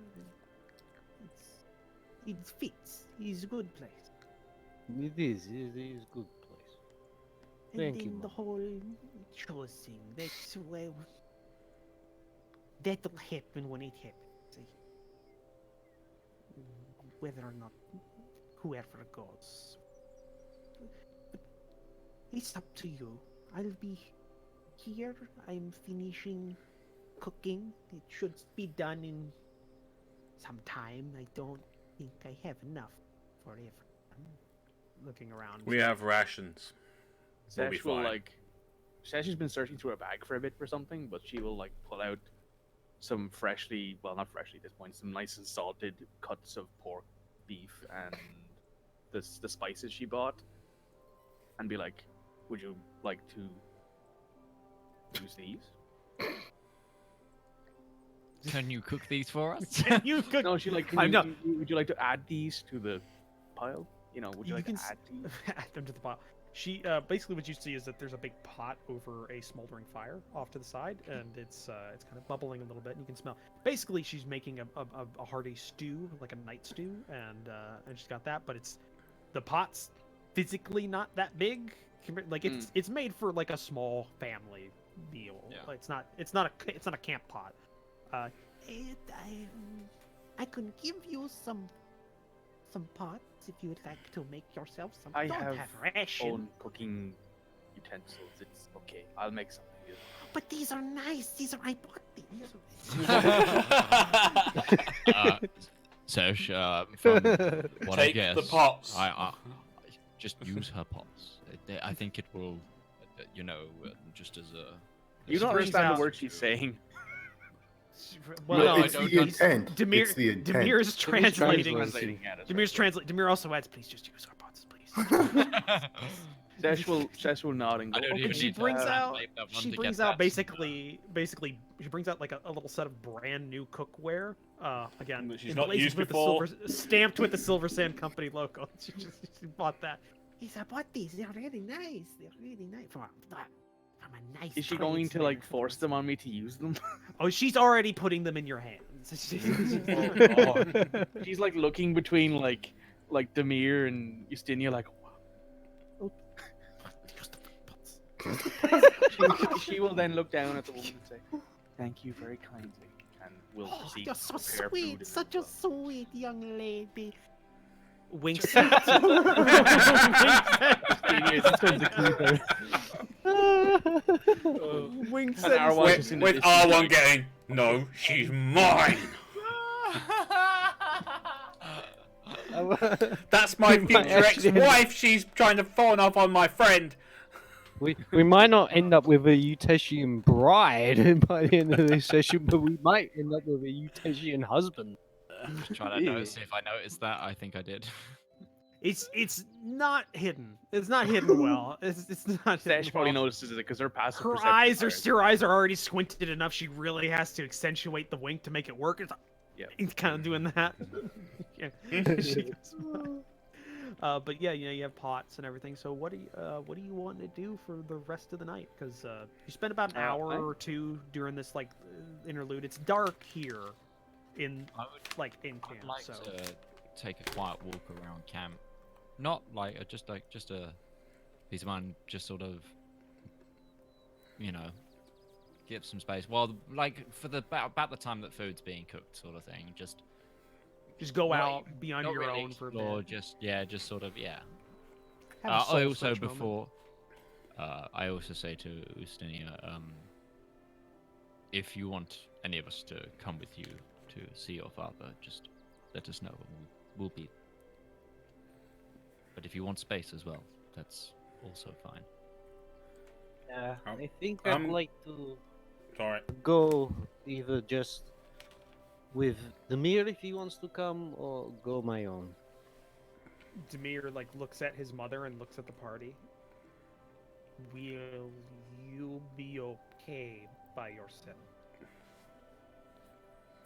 It fits. It's a good place. It is a good place. And Thank then you, the Mom. whole choosing. That's where that'll happen when it happens. Whether or not whoever goes. But it's up to you. I'll be here. I'm finishing cooking. It should be done in some time. I don't think I have enough for everyone. Looking around. We have rations. We'll be Sesh will fine. Sesh has been searching through her bag for a bit for something, but she will pull out some freshly, well, not freshly at this point, some nice and salted cuts of pork, beef, and the spices she bought, and be like, "Would you like to use these?" Can you cook these for us? You could. No, she like, I'm not. would you like to add these to the pile? Would you like to add these? Add them to the pile. She basically what you see is that there's a big pot over a smoldering fire off to the side, and it's kind of bubbling a little bit, and you can smell. Basically, she's making a hearty stew, like a night stew, and she's got that, but the pot's physically not that big. Like it's made for like a small family meal. Yeah. It's not a camp pot. And I can give you some pots if you would like to make yourself some. I Don't have ration. own cooking utensils. It's okay. I'll make something. But these are nice. I bought these. Serge, from what I Take guess, the pots. I just use her pots. I think it will, just as a. You don't brings understand out- the words she's saying. Well, No, no, I it's don't the understand. intent. Demir, It's the intent. Demir's translating. Translating at it. Demir also adds, please just use our pots, please. Sesh will nod and go. I don't "Okay." even she need to brings translate out that one she to brings get out that. basically she brings out like a little set of brand new cookware. Again, That she's not emblazoned used with the before. stamped with the Silver Sand Company logo. She bought that. Yes, I bought these. They're really nice. From a nice. Is she going to tradesman. force them on me to use them? Oh, she's already putting them in your hands. She's like looking between like Demir and Justinia, like, wow. She will then look down at the woman and say, "Thank you very kindly," and will Oh, proceed you're to so prepare food sweet. as Such a well. sweet young lady. Winks. Winks And Arwan and just in With the distance, R1 like, getting, no, she's mine. That's my future actually- ex-wife. She's trying to fawn off on my friend. We might not end up with a Uteshian bride by the end of this session, but we might end up with a Uteshian husband. I'm just trying to notice if I noticed that. I think I did. It's not hidden. It's not hidden well. It's not hidden Sash probably well. notices it because her passive Her perception eyes are already squinted enough. She really has to accentuate the wink to make it work. It's like, Yep. he's kind of doing that. Yeah. She goes by. But yeah, you know, you have pots and everything. So what do you want to do for the rest of the night? Because you spent about an hour or two during this like interlude. It's dark here in I would like in camp. I'd like so to take a quiet walk around camp. Not like just a piece of mind, just sort of, you know, give some space. Well, like for the about the time that food's being cooked, sort of thing. Just go not out, even- be on not your really own for a explore, bit. just sort of Have a I soul also search moment. before, I also say to Ustinia, if you want any of us to come with you to see your father, just let us know. And we'll be. But if you want space as well, that's also fine. I think I'd like to Sorry. go either just with Demir if he wants to come, or go my own. Demir like looks at his mother and looks at the party. Will you be okay by yourself?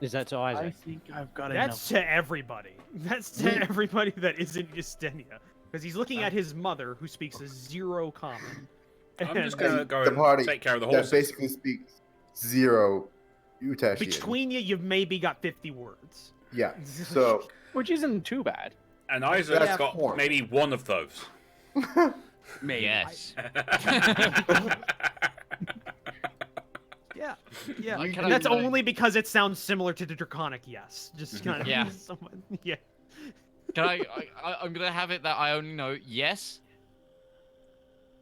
Is that to I Isaac? think I've got That's to everybody. That's to everybody that isn't Yustenia. Because he's looking at his mother, who speaks a zero common. I'm just And gonna go The party and take care of the that horses. basically speaks zero Utashian. between you've maybe got 50 words. Yeah. So which isn't too bad. And Isaac's That's got horrible. maybe one of those. Maybe. Yes. Yeah, yeah. Like, And that's can I- only because it sounds similar to the Draconic yes. Just kind of Yeah. someone, yeah. Can I'm gonna have it that I only know yes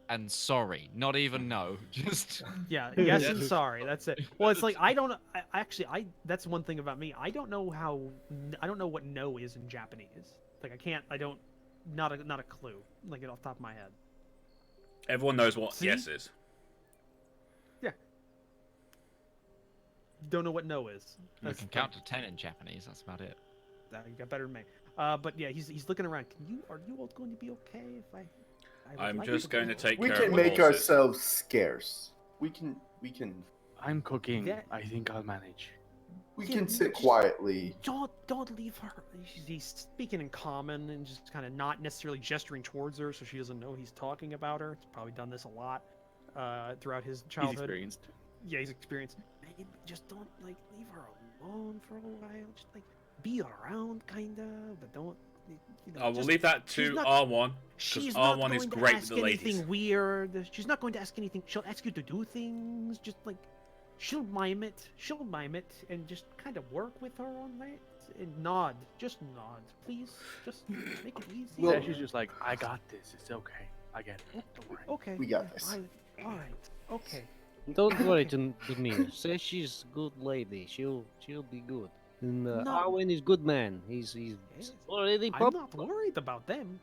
and sorry, not even no. Just Yeah, yes and sorry. That's it. Well, it's like I don't. I that's one thing about me. I don't know what no is in Japanese. Like I can't. I don't. Not a clue. Like it off the top of my head. Everyone knows what See? yes is. Don't know what no is. you can count to 10 in Japanese. That's about it. You got better than me. But yeah, he's looking around. Are you all going to be okay if I would I'm like just going to go. take we care can of the make horses. ourselves scarce. We can I'm cooking. That- I think I'll manage. we Yeah, can sit just- quietly. Don't leave her. He's speaking in common and just kind of not necessarily gesturing towards her, so she doesn't know he's talking about her. He's probably done this a lot throughout his He's childhood. experienced. Yeah, he's experienced. Maybe just don't like leave her alone for a while. Just like be around, kinda, but don't. You know, I will just- leave that she's to not- R1 She's because not R1 is going to great with ask the ladies. anything weird. She's not going to ask anything. She'll ask you to do things. Just like she'll mime it. She'll mime it and just kind of work with her on that and nod. Just nod, please. Just make it easy. Well- Yeah, she's just like, I got this. It's okay. I get it. Don't worry. Okay. We got this. All right. Okay. Don't worry, Demir. Say she's a good lady. She'll be good. And No. Arwen is good man. He's Yes. already I'm proper. not worried about them.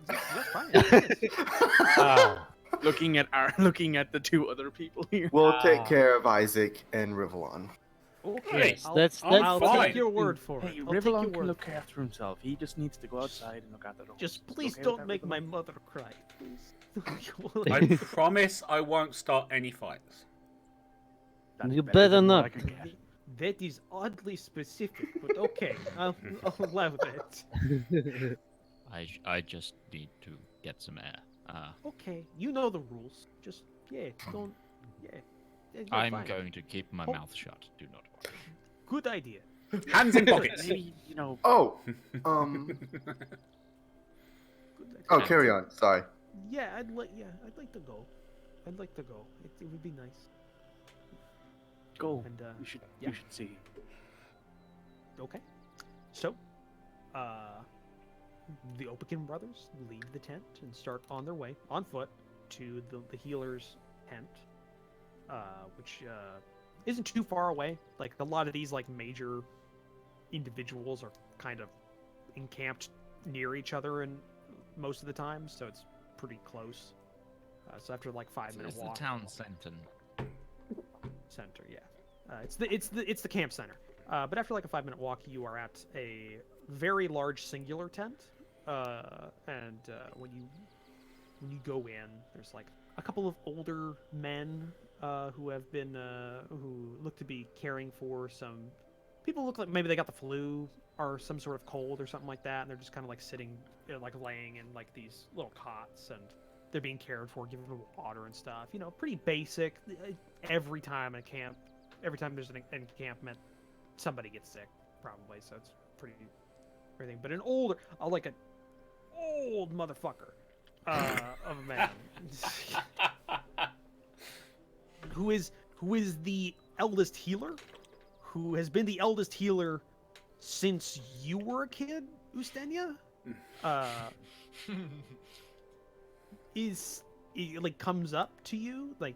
You're fine. Yes. Looking at the two other people here. We'll take care of Isaac and Rivallon. Okay. Yes, I'll, that's- I'll that's take fine. your word for it. Hey, I'll take your Rivallon can word look for it. after himself. He just needs to go outside and look after the horses. Just please Okay with don't that, make my Rivallon? mother cry, please. I promise I won't start any fights. That's You better better than what not. I could get. That is oddly specific, but okay, I'll allow that. I just need to get some air. Okay, you know the rules. Just don't. You're I'm fine. going to keep my Oh. mouth shut. Do not worry. Good idea. Hands in pockets. Maybe, you know, Oh, Good idea. oh, carry on. Sorry. Yeah, I'd like to go. I'd like to go. It would be nice. go. And You should yeah. see. Okay. So, the Opakin brothers leave the tent and start on their way on foot to the healer's tent, which isn't too far away. Like a lot of these like major individuals are kind of encamped near each other and most of the time, so it's pretty close. So after like 5-minute It's walk. the town center. Center, yeah. It's the camp center. But after like a 5-minute walk, you are at a very large singular tent. And when you go in, there's like a couple of older men who have been who look to be caring for some people. Look like maybe they got the flu or some sort of cold or something like that, and they're just kind of like sitting, like laying in like these little cots, and they're being cared for, given them water and stuff. You know, pretty basic. Every time there's an encampment, somebody gets sick, probably. So it's pretty everything. But an older, like an old motherfucker of a man, who is the eldest healer, who has been the eldest healer since you were a kid, Ustenia. He like comes up to you, like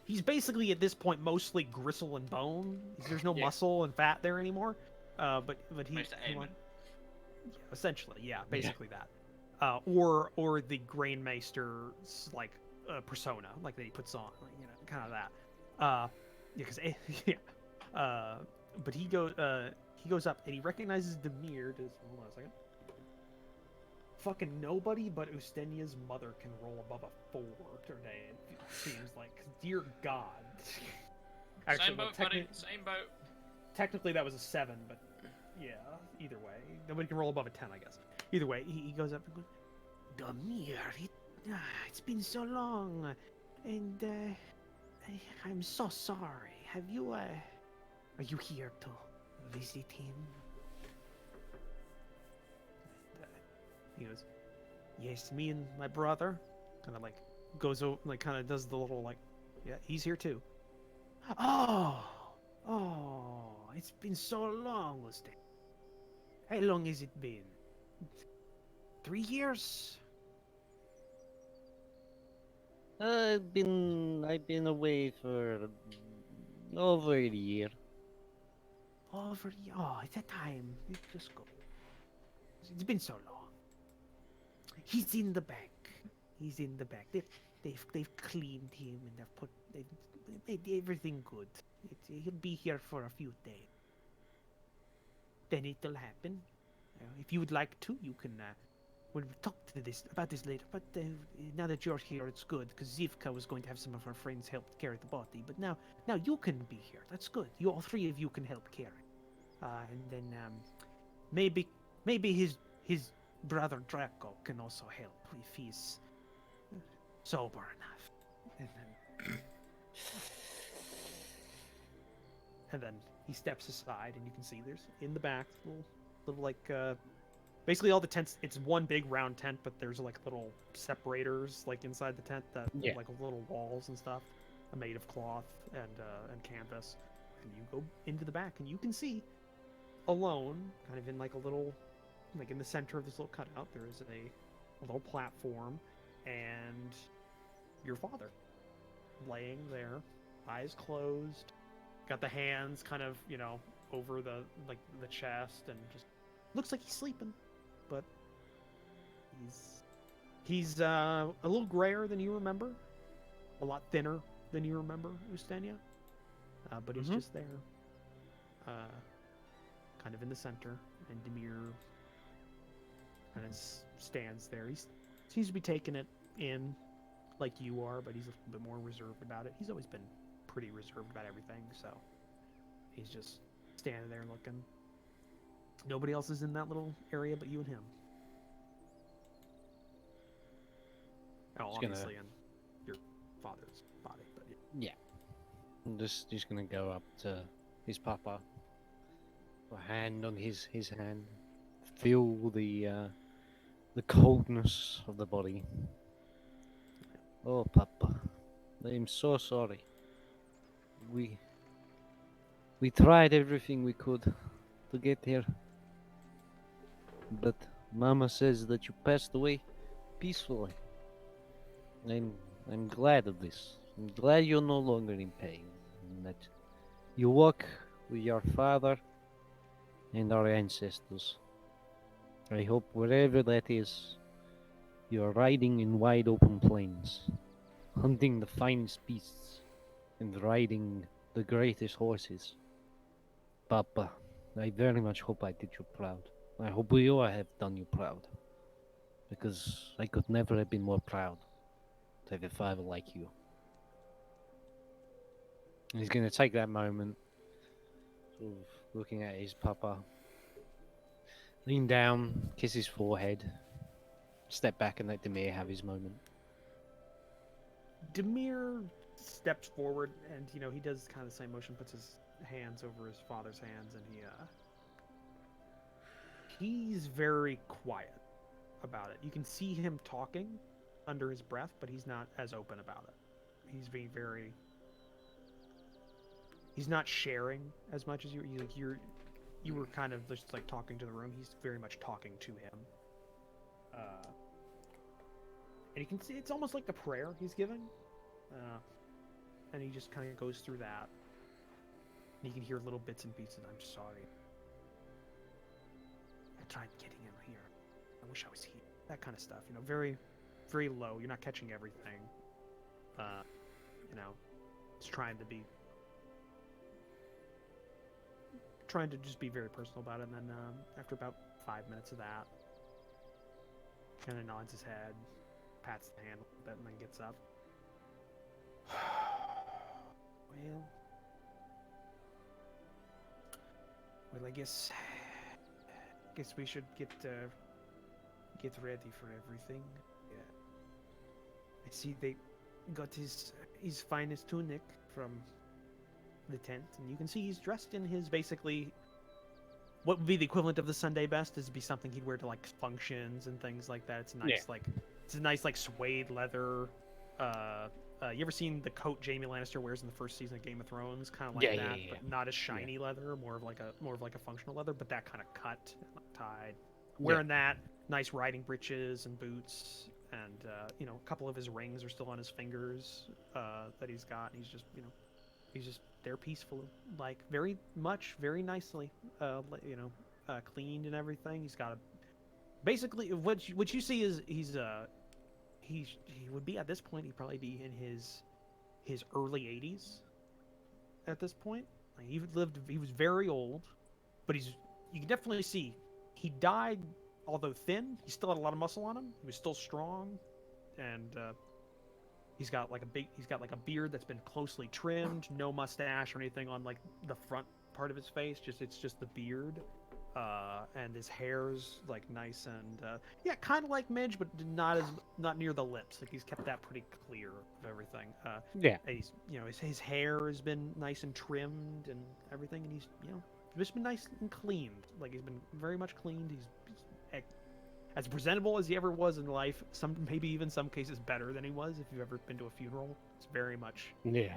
he's basically at this point mostly gristle and bone. There's no muscle and fat there anymore. But he essentially, yeah, basically that. Or the Grainmeister's like persona, like that he puts on, like, you know, kind of that. Because but he goes up and he recognizes Demir. Hold on a second. Fucking nobody but Ustenia's mother can roll above a 4 today. It seems like, dear God. Actually, Same boat, buddy. Same boat. Technically, that was a 7, but yeah. Either way, nobody can roll above a 10, I guess. Either way, he goes up and goes, Demir, it's been so long, and I'm so sorry. Are you here to visit him? He goes, yes, me and my brother. Kind of like goes over, like kind of does the little like, yeah, he's here too. Oh, it's been so long, Ustenia. How long has it been? 3 years? I've been away for over a year. Over the at that time. Just go. It's been so long. He's in the back. They've cleaned him and they've made everything good. He'll be here for a few days. Then it'll happen. If you would like to, you can. We'll talk about this later. But now that you're here, it's good because Zivka was going to have some of her friends help carry the body. But now you can be here. That's good. All 3 of you can help carry. And then maybe his brother Draco can also help if he's sober enough. And then he steps aside, and you can see there's in the back little like basically all the tents. It's one big round tent, but there's like little separators like inside the tent that like little walls and stuff, made of cloth and canvas. And you go into the back, and you can see alone, kind of in like a little, like in the center of this little cutout, there is a little platform, and your father laying there, eyes closed, got the hands kind of, you know, over the chest, and just looks like he's sleeping, but he's a little grayer than you remember, a lot thinner than you remember, Ustenia, but he's just there, kind of in the center, and Demir kind of stands there. He seems to be taking it in like you are, but he's a little bit more reserved about it. He's always been pretty reserved about everything, so he's just standing there looking. Nobody else is in that little area but you and him. Oh, obviously, in your father's body, but yeah. I'm just gonna go up to his papa, a hand on his hand, feel the coldness of the body. Oh, Papa, I'm so sorry. We tried everything we could to get here, but Mama says that you passed away peacefully. I'm glad of this. I'm glad you're no longer in pain, and that you walk with your father and our ancestors. I hope wherever that is, you're riding in wide open plains, hunting the finest beasts and riding the greatest horses. Papa, I very much hope I did you proud. I hope we all have done you proud. Because I could never have been more proud to have a father like you. And he's going to take that moment, sort of looking at his papa, lean down, kiss his forehead, step back and let Demir have his moment. Demir steps forward, and he does kind of the same motion, puts his hands over his father's hands, and he's very quiet about it. You can see him talking under his breath, but he's not as open about it. He's being very. He's not sharing as much as you were kind of just like talking to the room. He's very much talking to him. And you can see it's almost like the prayer he's giving. And he just kind of goes through that. And you can hear little bits and pieces. I'm sorry. I tried getting him here. I wish I was here. That kind of stuff. Very, very low. You're not catching everything. It's trying to just be very personal about it. And then after about 5 minutes of that, kind of nods his head, pats the hand a little bit, and then gets up. Well, I guess we should get ready for everything. Yeah. I see they got his finest tunic from the tent, and you can see he's dressed in his basically what would be the equivalent of the Sunday best. Is be something he'd wear to like functions and things like that. It's a nice it's a nice like suede leather. You ever seen the coat Jaime Lannister wears in the first season of Game of Thrones? Kind of like that, but not as shiny leather, more of like a functional leather, but that kind of cut and tied. Wearing that, nice riding breeches and boots, and a couple of his rings are still on his fingers that he's got. And he's just there peacefully, like very nicely, cleaned and everything. He's got basically what you see is he would be at this point. He'd probably be in his early 80s at this point. Like he was very old, but you can definitely see he died. Although thin, he still had a lot of muscle on him. He was still strong, and he's got like a beard that's been closely trimmed, no mustache or anything on like the front part of his face. It's just the beard, and his hair's like nice and kind of like Midge, but not near the lips. Like he's kept that pretty clear of everything. He's his hair has been nice and trimmed and everything, and he's just been nice and cleaned. Like he's been very much cleaned. He's as presentable as he ever was in life. Maybe even some cases better than he was. If you've ever been to a funeral, it's very much they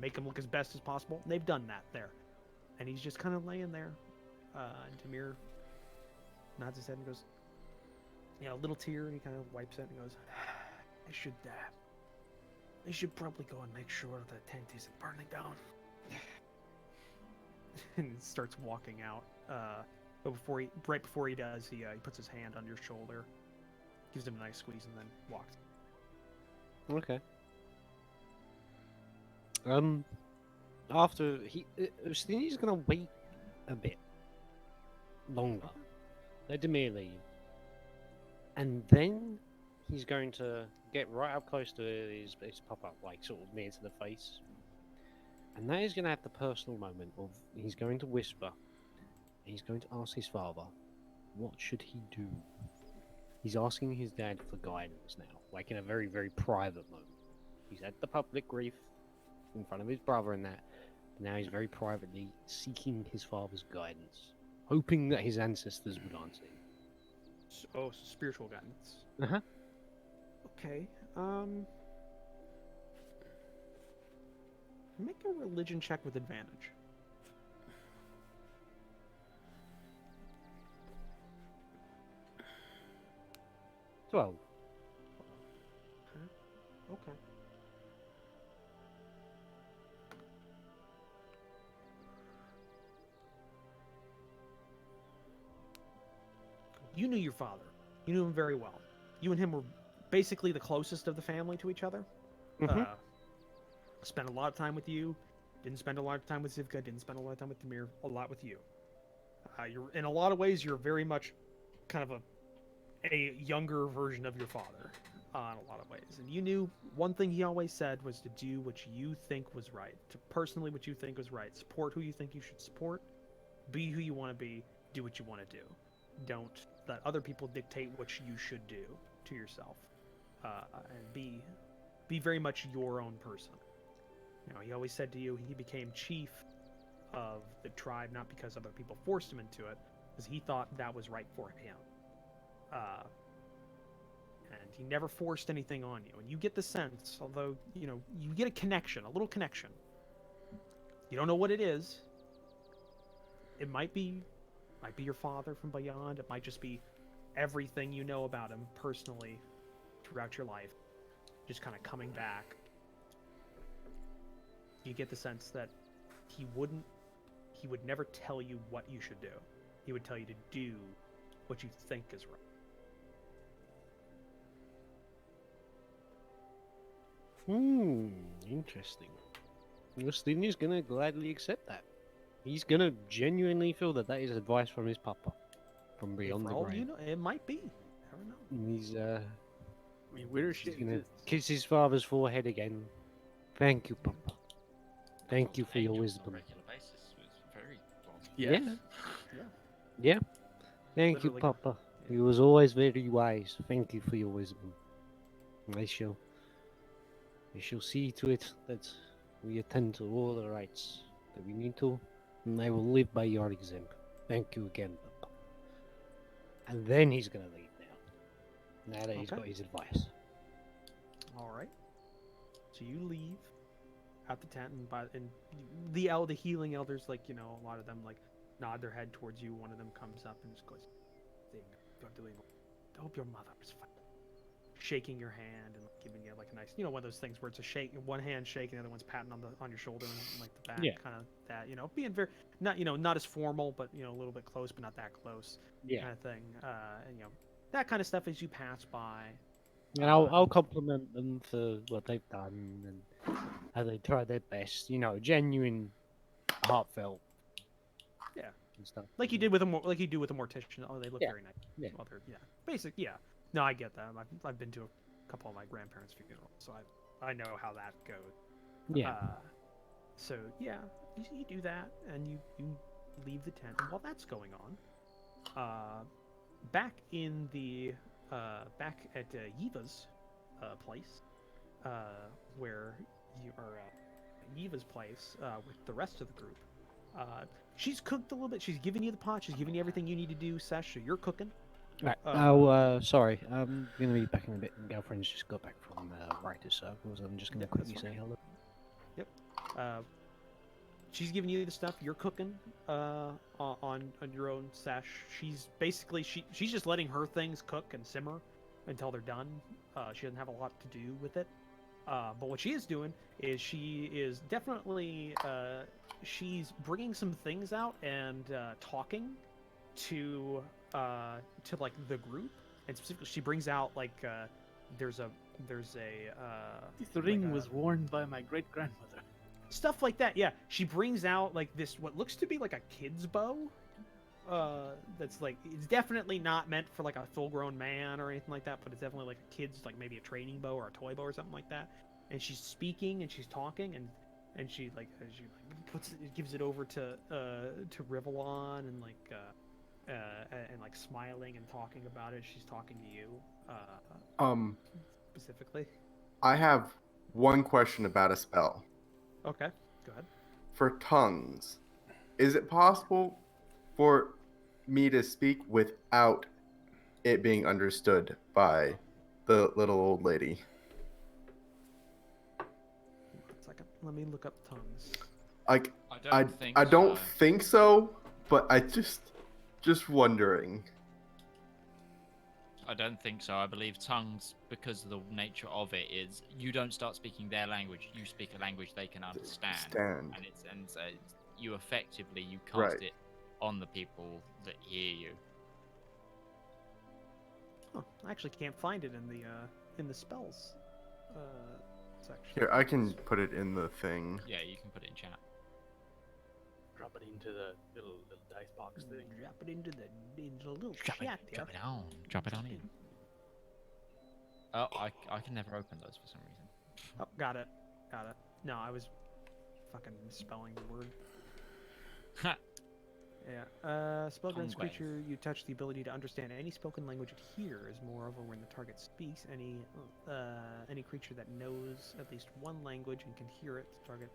make him look as best as possible. And they've done that there, and he's just kind of laying there. And Demir nods his head and goes, a little tear, and he kind of wipes it and goes, I should probably go and make sure the tent isn't burning down. And he starts walking out. But right before he does, he puts his hand on your shoulder, gives him a nice squeeze, and then walks. Okay. After Ustini's gonna wait a bit longer. Let Demir leave, and then he's going to get right up close to his pop-up, like sort of near to the face, and that is going to have the personal moment of he's going to whisper. He's going to ask his father, what should he do? He's asking his dad for guidance now, like in a very, very private moment. He's at the public grief in front of his brother and that, but now he's very privately seeking his father's guidance, hoping that his ancestors would answer him. So spiritual guidance. Uh-huh. Okay. Make a religion check with advantage. 12. Okay. You knew your father. You knew him very well. You and him were basically the closest of the family to each other. Mhm. Spent a lot of time with you. Didn't spend a lot of time with Zivka. Didn't spend a lot of time with Demir. A lot with you. You're in a lot of ways. You're very much kind of a younger version of your father in a lot of ways. And you knew one thing he always said was to do what you think was right, to personally what you think was right. Support who you think you should support. Be who you want to be. Do what you want to do. Don't let other people dictate what you should do to yourself. And be very much your own person. You know, he always said to you he became chief of the tribe not because other people forced him into it, because he thought that was right for him. And he never forced anything on you. And you get the sense, although, you know, you get a connection, a little connection. You don't know what it is. It might be your father from beyond. It might just be everything you know about him personally throughout your life, just kind of coming back. You get the sense that he would never tell you what you should do. He would tell you to do what you think is right. Interesting. Justinian's gonna gladly accept that. He's gonna genuinely feel that is advice from his papa, from beyond For the all grave. you know, it might be. Never know. And he's I mean, weirder shit gonna exists. kiss his father's forehead again. Thank you, papa. Thank you for your Angels on a wisdom. regular basis. It's very well. Yeah. Yeah. Thank you, Literally. papa. You was always very wise. Thank you for your wisdom. I shall see to it that we attend to all the rights that we need to, and I will live by your example. Thank you again, Papa. And then he's gonna leave now that he's Okay. got his advice. All right. So you leave out the tent, and the healing elders, like, you know, a lot of them like nod their head towards you. One of them comes up and just goes, "You're doing. I hope your mother is fine." Shaking your hand and giving you like a nice, you know, one of those things where it's a shake, one hand shaking, the other one's patting on your shoulder and like the back, Yeah. kind of that, you know, being very not as formal, but you know, a little bit close, but not that close, Yeah. kind of thing. And you know, that kind of stuff as you pass by. And I'll compliment them for what they've done and how they tried their best. You know, genuine, heartfelt. Yeah. And stuff. Like you did with like you do with a mortician. Oh, they look Yeah. very nice. Yeah. Well, yeah. Basic. Yeah. No, I get that. I've been to a couple of my grandparents' funerals, so I know how that goes. Yeah. So yeah, you do that, and you leave the tent. And while that's going on, back in the back at Yiva's place, where you are at Yiva's place with the rest of the group. She's cooked a little bit. She's giving you the pot. She's giving you everything you need to do, Sesh. So you're cooking. Right. Sorry. I'm gonna be back in a bit. Girlfriend's just got back from writer's circles. I'm just gonna Yeah, quickly that's say hello. Yep. She's giving you the stuff. You're cooking on your own, Sesh. She's basically she's just letting her things cook and simmer until they're done. She doesn't have a lot to do with it. But what she is doing is she is definitely she's bringing some things out and talking to like the group, and specifically she brings out like there's a This like ring was worn by my great grandmother. stuff like that. Yeah, she brings out like this what looks to be like a kid's bow. That's like it's definitely not meant for like a full-grown man or anything like that, but it's definitely like a kid's, like maybe a training bow or a toy bow or something like that. And she's speaking and she's talking and she gives it over to Rivallon and like smiling and talking about it. She's talking to you specifically. I have one question about a spell. Okay, go ahead. For tongues, is it possible for me to speak without it being understood by the little old lady? 1 second. Let me look up tongues. Like, I don't think I don't so. think so, but I just wondering. I don't think so. I believe tongues, because of the nature of it, is you don't start speaking their language. You speak a language they can understand, Stand. and so you effectively cast Right. it on the people that hear you. Oh, I actually can't find it in the spells section. Here, I can put it in the thing. Yeah, you can put it in chat. Drop it into the little dice box thing. Drop it into the little Drop chat it, there. drop it on. Drop it on in. Oh, I can never open those for some reason. Oh, got it. Got it. No, I was fucking misspelling the word. Ha! Yeah. Spell grants Conquest. creature you touch the ability to understand any spoken language it hears. Moreover, when the target speaks, any creature that knows at least one language and can hear it, the target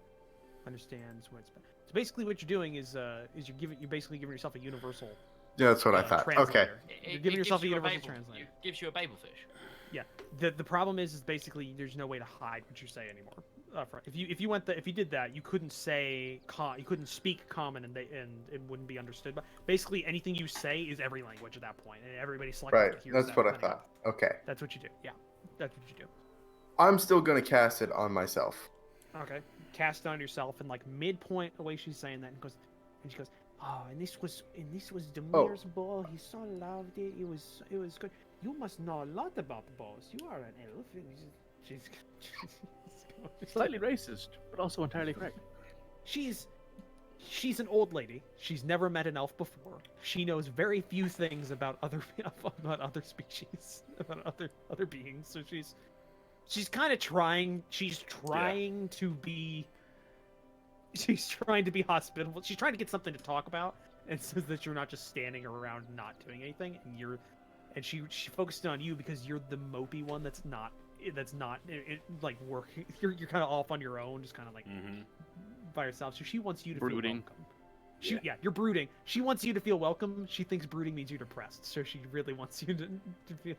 understands what it's. So basically, what you're doing is you're basically giving yourself a universal. Yeah, that's what I thought. Okay. translator. You're giving It yourself gives a you universal Babel- translator. It gives you a Babel fish. Yeah. The problem is basically there's no way to hide what you say anymore. If you did that, you couldn't say you couldn't speak common and it wouldn't be understood. But basically anything you say is every language at that point, and everybody selectively Right. hears That's that what I depending on- thought. Okay. That's what you do. Yeah. That's what you do. I'm still gonna cast it on myself. Okay. Cast it on yourself, and like midpoint the way she's saying that, and she goes, oh, and this was Demir's ball. He so loved it. It was good. You must know a lot about balls. You are an elf. And she's Slightly racist, but also entirely correct. She's an old lady. She's never met an elf before. She knows very few things about other species, about other beings. So she's kind of trying. She's trying to be. She's trying to be hospitable. She's trying to get something to talk about, and so that you're not just standing around not doing anything. And she focused on you because you're the mopey one that's not like working. You're kind of off on your own, just kind of like by yourself. So she wants you to Brooding. feel welcome. Yeah, you're brooding. She wants you to feel welcome. She thinks brooding means you're depressed, so she really wants you to be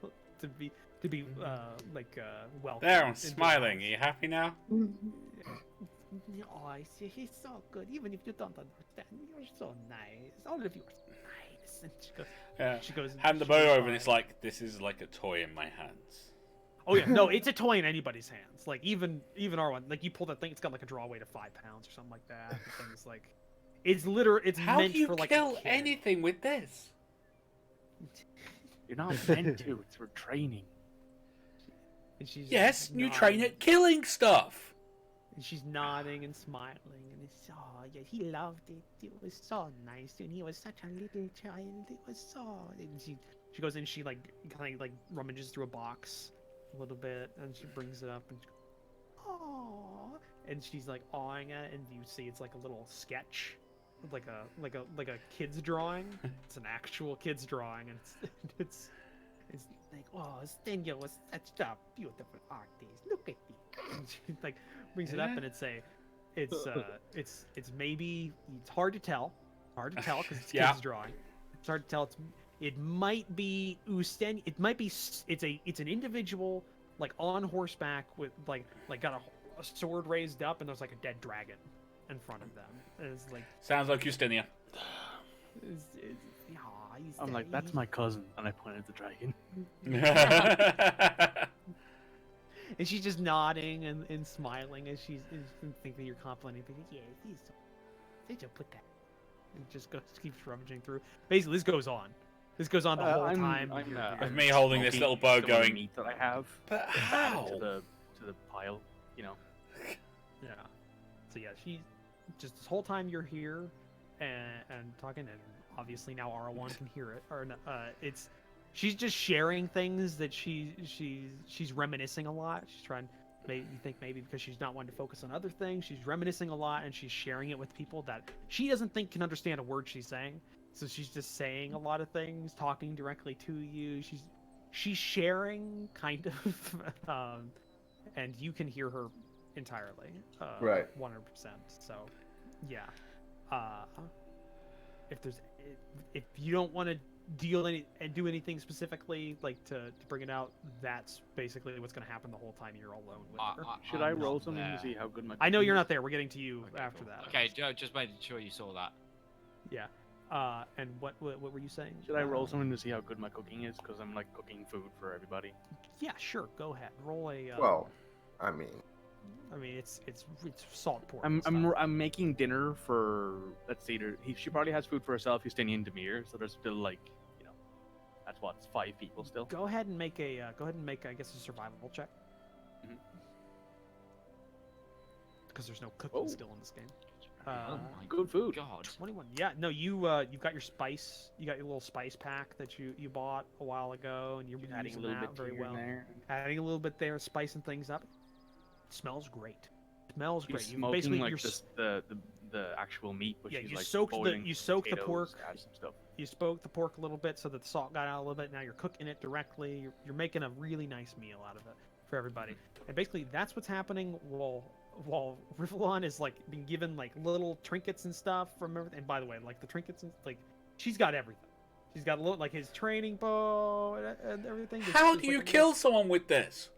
welcome. There, I'm and smiling. Are you happy now? Oh, he's so good. Even if you don't understand, you're so nice. All of you are nice. And she goes, Yeah. She goes. Hand the she bow goes over, by. and it's like, this is like a toy in my hands. Oh yeah, no, it's a toy in anybody's hands. Like even our one, like you pull that thing, it's got like a draw weight of 5 pounds or something like that. The thing's like, it's How meant do you for like kill a kid. anything with this? You're not meant to. It's for training. And she's Yes, you nodding, train at killing stuff. and she's nodding and smiling, and it's yeah, he loved it. It was so nice. And he was such a little child. It was so. and she goes in, she like kind of like rummages through a box a little bit, and she brings it up, and she goes, oh, and she's like awing it, and you see it's like a little sketch, like a kid's drawing. It's an actual kid's drawing, and it's Like, oh, Stenio was such a beautiful artist. Look at it. and she like brings it up, and it's maybe it's hard to tell because it's Yeah. kid's drawing. It's hard to tell. It might be Usten. It might be it's an individual like on horseback with like got a sword raised up, and there's like a dead dragon in front of them. And it's like Sounds like Justinia. I'm like, that's my cousin, and I pointed at the dragon. and she's just nodding and smiling as she's thinking you're complimenting. Yeah, he's so. Did you put that? And just keeps rummaging through. Basically, this goes on. This goes on the whole time. With me holding this little bow some of the going, meat that I have. but add it how? to the pile, you know. Yeah. So yeah, she's just this whole time you're here and talking, and obviously now R1 can hear it. Or she's just sharing things that she's reminiscing a lot. She's trying. Maybe you think maybe because she's not wanting to focus on other things, she's reminiscing a lot, and she's sharing it with people that she doesn't think can understand a word she's saying. So she's just saying a lot of things, talking directly to you. She's sharing kind of, and you can hear her entirely. Right. 100%. So, yeah. If you don't want to do anything specifically like to bring it out, that's basically what's going to happen the whole time you're alone with her. Should I roll something to see how good my? I know you're cooking not there. We're getting to you Okay, after cool. that. Okay, just making sure you saw that. Yeah. And what were you saying? is. Should I roll something to see how good my cooking is? Because I'm like cooking food for everybody. Yeah, sure. Go ahead. Roll a. Well, I mean, it's salt pork. I'm and stuff. I'm making dinner for, let's see, she probably has food for herself, Justinian, Demir, so there's still like, you know, that's what, it's 5 people still. Go ahead and make I guess a survival check. because there's no cooking Oh. skill in this game. Oh my Good food. god. 21. Yeah, no, you've got your spice. You got your little spice pack that you bought a while ago, and you're Just adding a using little that bit very here and well. there. Adding a little bit there, spicing things up. Smells great. Smells You're great. You smoking basically like you're just the actual meat, but yeah, she's you like soaked boiling you soaked the potatoes, pork. add some stuff. You spoke the pork a little bit so that the salt got out a little bit. Now you're cooking it directly. You're making a really nice meal out of it for everybody. And basically, that's what's happening while Rivallon is like being given like little trinkets and stuff from everything. And by the way, like the trinkets and like she's got everything. She's got a little like his training bow and everything. How There's, do like, you a little- kill someone with this?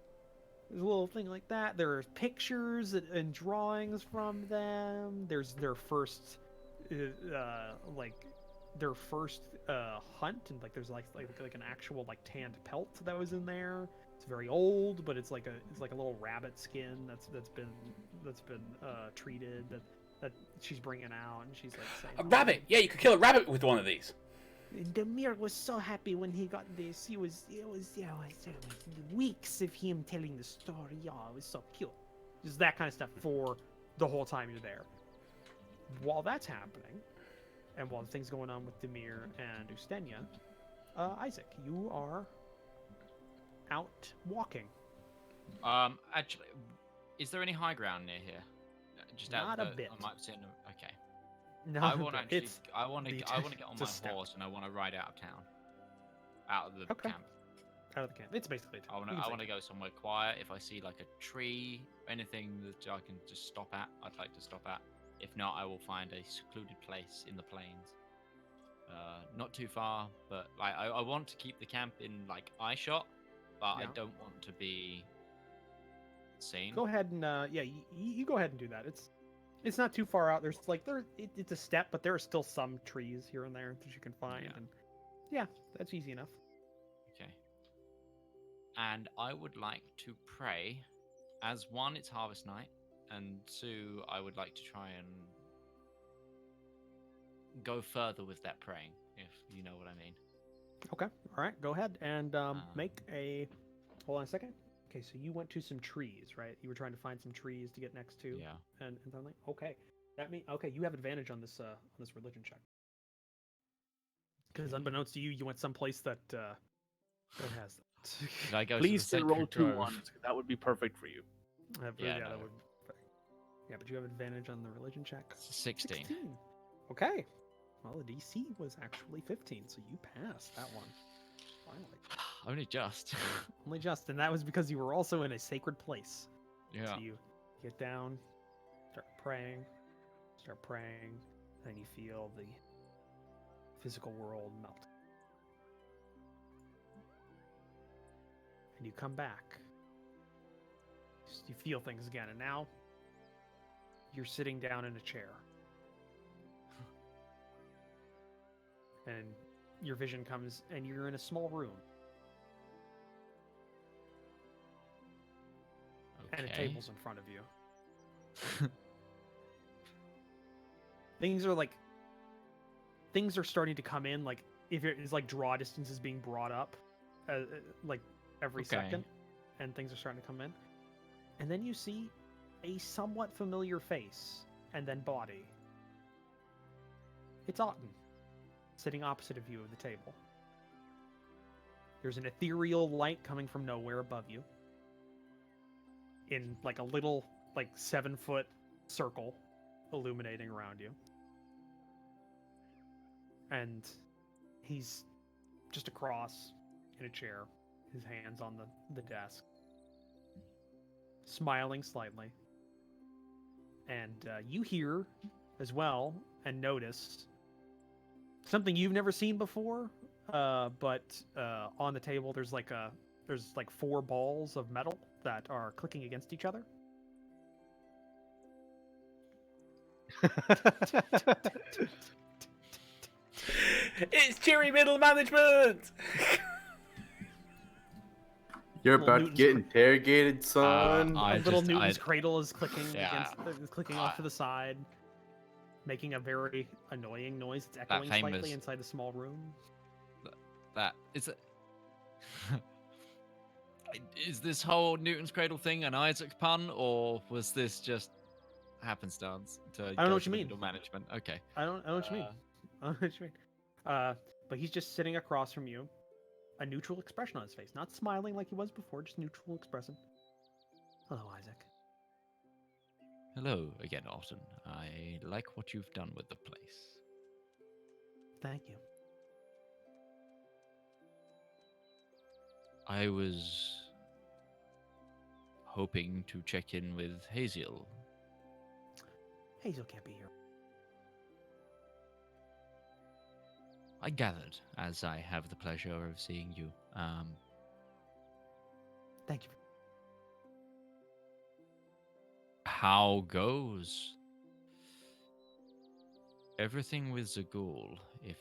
There's a little thing like that. There's pictures and drawings from them. There's their first, like, their first hunt, and like there's like an actual like tanned pelt that was in there. It's very old, but it's like a little rabbit skin that's been treated that she's bringing out, and she's like saying, A rabbit. Yeah, you could kill a rabbit with one of these. Demir was so happy when he got this. It was weeks of him telling the story. Yeah, it was so cute. just that kind of stuff for the whole time you're there. While that's happening, and while the things going on with Demir and Ustenia, Isaac, you are out walking. Actually, is there any high ground near here? Just Not out a bit. I might see okay. No, I want to but actually. it's I want to the get on it's a my step. horse and I want to ride out of town, out of the Okay. camp. out of the camp. It's basically. I want to go somewhere quiet. If I see like a tree, anything that I can just stop at, I'd like to stop at. If not, I will find a secluded place in the plains. Not too far, but like I want to keep the camp in like eye shot, but I Yeah. don't want to be seen. Go ahead and you go ahead and do that. It's not too far out. There's like it's a step, but there are still some trees here and there that you can find, Yeah. and yeah, that's easy enough. Okay. And I would like to pray, as one, it's harvest night, and two, I would like to try and go further with that praying, if you know what I mean. Okay, all right, go ahead and make a. Hold on a second. Okay, so you went to some trees, right? You were trying to find some trees to get next to, Yeah. and something. Okay, that means okay. You have advantage on this religion check because unbeknownst to you, you went someplace that has that. Did I go to Please the say roll sacred 2 grove? ones. That would be perfect for you. Yeah, that no. would. Yeah, but you have advantage on the religion check. 16. Okay. Well, the DC was actually 15, so you passed that one. Finally. Only just. Only just, and that was because you were also in a sacred place. Yeah. So you get down, start praying, and you feel the physical world melt. And you come back. You feel things again, and now you're sitting down in a chair. And your vision comes, and you're in a small room. And a Okay. table's in front of you. Things are starting to come in, like if it's like draw distance is being brought up, like every Okay. second, and things are starting to come in. And then you see a somewhat familiar face, and then body. It's Otten, sitting opposite of you at the table. There's an ethereal light coming from nowhere above you, in like a little, like 7-foot circle, illuminating around you. And he's just across in a chair, his hands on the desk, smiling slightly. And you hear as well and notice something you've never seen before, but on the table there's like 4 balls of metal that are clicking against each other. It's cheery middle management. You're Well, about to Newton's get cr- interrogated, son. I Little just- Newton's I- cradle is clicking Yeah. clicking off to the side, making a very annoying noise. It's That echoing slightly famous- inside the small room. That is it. Is this whole Newton's cradle thing an Isaac pun, or was this just happenstance to I don't know go what to you the mean. middle management. Okay. I don't know what you mean. I don't know what you mean. But he's just sitting across from you, a neutral expression on his face, not smiling like he was before, just neutral expression. Hello, Isaac. Hello again, Alton. I like what you've done with the place. Thank you. I was hoping to check in with Haziel. Hazel can't be here. I gathered, as I have the pleasure of seeing you. Thank you. How goes everything with Zagul, if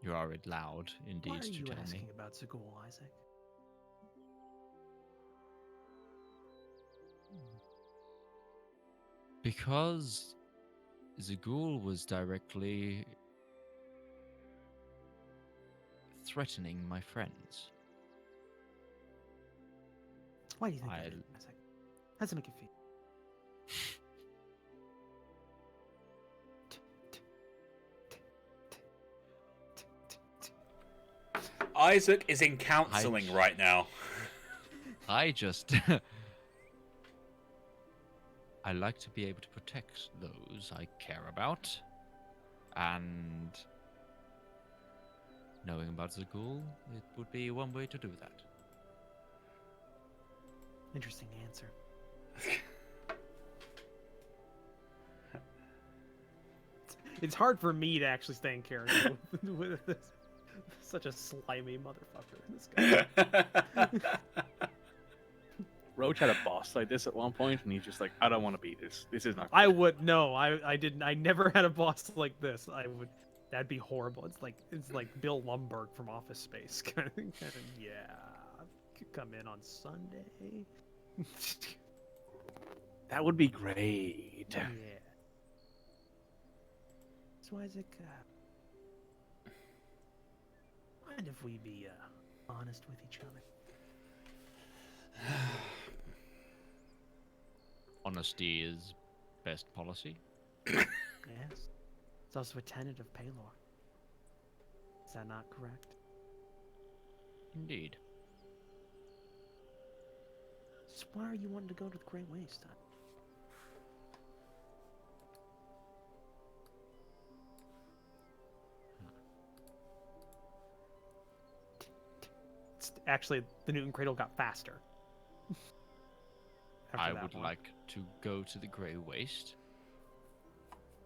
you are allowed indeed Why are to you tell asking me? about Zagul, Isaac? Because Zagul was directly threatening my friends. Why do you think I- that is, Isaac? How does it make you feel? Isaac is in counseling right now. I just I like to be able to protect those I care about, and knowing about Zagul, it would be one way to do that. Interesting answer. It's hard for me to actually stay in character with this. Such a slimy motherfucker, this guy. Roach had a boss like this at one point, and he's just like, I don't want to be this. This is not. I would no, I didn't. I never had a boss like this. I would. That'd be horrible. It's like Bill Lumberg from Office Space. Kind of yeah. Could come in on Sunday. That would be great. Yeah. So, Isaac, mind if we be honest with each other? Honesty is best policy. Yes. It's also a tenet of Palor. Is that not correct? Indeed. So why are you wanting to go to the Great Waste? Actually, the Newton Cradle got faster. After I that would one. like to go to the Grey Waste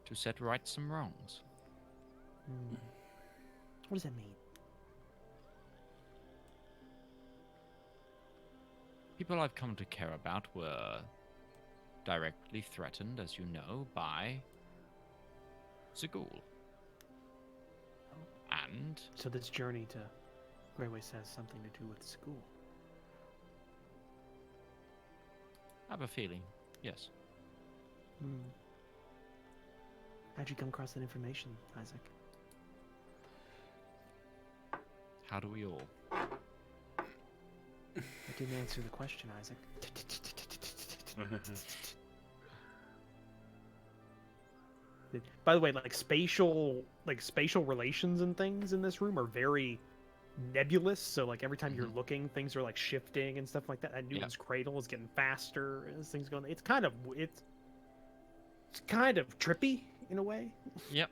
to set right some wrongs. Hmm. What does that mean? People I've come to care about were directly threatened, as you know, by Zagul. And So this journey to Great Waste has something to do with school. I have a feeling, yes. Hmm. How'd you come across that information, Isaac? How do we all? That didn't answer the question, Isaac. By the way, like spatial relations and things in this room are very nebulous. So like every time you're looking, things are like shifting and stuff like that. And Newton's cradle is getting faster as things going. It's kind of trippy in a way. Yep.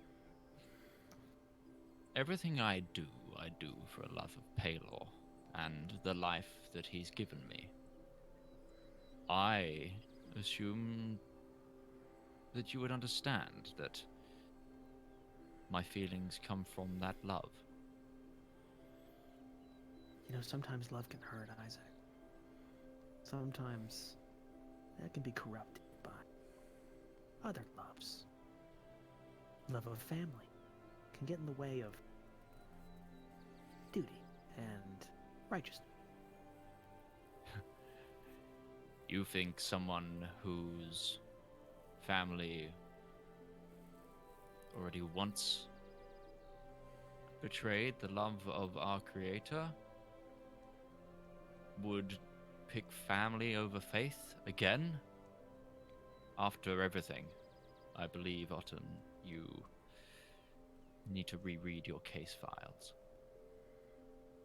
Everything I do for a love of Palor and the life that he's given me. I assume that you would understand that my feelings come from that love. You know, sometimes love can hurt, Isaac. Sometimes that can be corrupted by other loves. Love of family can get in the way of duty and righteousness. You think someone whose family already once betrayed the love of our Creator would pick family over faith again? after everything, I believe, Otten, you need to reread your case files.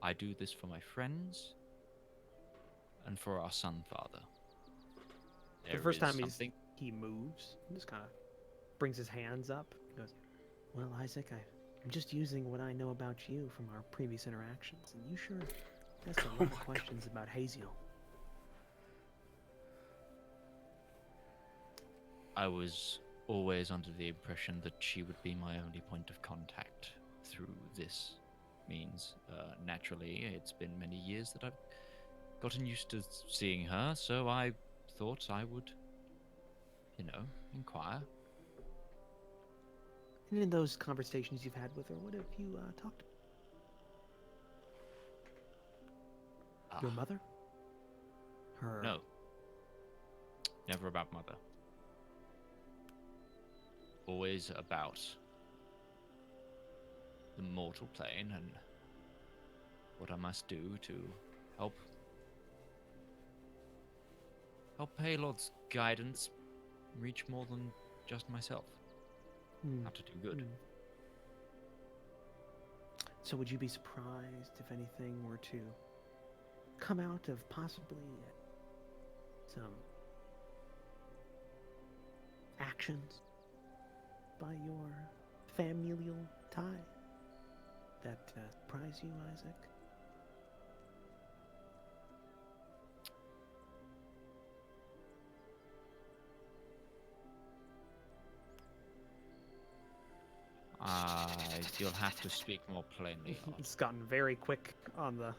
I do this for my friends and for our son father. The first time he moves, he just kind of brings his hands up. He goes, "Well, Isaac, I'm just using what I know about you from our previous interactions, and you sure asked a lot of questions about Haziel." I was always under the impression that she would be my only point of contact through this means. Naturally, it's been many years that I've gotten used to seeing her, so I thought I would, inquire. And in those conversations you've had with her, what have you talked about? Your mother? Her? No. Never about mother. Always about the mortal plane and what I must do to help Paylord's guidance reach more than just myself. How to do good. So would you be surprised if anything were to come out of possibly some actions by your familial tie that surprise you, Isaac? You'll have to speak more plainly. It's gotten very quick on the.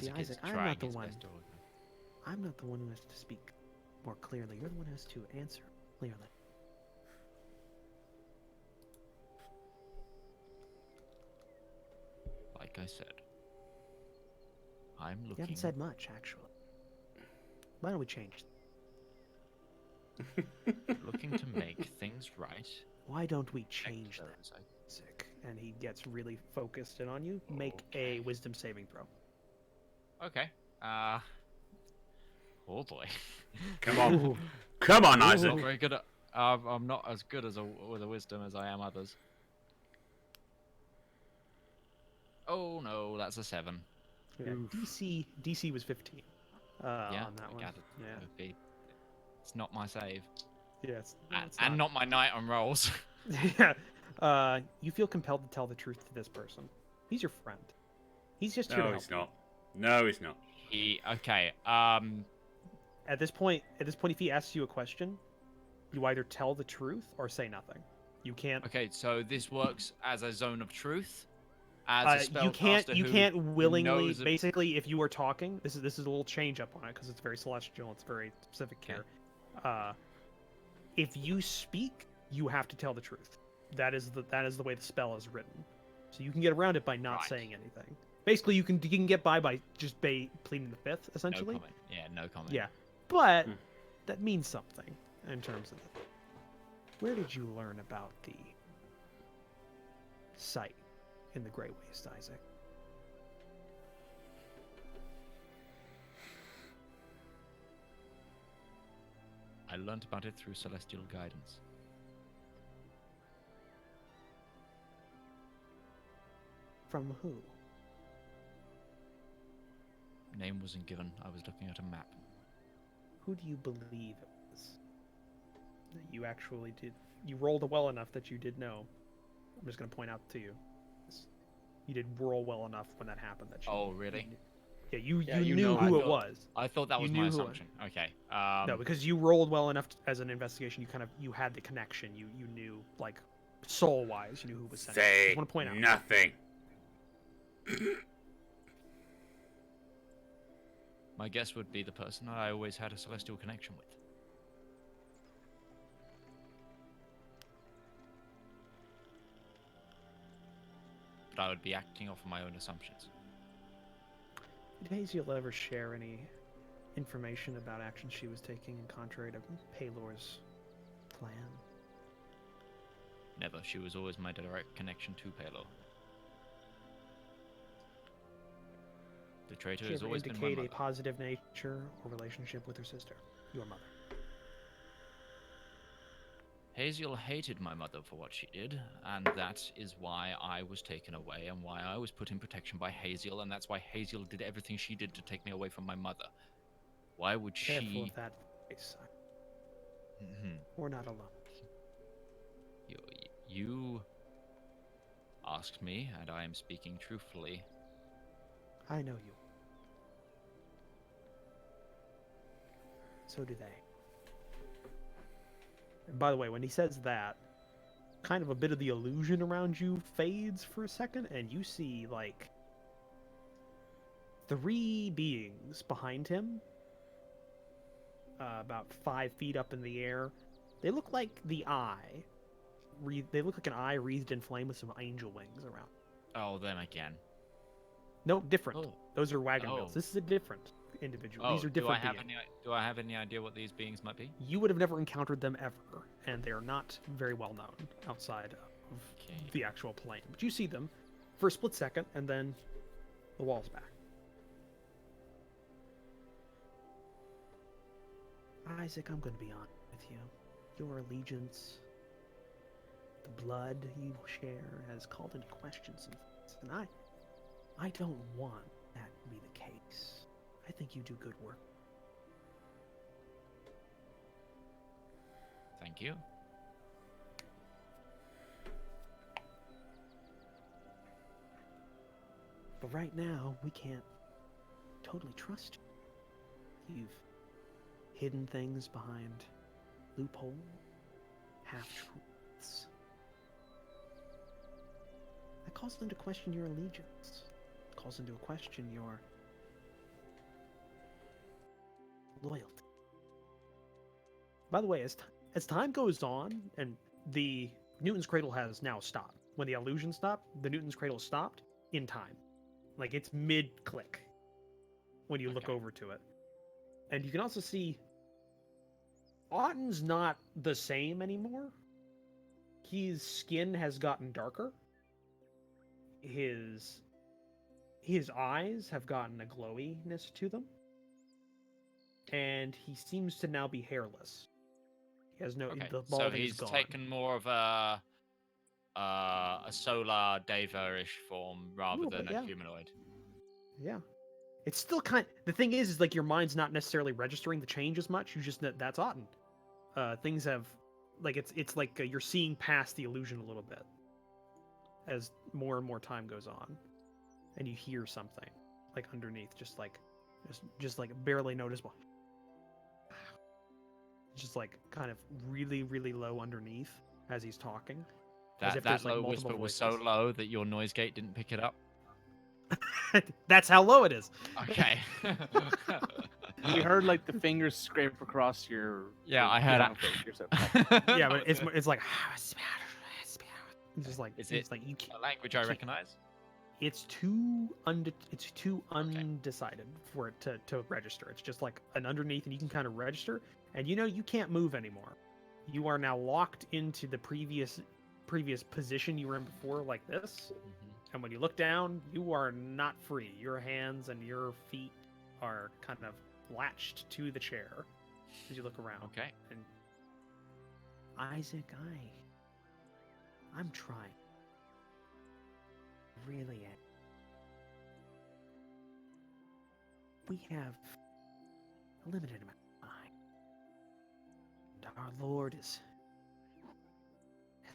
See, Isaac, I'm not the one. I'm not the one who has to speak more clearly. You're the one who has to answer clearly. Like I said, I'm looking. You haven't said much, actually. Why don't we change? Looking to make things right. Why don't we change that, Isaac? And he gets really focused in on you. Make a wisdom saving throw. Okay. Oh boy. Come on. Come on, Isaac. I'm not very good at, I'm not as good as with a wisdom as I am others. Oh no, that's a 7. Yeah, DC was 15. Yeah, on that I one. gathered. Yeah. It's not my save. Yes. And not my knight on rolls. Yeah. You feel compelled to tell the truth to this person. He's your friend. He's just here to No, help. he's not. No, he's not. Okay. At this point, if he asks you a question, you either tell the truth or say nothing. You can't. Okay, so this works as a zone of truth. As a you can't willingly. knows Basically, if you are talking, this is a little change up on it because it's very celestial. It's very specific here. If you speak, you have to tell the truth. That is the way the spell is written. So you can get around it by not saying anything. Basically, you can get by just pleading the fifth, essentially. No comment. Yeah, no comment. Yeah, but that means something in terms of it. Where did you learn about the site in the Grey Waste, Isaac? I learned about it through celestial guidance. From who? Name wasn't given. I was looking at a map. Who do you believe it was? That you actually did. You rolled well enough that you did know. I'm just going to point out to you. You did roll well enough when that happened that you. Oh, really? You knew who it was. I thought that was my assumption. Okay. No, because you rolled well enough as an investigation. You had the connection. You knew, like, soul wise, you knew who was sent. Say I just want to point out nothing. My guess would be the person I always had a celestial connection with. But I would be acting off of my own assumptions. Did Haziel ever share any information about actions she was taking in contrary to Paylor's plan? Never. She was always my direct connection to Paylor. The traitor She has ever always been my indicate a mother. positive nature or relationship with her sister, your mother? Haziel hated my mother for what she did, and that is why I was taken away and why I was put in protection by Haziel, and that's why Haziel did everything she did to take me away from my mother. Why would Careful she... of that face. Mhm. We're not alone. You asked me, and I am speaking truthfully. I know you. So do they. And by the way, when he says that, kind of a bit of the illusion around you fades for a second, and you see, like, 3 beings behind him, about 5 feet up in the air. They look like the eye. They look like an eye wreathed in flame with some angel wings around. Oh, them again. No, different. Oh. Those are wagon wheels. Oh. This is a different individual. Oh, These are different beings. do I have any idea what these beings might be? You would have never encountered them ever, and they're not very well known outside of the actual plane. But you see them for a split second, and then the wall's back. Isaac, I'm going to be honest with you. Your allegiance, the blood you share, has called into question some things, and I don't want that to be the case. I think you do good work. Thank you. But right now, we can't totally trust you. You've hidden things behind loophole, half-truths. That calls into question your allegiance. It calls into question your loyalty. By the way, as time goes on, and the Newton's Cradle has now stopped. When the illusion stopped, the Newton's Cradle stopped in time. Like, it's mid-click when you look over to it. And you can also see Otten's not the same anymore. His skin has gotten darker. His eyes have gotten a glowiness to them. And he seems to now be hairless. He has no... Okay, The so balding he's is gone. taken more of a solar Deva-ish form rather Little than bit, a yeah. humanoid. Yeah. It's still kind... The thing is like your mind's not necessarily registering the change as much. You just know that's Otten. Things have... Like, it's like you're seeing past the illusion a little bit as more and more time goes on. And you hear something, like, underneath, just like barely noticeable. Just like kind of really, really low underneath as he's talking. As if That there's, like, low multiple whisper was so voices. low that your noise gate didn't pick it up. That's how low it is. Okay. You heard like the fingers scrape across your. Yeah, your I heard piano it. case yourself. Yeah, but it's like it's just like Is it's it like you can't. a language I recognize? It's too undecided for it to register. It's just like an underneath, and you can kind of register, and you can't move anymore. You are now locked into the previous position you were in before, like this. And when you look down, you are not free. Your hands and your feet are kind of latched to the chair as you look around. Okay. And Isaac, I'm trying. Really am. We have a limited amount of time. And our Lord has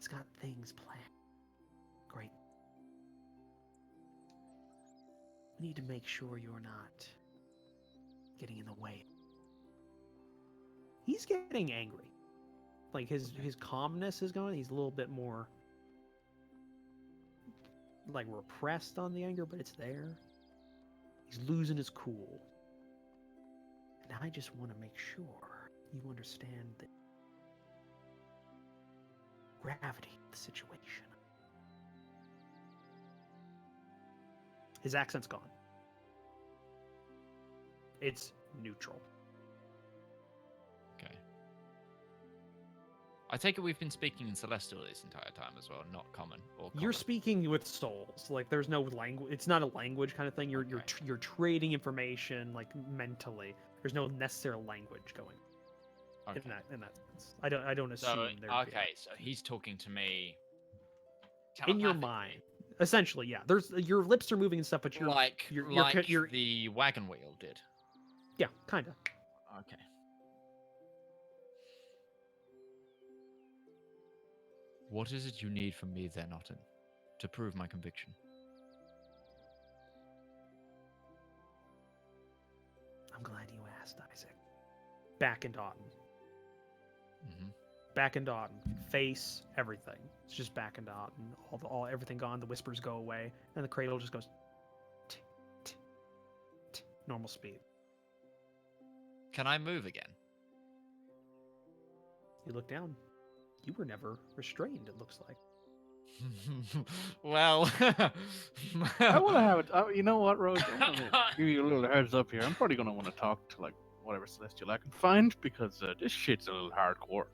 got things planned. Great. We need to make sure you're not getting in the way. He's getting angry. Like his calmness is going. He's a little bit more like repressed on the anger, but it's there. He's losing his cool. And I just want to make sure you understand the gravity of the situation. His accent's gone. It's neutral. Okay. I take it we've been speaking in Celestial this entire time as well, not common or You're common. speaking with souls. Like there's no language. It's not a language kind of thing. You're Okay. you're trading information like mentally. There's no necessary language going Okay. in that sense. I don't assume So, there'd be okay, so he's talking to me in your telepathically, mind. Essentially, yeah. There's your lips are moving and stuff, but like you're the wagon wheel did. yeah, kind of. Okay. What is it you need from me then, Otten, to prove my conviction? I'm glad you asked, Isaac. Back into Auden. Mm-hmm. Back into Auden. Face, everything. It's just back into Auden. All everything gone. The whispers go away, and the cradle just goes tick, tick, tick, normal speed. Can I move again? You look down. You were never restrained. It looks like. Well, I want to have it. You know what, Rose? I'm gonna give you a little heads up here. I'm probably gonna want to talk to like whatever celestial I can find because this shit's a little hardcore.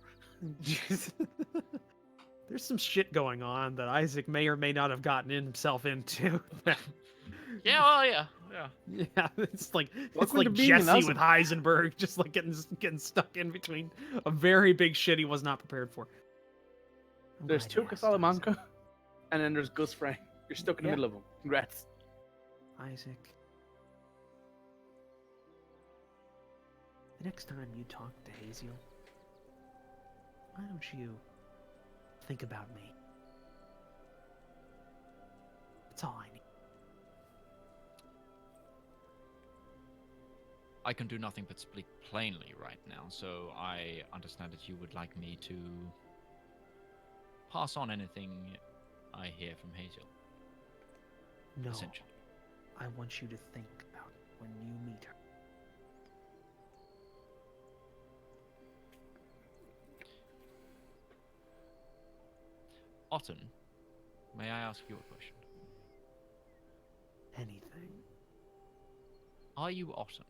There's some shit going on that Isaac may or may not have gotten himself into. yeah, well, yeah. Yeah, it's like Welcome to being an Jesse awesome- with Heisenberg, just like getting stuck in between a very big shit he was not prepared for. I'm There's glad you Tuca asked, Salamanca, and then there's Gus Fring. You're stuck in the Yeah. middle of them. Congrats. Isaac. The next time you talk to Haziel, why don't you think about me? That's all I need. I can do nothing but speak plainly right now, so I understand that you would like me to pass on anything I hear from Hazel, No, essentially. I want you to think about it when you meet her. Otten, may I ask you a question? Anything. Are you Otten?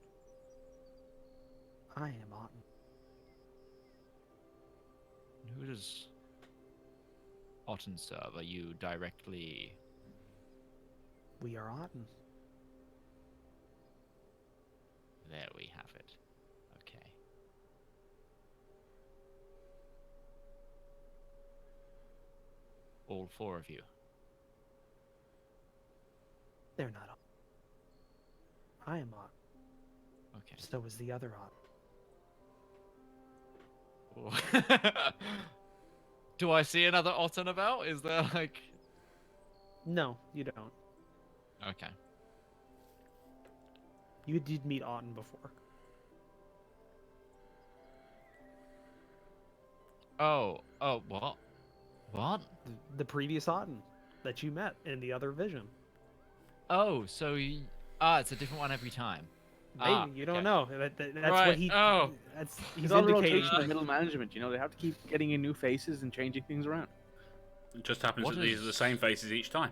I am Otten. Who does Otten serve? Are you directly... We are Otten. There we have it. Okay. All four of you. They're not Otten. I am Otten. Okay. So is the other Otten. Do I see another Otten about? Is there like... No, you don't. Okay. You did meet Otten before. Oh, what? What? The previous Otten that you met in the other vision. Oh, so it's a different one every time. Maybe you don't okay. know. That's Right, what he. oh. That's He's he's all the indicating. rotation of middle management. You know, they have to keep getting in new faces and changing things around. It just happens What that these is- are the same faces each time.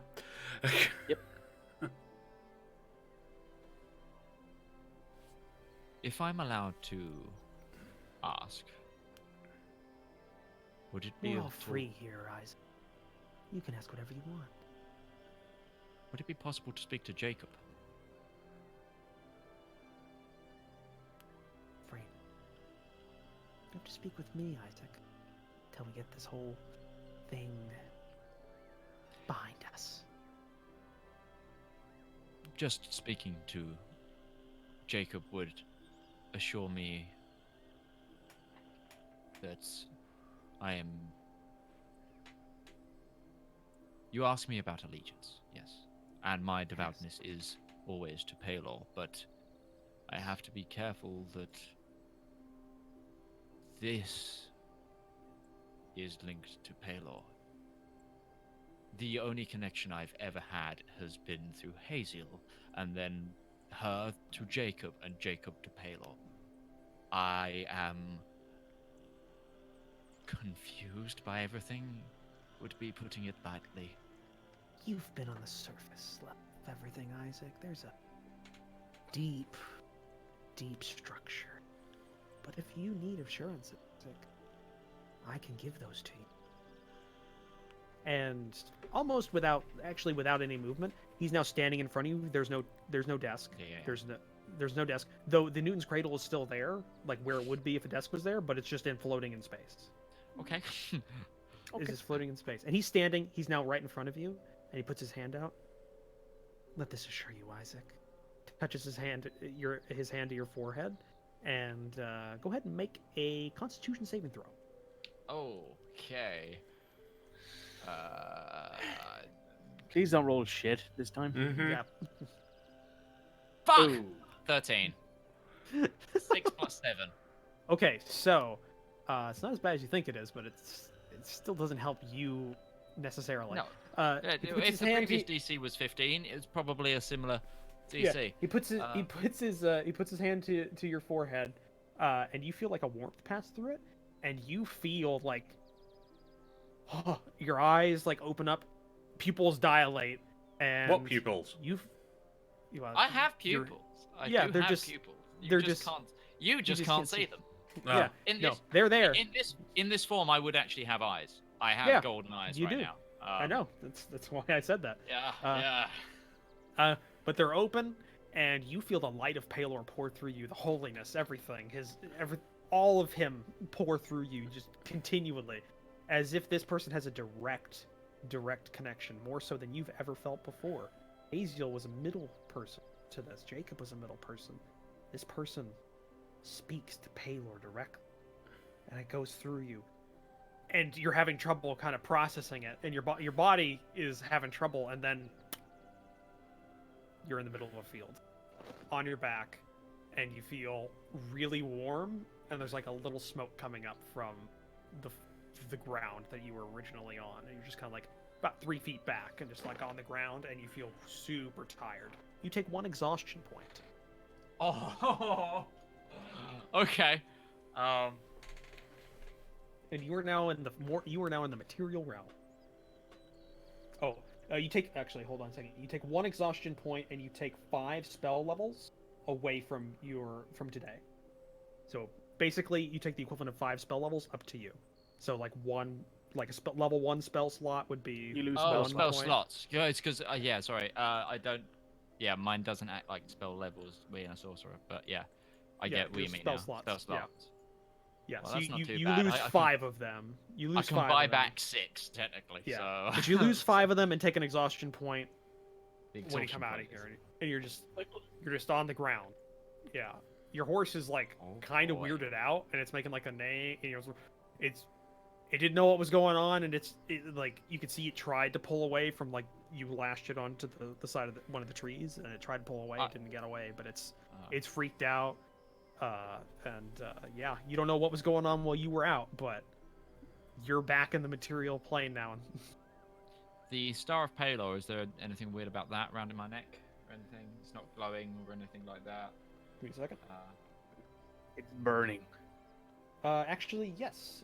If I'm allowed to ask, would it be We're all of- free here, Isaac. You can ask whatever you want. Would it be possible to speak to Jacob? Free. You have to speak with me, Isaac, till we get this whole thing behind us. Just speaking to Jacob would assure me that I am... You asked me about allegiance, yes. And my devoutness is always to Palor, but I have to be careful that this is linked to Palor. The only connection I've ever had has been through Haziel, and then her to Jacob, and Jacob to Palor. I am confused by everything, would be putting it lightly. You've been on the surface level of everything, Isaac. There's a deep, deep structure. But if you need assurance, Isaac, I can give those to you. And almost without any movement, he's now standing in front of you. There's no desk. Yeah. There's no desk. Though the Newton's cradle is still there, like where it would be if a desk was there, but it's just floating in space. Okay. It's just floating in space. And he's standing, he's now right in front of you, and he puts his hand out. Let this assure you, Isaac. Touches his hand to your forehead, and go ahead and make a Constitution saving throw. Okay. Please don't roll shit this time. Mm-hmm. Yeah. Fuck! Ooh. 13. 6 plus 7. Okay, so it's not as bad as you think it is, but it still doesn't help you necessarily. No. He puts If his the hand previous to- DC was 15, it's probably a similar DC. Yeah, he puts his hand to your forehead, and you feel like a warmth pass through it, and you feel like your eyes like open up, pupils dilate, and What pupils? I have pupils. they're have just pupils. they're just You just can't see them. No. Yeah, In they're there. In this form, I would actually have eyes. I have Yeah, golden eyes you right do. now. I know that's why I said that. Yeah. But they're open, and you feel the light of Palor pour through you, the holiness, everything, all of him pour through you just continually, as if this person has a direct connection, more so than you've ever felt before. Aziel was a middle person to this. Jacob was a middle person. This person speaks to Palor directly, and it goes through you. And you're having trouble kind of processing it, and your body is having trouble, and then you're in the middle of a field, on your back, and you feel really warm, and there's like a little smoke coming up from the ground that you were originally on, and you're just kind of like about 3 feet back, and just like on the ground, and you feel super tired. You take 1 exhaustion point. Oh. Okay. And you are now in the material realm. Oh, you take hold on a second. You take 1 exhaustion point, and you take 5 spell levels away from today. So basically, you take the equivalent of 5 spell levels up to you. So like level 1 spell slot would be. You lose Oh, spell spell point. slots. Yeah, it's because sorry. I don't. Yeah, mine doesn't act like spell levels being a sorcerer, but yeah, I get what you just mean spell now. slots, Spell yeah. slots. Yeah, Well, so that's not too you bad. lose I can- 5 of them. You lose I can 5 buy of them. back 6 technically. Yeah, So. but you lose 5 of them and take an exhaustion point The when you exhaustion come out of point here, is- and you're just on the ground. Yeah, your horse is like Oh, kind of boy. weirded out, and it's making like a neigh. And it didn't know what was going on, and like you could see it tried to pull away from like you lashed it onto the side of one of the trees, and it tried to pull away. It didn't get away, but it's freaked out. Yeah, you don't know what was going on while you were out, but you're back in the material plane now. The Star of Palor, is there anything weird about that around in my neck? Or anything? It's not glowing or anything like that. Wait a second. It's burning. Actually, yes.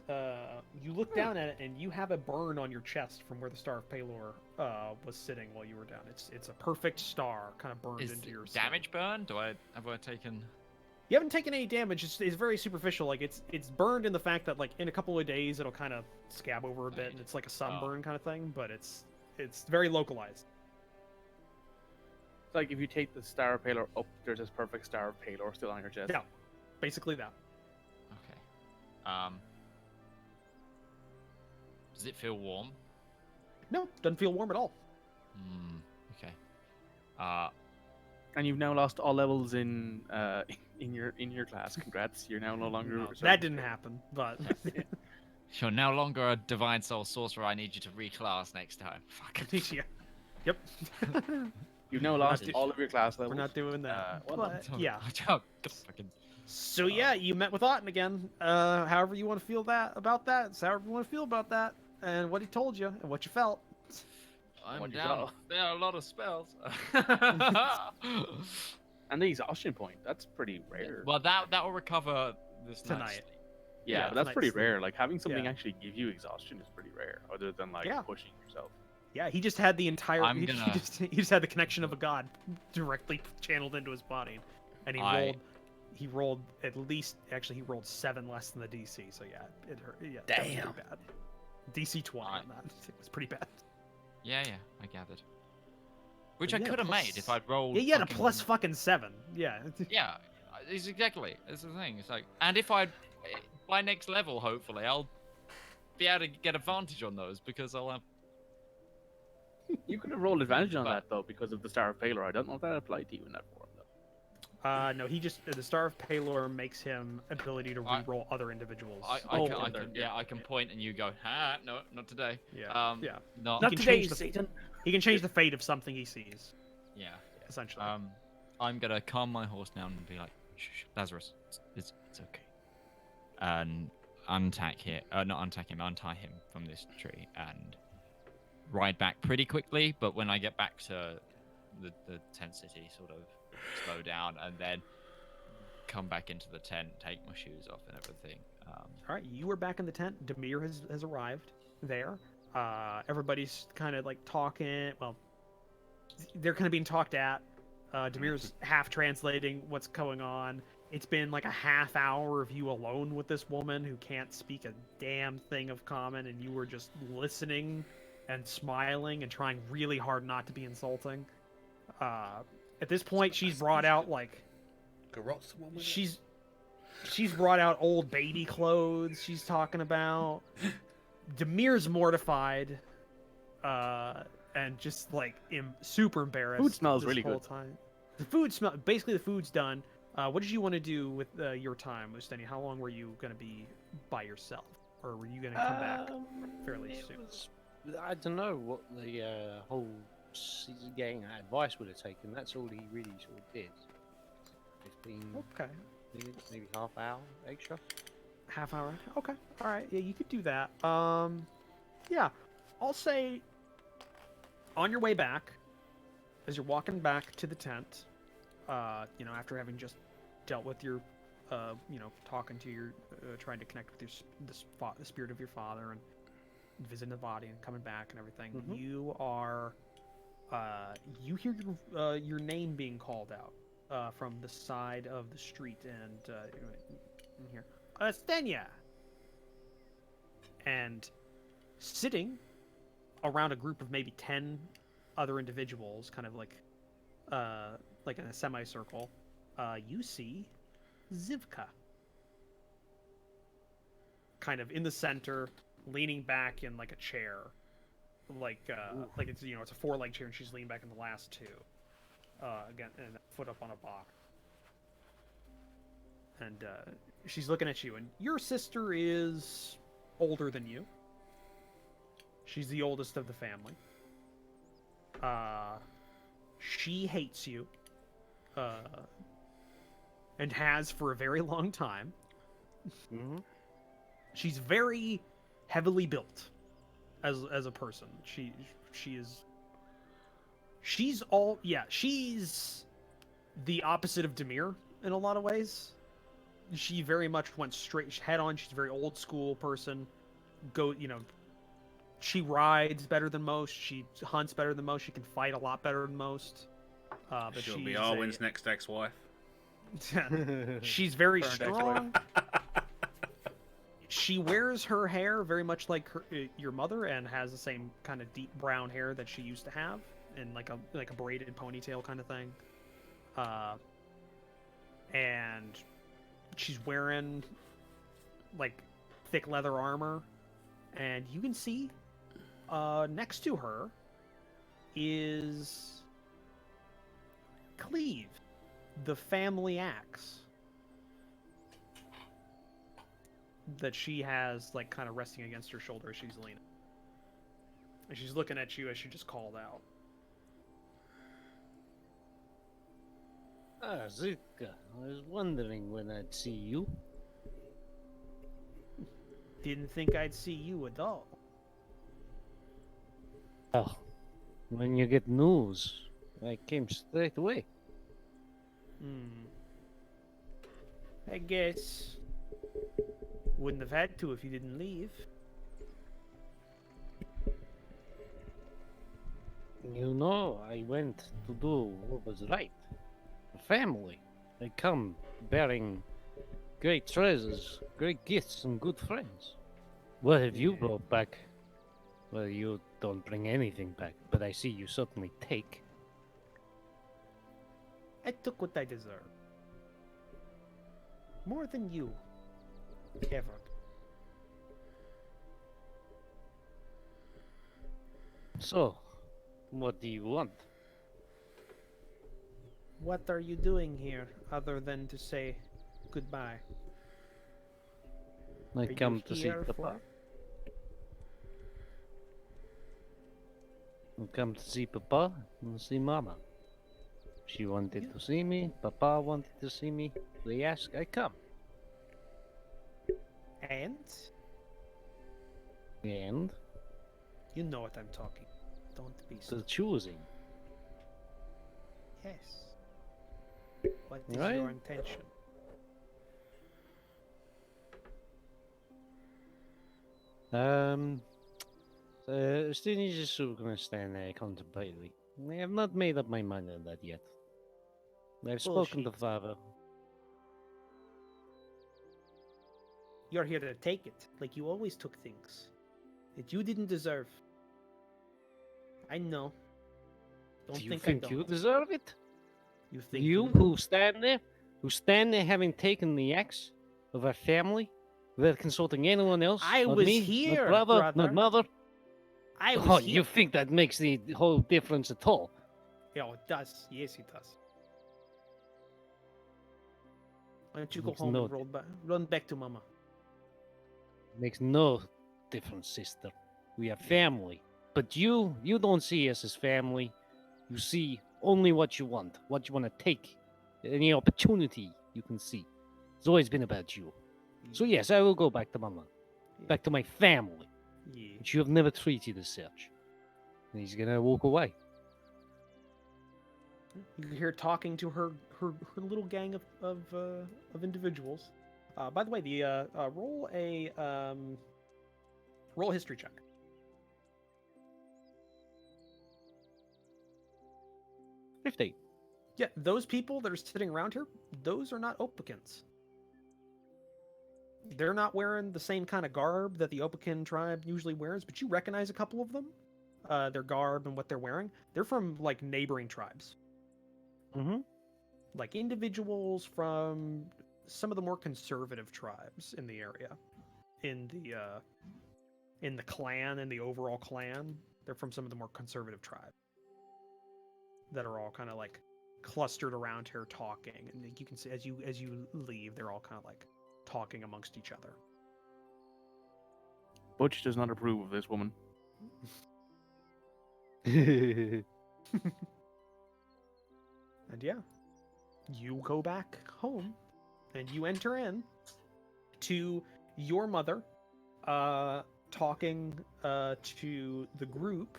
You look down at it, and you have a burn on your chest from where the Star of Palor was sitting while you were down. It's a perfect star, kind of burned Is into your skin. damage burn? Have I taken? You haven't taken any damage. It's very superficial. Like it's burned in the fact that like in a couple of days it'll kind of scab over a bit, and it's like a sunburn kind of thing. But it's very localized. It's like if you take the Star of Palor up, there's this perfect Star of Palor still on your chest. Yeah, basically that. Okay. Does it feel warm? No, doesn't feel warm at all. Okay. And you've now lost all levels in your class. Congrats, you're now no longer. No, that didn't happen, but You're no longer a divine soul sorcerer. I need you to reclass next time. Fuck. yeah. Yep. You've now lost not do- all of your class levels. We're not doing that. well But, done. yeah. Fucking... So yeah, you met with Otten again. However you want to feel about that, it's however you want to feel about that, and what he told you and what you felt. I'm What you down. got? There are a lot of spells. And the exhaustion point, that's pretty rare. Well, that will recover this Tonight. night's sleep. Yeah, Yeah, but that's pretty tonight's rare. Like having something Yeah. actually give you exhaustion is pretty rare, other than like Yeah. pushing yourself. Yeah, he just had the entire. I'm he, gonna- he just had the connection of a god directly channeled into his body, and he rolled. he rolled at least. Actually, he rolled 7 less than the DC. So yeah, it hurt. Yeah, that was Damn. pretty bad. DC 20 Right. on that. It was pretty bad. Yeah, I gathered. Which But I yeah, could have plus- made if I'd rolled. Yeah, you had a fucking- plus fucking 7. Yeah. Yeah, it's exactly. It's the thing. It's like, and if I, by next level, hopefully, I'll be able to get advantage on those because I'll have. You could have rolled advantage on But- that though because of the Star of Palor. I don't know if that applied to you in that form though. No, he just the Star of Palor makes him ability to I- reroll other individuals. I Oh, can, okay. I can point and you go, no, not today. Yeah. Yeah. Not. He Not can today, change the- Satan. He can change the fate of something he sees, Yeah. essentially. I'm gonna calm my horse down and be like, shh, Lazarus, it's okay. And untie him from this tree and ride back pretty quickly. But when I get back to the tent city, sort of slow down and then come back into the tent, take my shoes off and everything. All right, you are back in the tent. Demir has arrived there. Everybody's kind of like talking. Well, they're kind of being talked at. Demir's half translating what's going on. It's been like a half hour of you alone with this woman who can't speak a damn thing of common, and you were just listening and smiling and trying really hard not to be insulting. At this point, she's brought out like Garrot someone with it? she's brought out old baby clothes. She's talking about. Demir's mortified, and just like super embarrassed. Food smells this really whole good. time. The food smell. Basically, the food's done. What did you want to do with your time, Musteni? How long were you going to be by yourself, or were you going to come back fairly it soon? was- I don't know what the whole getting that advice would have taken. That's all he really sort of did. 15 Okay, minutes, maybe half hour extra. half hour. Okay, all right. Yeah, you could do that. Yeah, I'll say on your way back, as you're walking back to the tent, after having just dealt with your, talking to your, trying to connect with your the spirit of your father and visiting the body and coming back and everything, Mhm. you are, you hear your name being called out from the side of the street, and in here, Stenya, and sitting around a group of maybe 10 other individuals, kind of like in a semicircle, you see Zivka. Kind of in the center, leaning back in like a chair. Like it's it's a 4-leg chair and she's leaning back in the last 2. Again, and a foot up on a box. And she's looking at you, and your sister is older than you. She's the oldest of the family. She hates you, and has for a very long time. Mm-hmm. She's very heavily built as a person. She's the opposite of Demir in a lot of ways. She very much went straight head on. She's a very old school person. She rides better than most. She hunts better than most. She can fight a lot better than most. But She'll she's be Arwen's next ex-wife. she's very Current strong. She wears her hair very much like your mother, and has the same kind of deep brown hair that she used to have, and like a braided ponytail kind of thing. And she's wearing like thick leather armor, and you can see next to her is Cleave, the family axe that she has like kind of resting against her shoulder as she's leaning. And she's looking at you as she just called out. Ah, Zika, I was wondering when I'd see you. Didn't think I'd see you at all. Oh, when you get news, I came straight away. I guess wouldn't have had to if you didn't leave. You know, I went to do what was right. The family. I come bearing great treasures, great gifts, and good friends. What have you brought back? Well, you don't bring anything back, but I see you certainly take. I took what I deserve. More than you. Ever. So, what do you want? What are you doing here other than to say goodbye? I Are you come to see here Papa. for- I come to see Papa and see Mama. She wanted to see me, Papa wanted to see me. They ask, I come. And And you know what I'm talking. Don't be so. the choosing. Yes. What is Right. your intention? Still just sort of gonna stand there contemplating. I have not made up my mind on that yet. I've spoken to Bullshit. Father. You're here to take it, like you always took things that you didn't deserve. I know. Don't Do you think I think don't. you deserve it? You think You who stand there having taken the axe of our family, without consulting anyone else, I not was me, here, not brother, brother. not mother. I was Oh, here. you think that makes the whole difference at all? Yeah, it does. Yes, it does. Why don't you go Makes home no and run back to Mama? Makes no difference, sister. We are family. But you don't see us as family. You see only what you want to take. Any opportunity you can see. It's always been about you. So yes, I will go back to Mama. Back to my family, Yeah. which you have never treated as such. And he's gonna walk away. You hear talking to her little gang of individuals. By the way, roll a history check. 15. Yeah, those people that are sitting around here, those are not Opakins. They're not wearing the same kind of garb that the Opakin tribe usually wears, but you recognize a couple of them. Their garb and what they're wearing. They're from like neighboring tribes. Mm-hmm. Like individuals from some of the more conservative tribes in the area. In the clan, in the overall clan, they're from some of the more conservative tribes. That are all kind of like clustered around here talking, and you can see as you leave, they're all kind of like talking amongst each other. Butch does not approve of this woman. And yeah, you go back home, and you enter in to your mother, talking to the group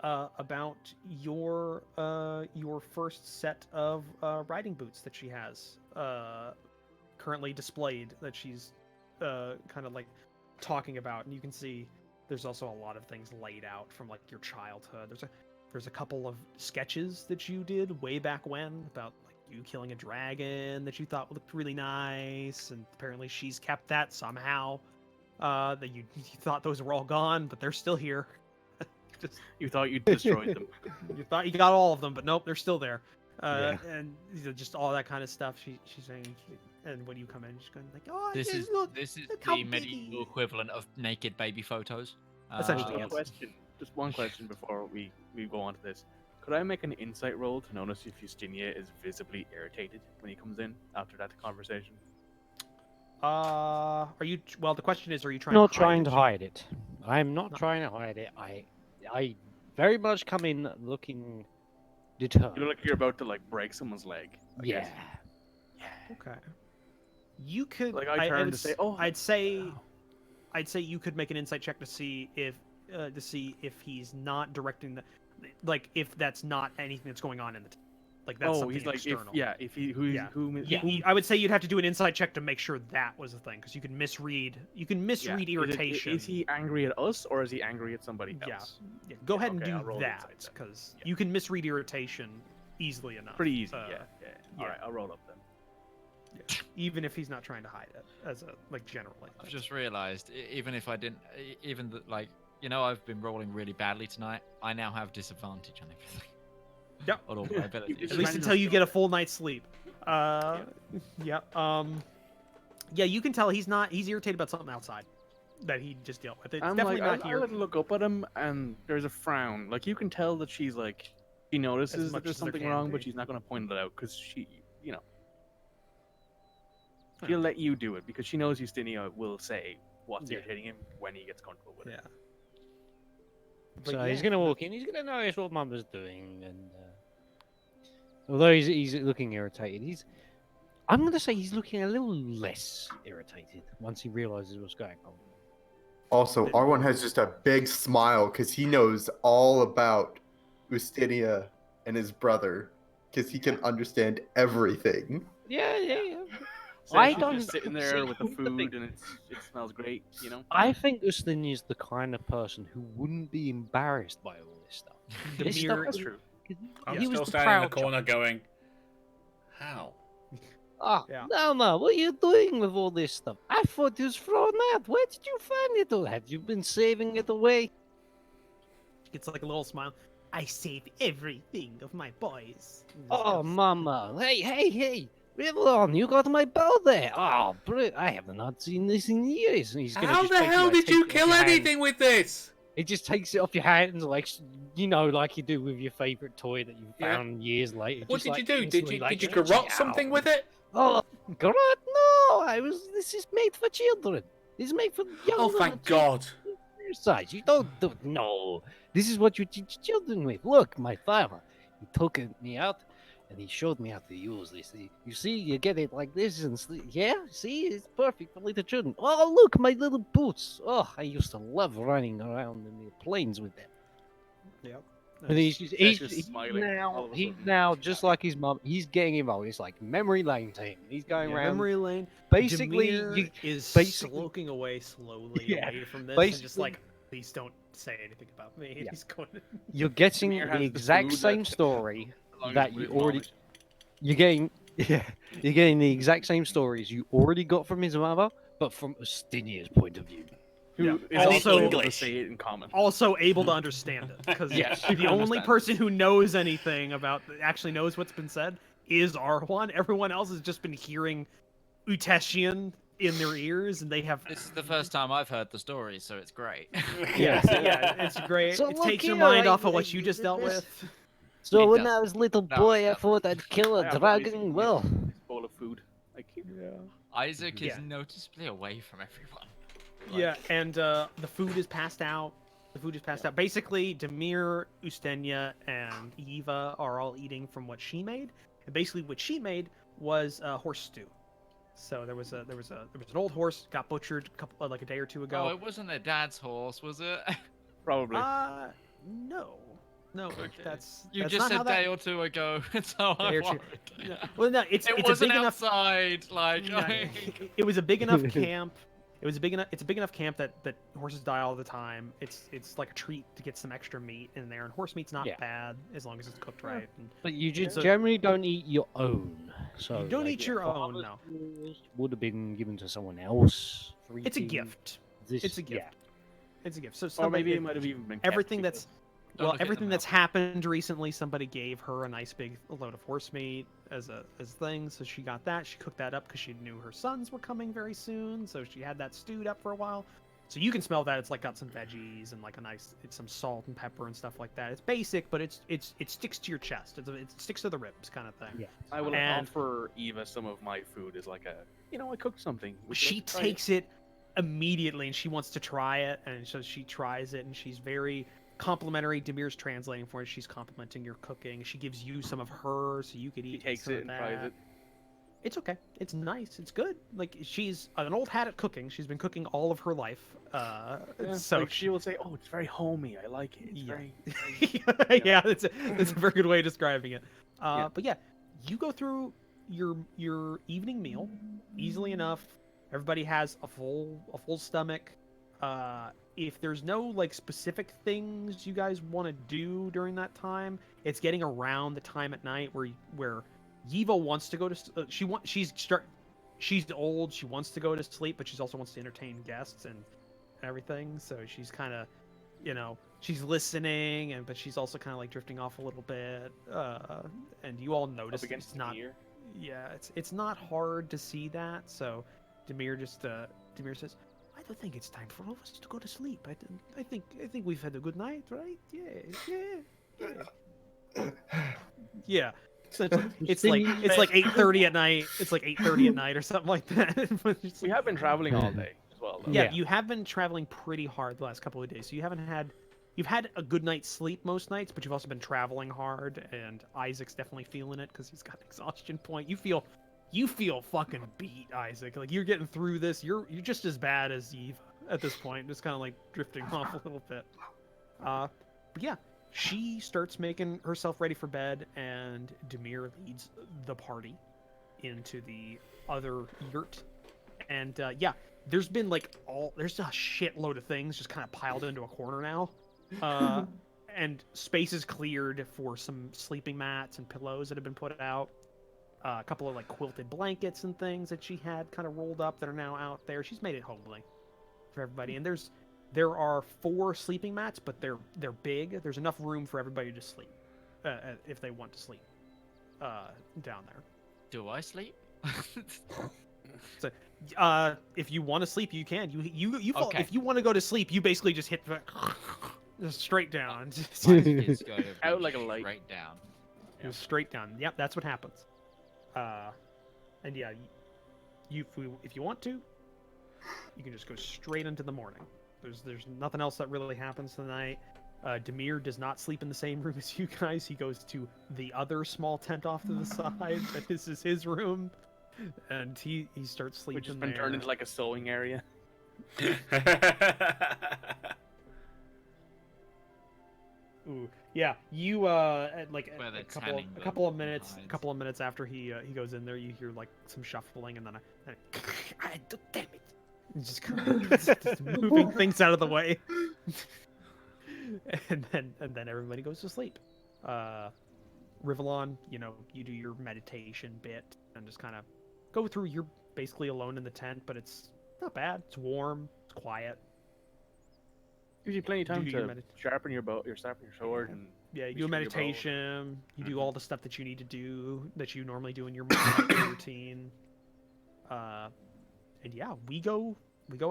about your first set of riding boots that she has currently displayed, that she's kind of like talking about, and you can see there's also a lot of things laid out from like your childhood. There's a couple of sketches that you did way back when about like you killing a dragon that you thought looked really nice, and apparently she's kept that somehow. That you thought those were all gone, but they're still here. Just, You thought you destroyed them. you thought you got all of them, but nope, they're still there. Yeah. And just all that kind of stuff. She's saying, and when you come in, she's going like, "Oh, This is look, this is look how the big medieval he is." equivalent of naked baby photos. Essentially, Just yes. one question. Just one question before we go on to this. Could I make an insight roll to notice if Justinia is visibly irritated when he comes in after that conversation? Are you? Well, the question is, are you trying? Not to trying to it? hide it. I'm not No. trying to hide it. I very much come in looking You determined. look like you're about to like break someone's leg. I Yeah. guess. Okay. You could. Like I turn to say, "Oh, I'd say you could make an insight check to see if he's not directing the, like if that's not anything that's going on in the, like that's oh, something he's like, external. if he who Yeah. who Yeah, I would say you'd have to do an insight check to make sure that was the thing, because you can misread. You can misread irritation. Is he angry at us or is he angry at somebody Yeah. else? Yeah, go ahead okay, and I'll do roll that, insight then. because Yeah. you can misread irritation easily enough. Pretty easy. Uh, Yeah. yeah. All right, I'll roll up then. Even if he's not trying to hide it, as a like generally. I've just realised, even if I didn't, like, I've been rolling really badly tonight. I now have disadvantage on everything. Yep. On all my abilities. At least until you get a full night's sleep. Yeah. Yeah, you can tell he's irritated about something outside that he just dealt with. It's definitely not I here. let her look up at him, and there's a frown. Like, you can tell that she's like, she notices that much there's as there something can wrong, be. but she's not going to point it out because she'll let you do it because she knows Justinia will say what's irritating him when he gets comfortable with it. But So yeah, he's gonna walk in. He's gonna notice what Mama's doing, and although he's looking irritated, I'm gonna say he's looking a little less irritated once he realizes what's going on. Also, R1 has just a big smile because he knows all about Justinia and his brother because he can understand everything. Yeah. So I she's don't just sitting see there with the the thing. food, and it smells great, I think Ustin is the kind of person who wouldn't be embarrassed by all this stuff. This stuff Demir- That's true. I'm he was still the standing in the proud child. corner going, how? Ah, Yeah. no, what are you doing with all this stuff? I thought it was thrown out. Where did you find it all? Have you been saving it away? It's like a little smile. I save everything of my boys. Oh, Mama. Hey. Rivallon, you got my bow there. Oh, I have not seen this in years. And he's gonna How just the take, hell did take you it off kill your hand. anything with this? He just takes it off your hands, like like you do with your favorite toy that you Yeah. found years later. What Just, did like, you do? instantly, Did you like, garrot something with it? Oh, God, no! This is made for children. This is made for young. Oh, thank God. Size. You don't no. This is what you teach children with. Look, my father, he took me out and he showed me how to use this. You see, you get it like this, and see, it's perfect for little children. Oh, look, my little boots. Oh, I used to love running around in the plains with them. Yep. And he's smiling all of a he's sudden. now just like his mum. He's getting involved. It's like memory lane to him. He's going around. Memory lane. Basically, Demir is basically- sloking away slowly Yeah, away from this, and just basically- like, please don't say anything about me. Yeah. He's going. You're getting Demir has the the exact food same that- story As long as that put you it in already. knowledge. You're getting you're getting the exact same stories you already got from his mother, but from Ustinia's point of view. Who Yeah. is Also- also able to say it in common. Also able to understand it, because Yes, the you can only understand. person who knows anything about actually knows what's been said is R1. Everyone else has just been hearing Uteshian in their ears, and they have. This is the first time I've heard the story, so it's great. Yeah, it's great. So it look takes your here, mind I- off of I- what you just dealt this- with. So It when does. I was little No, boy, it I doesn't. thought I'd kill I a have dragon. basically Well, this bowl of food. Like, Isaac is Yeah. noticeably away from everyone. Yeah, and the food is passed out. The food is passed out. Basically, Demir, Ustenia, and Eva are all eating from what she made. And basically, what she made was horse stew. So there was an old horse got butchered like a day or two Oh, ago. it wasn't their dad's horse, was it? probably. No, Okay. that's You that's just not said how day that. or two ago. That's how I Day or two- worried. No. Well, no, it's It it's a wasn't big enough. outside. Like, No, it was a big enough camp. It's a big enough camp that horses die all the time. It's like a treat to get some extra meat in there, and horse meat's not Yeah. bad as long as it's cooked right. And but you just So- generally don't eat your own. So you don't like, eat your own. father's No, yours would have been given to someone else. for it's a eating. gift. This, It's a gift. yeah. It's a gift. So Or somebody, maybe it might have even been kept everything because- that's Don't well, look at everything them that's now. happened recently, somebody gave her a nice big load of horse meat as thing. So she got that. She cooked that up because she knew her sons were coming very soon. So she had that stewed up for a while. So you can smell that it's like got some veggies and like it's some salt and pepper and stuff like that. It's basic, but it sticks to your chest. It sticks to the ribs kind of thing. Yeah. I will And- offer Eva some of my food as like I cooked something. Would you She like to try takes it immediately and she wants to try it, and so she tries it and she's very complimentary. Demir's translating for her. She's complimenting your cooking. She gives you some of hers so you could He eat. takes some it of and that. tries it. It's okay. It's nice. It's good. Like she's an old hat at cooking. She's been cooking all of her life. So like, she will say, "Oh, it's very homey. I like it. It's Yeah. very." yeah, that's a very good way of describing it. Yeah. But yeah, you go through your evening meal easily enough. Everybody has a full stomach. If there's no like specific things you guys want to do during that time, it's getting around the time at night where Yiva wants to go to she's old. She wants to go to sleep, but she also wants to entertain guests and everything. So she's kind of, she's listening, but she's also kind of like drifting off a little bit. And you all notice Up against it's not. Demir. Yeah, it's not hard to see that. So Demir says, "I don't think it's time for all of us to go to sleep. I think we've had a good night, right? Yeah." So it's like 8:30 at night. It's like 8:30 at night or something like that. But it's We like- have been traveling all day as well. Though. yeah, Yeah. you have been traveling pretty hard the last couple of days. So you've had a good night's sleep most nights, but you've also been traveling hard. And Isaac's definitely feeling it because he's got an exhaustion point. You feel fucking beat, Isaac. Like you're getting through this. You're just as bad as Eve at this point, just kind of like drifting off a little bit. But yeah, she starts making herself ready for bed, and Demir leads the party into the other yurt. And yeah, there's a shitload of things just kind of piled into a corner now. And space is cleared for some sleeping mats and pillows that have been put out. A couple of like quilted blankets and things that she had kind of rolled up that are now out there. She's made it homely for everybody. And there are 4 sleeping mats, but they're big. There's enough room for everybody to sleep if they want to sleep down there. Do I sleep? So, if you want to sleep, you can. You fall, Okay. if you want to go to sleep, you basically just hit just straight down. Mine is going to Out be like a light. Straight down. Go straight down. Yep, that's what happens. And yeah, if you want to, you can just go straight into the morning. There's nothing else that really happens tonight. Demir does not sleep in the same room as you guys. He goes to the other small tent off to the side. This is his room, and he starts sleeping Which has been there. turned into like a sewing area. Ooh, yeah. You like Where they're a tanning the couple of minutes hides. after he goes in there, you hear like some shuffling and then damn it, and just kind of just moving things out of the way, and then everybody goes to sleep. Rivallon, you do your meditation bit and just kind of go through. You're basically alone in the tent, but it's not bad. It's warm. It's quiet. Gives you plenty of time Do your to sharpen your bow, sharpen your sword, and Yeah, you do Restore your bow. meditation. You do all the stuff that you need to do that you normally do in your morning routine. And yeah, we go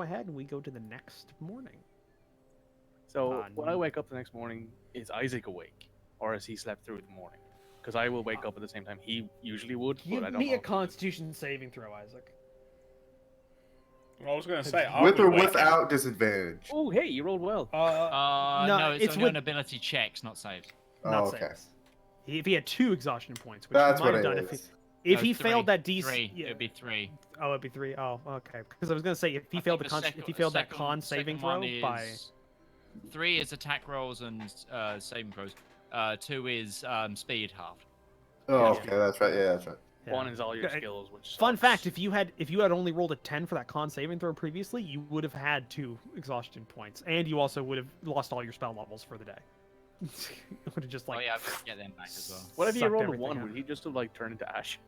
ahead and we go to the next morning. So when I wake up the next morning, is Isaac awake, or has he slept through the morning? Because I will wake up at the same time he usually would. Give but I don't me know a if he- Constitution saving throw, Isaac. I was going to say, With or without disadvantage. Oh, hey, you rolled well. No, it's only with on ability checks, not saves. not Oh, okay. saves. If he had 2 exhaustion points, which That's he might what have it done if is. if No, he 3, failed that DC. 3. Yeah. It'd be 3. Oh, it'd be 3. Oh, okay. Because I was gonna say if he I failed think if he failed that con saving throw by 3 is attack rolls and saving throws. 2 is speed halved. Oh, Yeah. okay, that's right. Yeah, that's right. Yeah. 1 is all your Okay. skills, which Fun sucks. fact: if you had only rolled a 10 for that con saving throw previously, you would have had 2 exhaustion points, and you also would have lost all your spell levels for the day. It would have just like. Oh yeah, I've got to get them back as well. What if he sucked rolled a everything 1? out. Would he just have like turned into ash?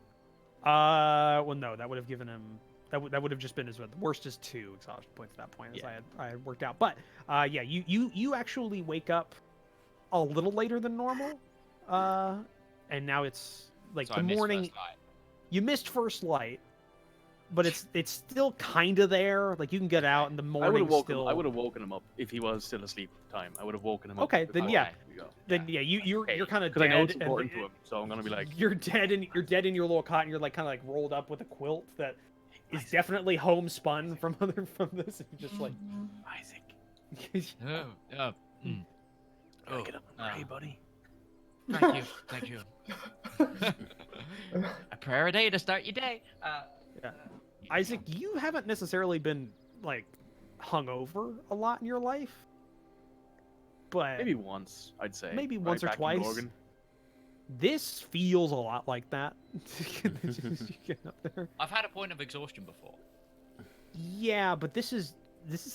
Well, no, that would have given him. That would have just been his. The worst is 2 exhaustion points at that point, as Yeah. I had worked out. But yeah, you actually wake up a little later than normal, and now it's like So the I missed morning. first light. You missed first light, but it's still kind of there. Like you can get out in the I would morning have woken. still. I would have woken him up if he was still asleep at the time. I would have woken him up. Okay, then before yeah. we go. Then yeah, you're kind of Because I dead. know it's and important to him, so I'm gonna be like, You're dead in your little cot, and you're like kind of like rolled up with a quilt that is definitely homespun from this. And you're just like Isaac, Oh, mm. gotta get up and pray, buddy. Thank you. A prayer a day to start your day. Isaac, you haven't necessarily been like hungover a lot in your life, but Maybe once, I'd say. Maybe right once or back in twice. Gorgon. this feels a lot like that. You get up there. I've had a point of exhaustion before. Yeah, but this is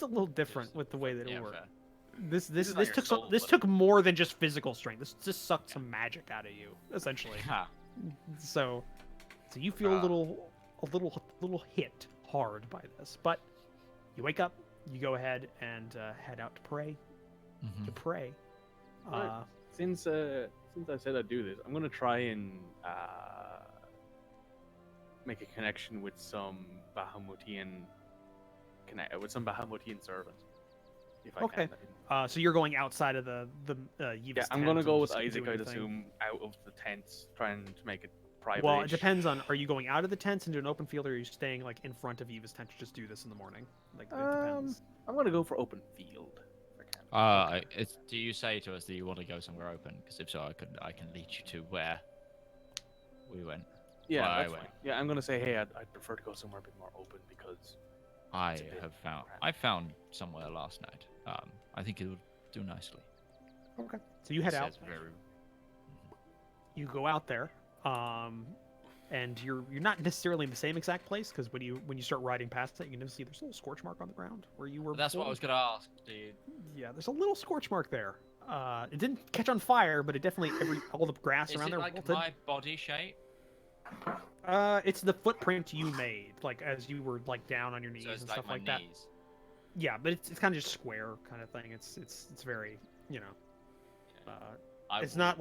a little different with the way that it Yeah, worked. fair. This is not your took soul, this but- took more than just physical strength. This just sucked some magic out of you, essentially. Ha. So you feel a Ah. little little hit hard by this, but you wake up, you go ahead and head out to pray. To pray. Right. Since I said I'd do this, I'm gonna try and make a connection with some Bahamutian servant. If I Okay. can. So you're going outside of the Yva's Yeah, I'm tent gonna and go with just Isaac. do I'd anything? assume out of the tents, trying to make it private. Well, it depends on, are you going out of the tents into an open field, or are you staying like in front of Yva's tent to just do this in the morning? Like, it depends. I'm gonna go for open field. If I can. Do you say to us that you want to go somewhere open? Because if so, I can lead you to where we went. Yeah, Well, I that's went. fine. Yeah, I'm gonna say, hey, I'd prefer to go somewhere a bit more open because I found somewhere last night. I think it would do nicely. Okay. So you head It out. says very- You go out there, and you're not necessarily in the same exact place, because when you start riding past it, you can see there's a little scorch mark on the ground where you were. That's what I before. was gonna ask, dude. Yeah, there's a little scorch mark there. It didn't catch on fire, but it definitely all the grass Is around it there like wilted. my body shape? It's the footprint you made, like as you were like down on your knees So it's and like stuff my like that. knees. Yeah, but it's kind of just square kind of thing. It's very, you know. It's not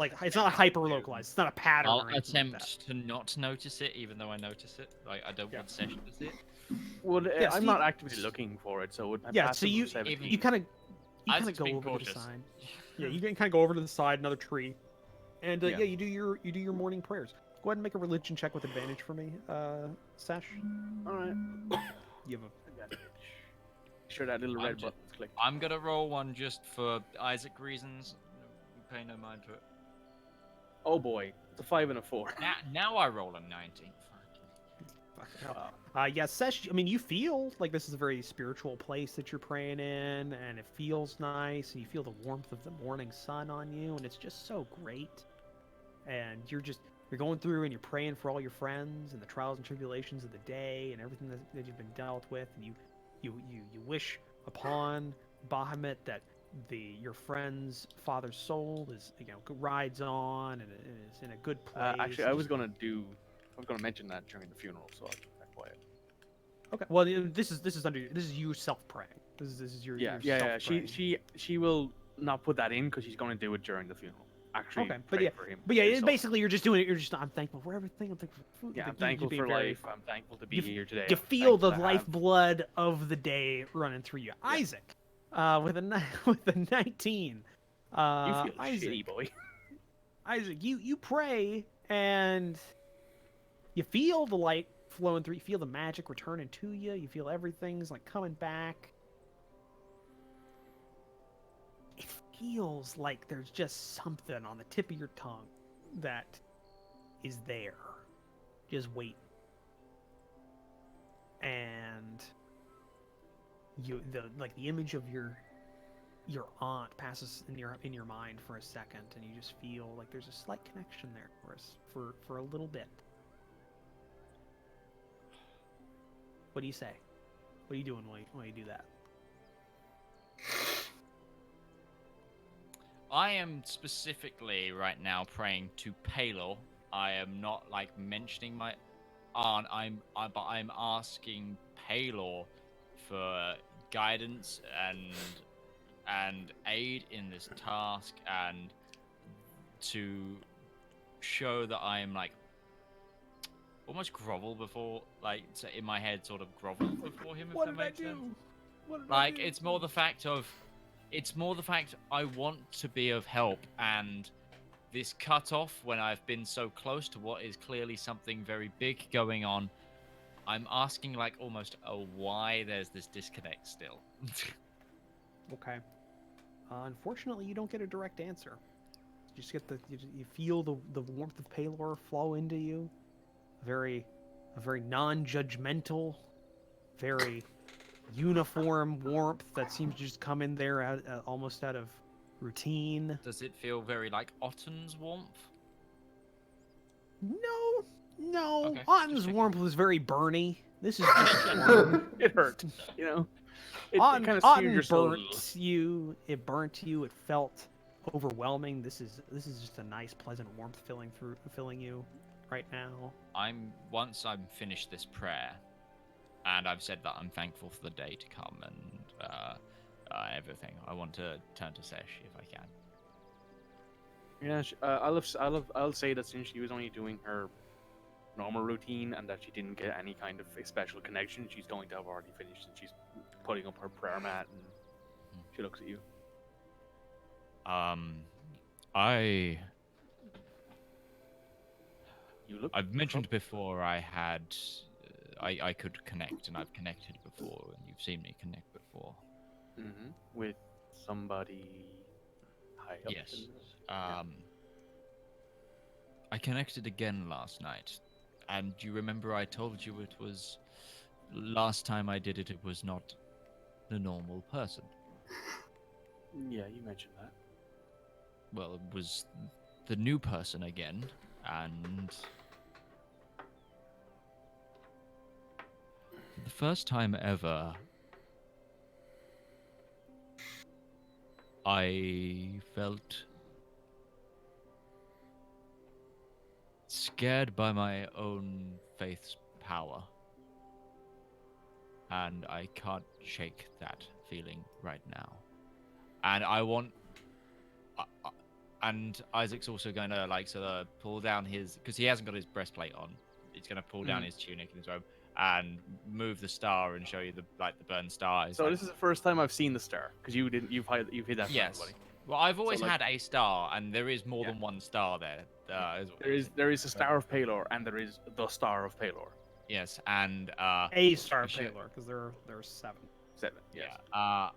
hyper localized. It's not a pattern. I'll or anything like that. attempt to not notice it, even though I notice it. Like I don't want Sesh to see it. Well, Yeah, I'm so not you- actively looking for it, so my Yeah, so passive you was 17. you kind of Isaac's go being over to the cautious. side. Yeah, you can kind of go over to the side, another tree, and Yeah. you do your morning prayers. Go ahead and make a religion check with advantage for me, Sash. All right. You have a Advantage. Sure, that little I'm red ju- button's clicked. I'm gonna roll one just for Isaac reasons. Pay no mind to it. Oh boy, it's a 5 and a 4. Now I roll a 19. yeah, Sesh. I mean, you feel like this is a very spiritual place that you're praying in, and it feels nice, and you feel the warmth of the morning sun on you, and it's just so great. And you're going through and you're praying for all your friends and the trials and tribulations of the day and everything that you've been dealt with, and you wish upon Bahamut that your friend's father's soul is rides on and is in a good place. Actually, I was gonna mention that during the funeral, so I'll keep that quiet. Okay. Well, this is you self praying. This is your Yeah. self-praying. She will not put that in because she's gonna do it during the funeral. Actually, Okay, pray for him. But yeah, his soul. basically you're just doing it. You're just I'm thankful for everything. I'm thankful for food. Yeah, I'm like, thankful being for very- life. I'm thankful to be You- here today. You I'm feel the thankful to have- lifeblood of the day running through you. Isaac, with a 19. You feel Isaac, shitty, boy. Isaac, you pray and you feel the light flowing through. You feel the magic returning to you. You feel everything's like coming back. It feels like there's just something on the tip of your tongue that is there, just waiting. And the image of your aunt passes in your mind for a second, and you just feel like there's a slight connection there for a little bit. What do you say? What are you doing while you do that? I am specifically right now praying to Palor. I am not like mentioning my aunt. But I'm asking Palor for guidance and aid in this task, and to show that I am like almost grovel before, like, so in my head, sort of grovel before him. If What that did I makes sense. do? What did I Like, do? it's more the fact I want to be of help, and this cut off when I've been so close to what is clearly something very big going on. I'm asking like almost why there's this disconnect still. Okay. Unfortunately, you don't get a direct answer. You just get you feel the warmth of Palor flow into you. A very non-judgmental, very uniform warmth that seems to just come in there almost out of routine. Does it feel very like Otten's warmth? No. Okay, Otten's just checking. warmth was very burny. This is just warm. It hurt, you know. It Otten kind of seared your soul. burnt you. It burnt you. It felt overwhelming. This is just a nice, pleasant warmth filling you right now. Once I'm finished this prayer, and I've said that I'm thankful for the day to come and everything, I want to turn to Sesh if I can. Yeah, I'll say that since she was only doing her normal routine and that she didn't get any kind of a special connection, she's going to have already finished, and she's putting up her prayer mat, and she looks at you. I've mentioned before I could connect, and I've connected before, and you've seen me connect before. Mm-hmm. With somebody high up. Yes. Yeah. I connected again last night, and you remember I told you it was last time I did it. It was not the normal person. Yeah, you mentioned that. Well, it was the new person again, and for the first time ever, I felt scared by my own faith's power. And I can't shake that feeling right now. And I want... and Isaac's also going to, like, sort of pull down his... Because he hasn't got his breastplate on. He's going to pull down his tunic and his robe and move the star and show you the burned star. So this is the first time I've seen the star, because you've hid that from everybody. Well, I've always had a star, and there is more than one star there. There is a Star of Palor, and there is the Star of Palor. Yes, and A Star of Palor, because there are 7. 7. Yes. Yeah.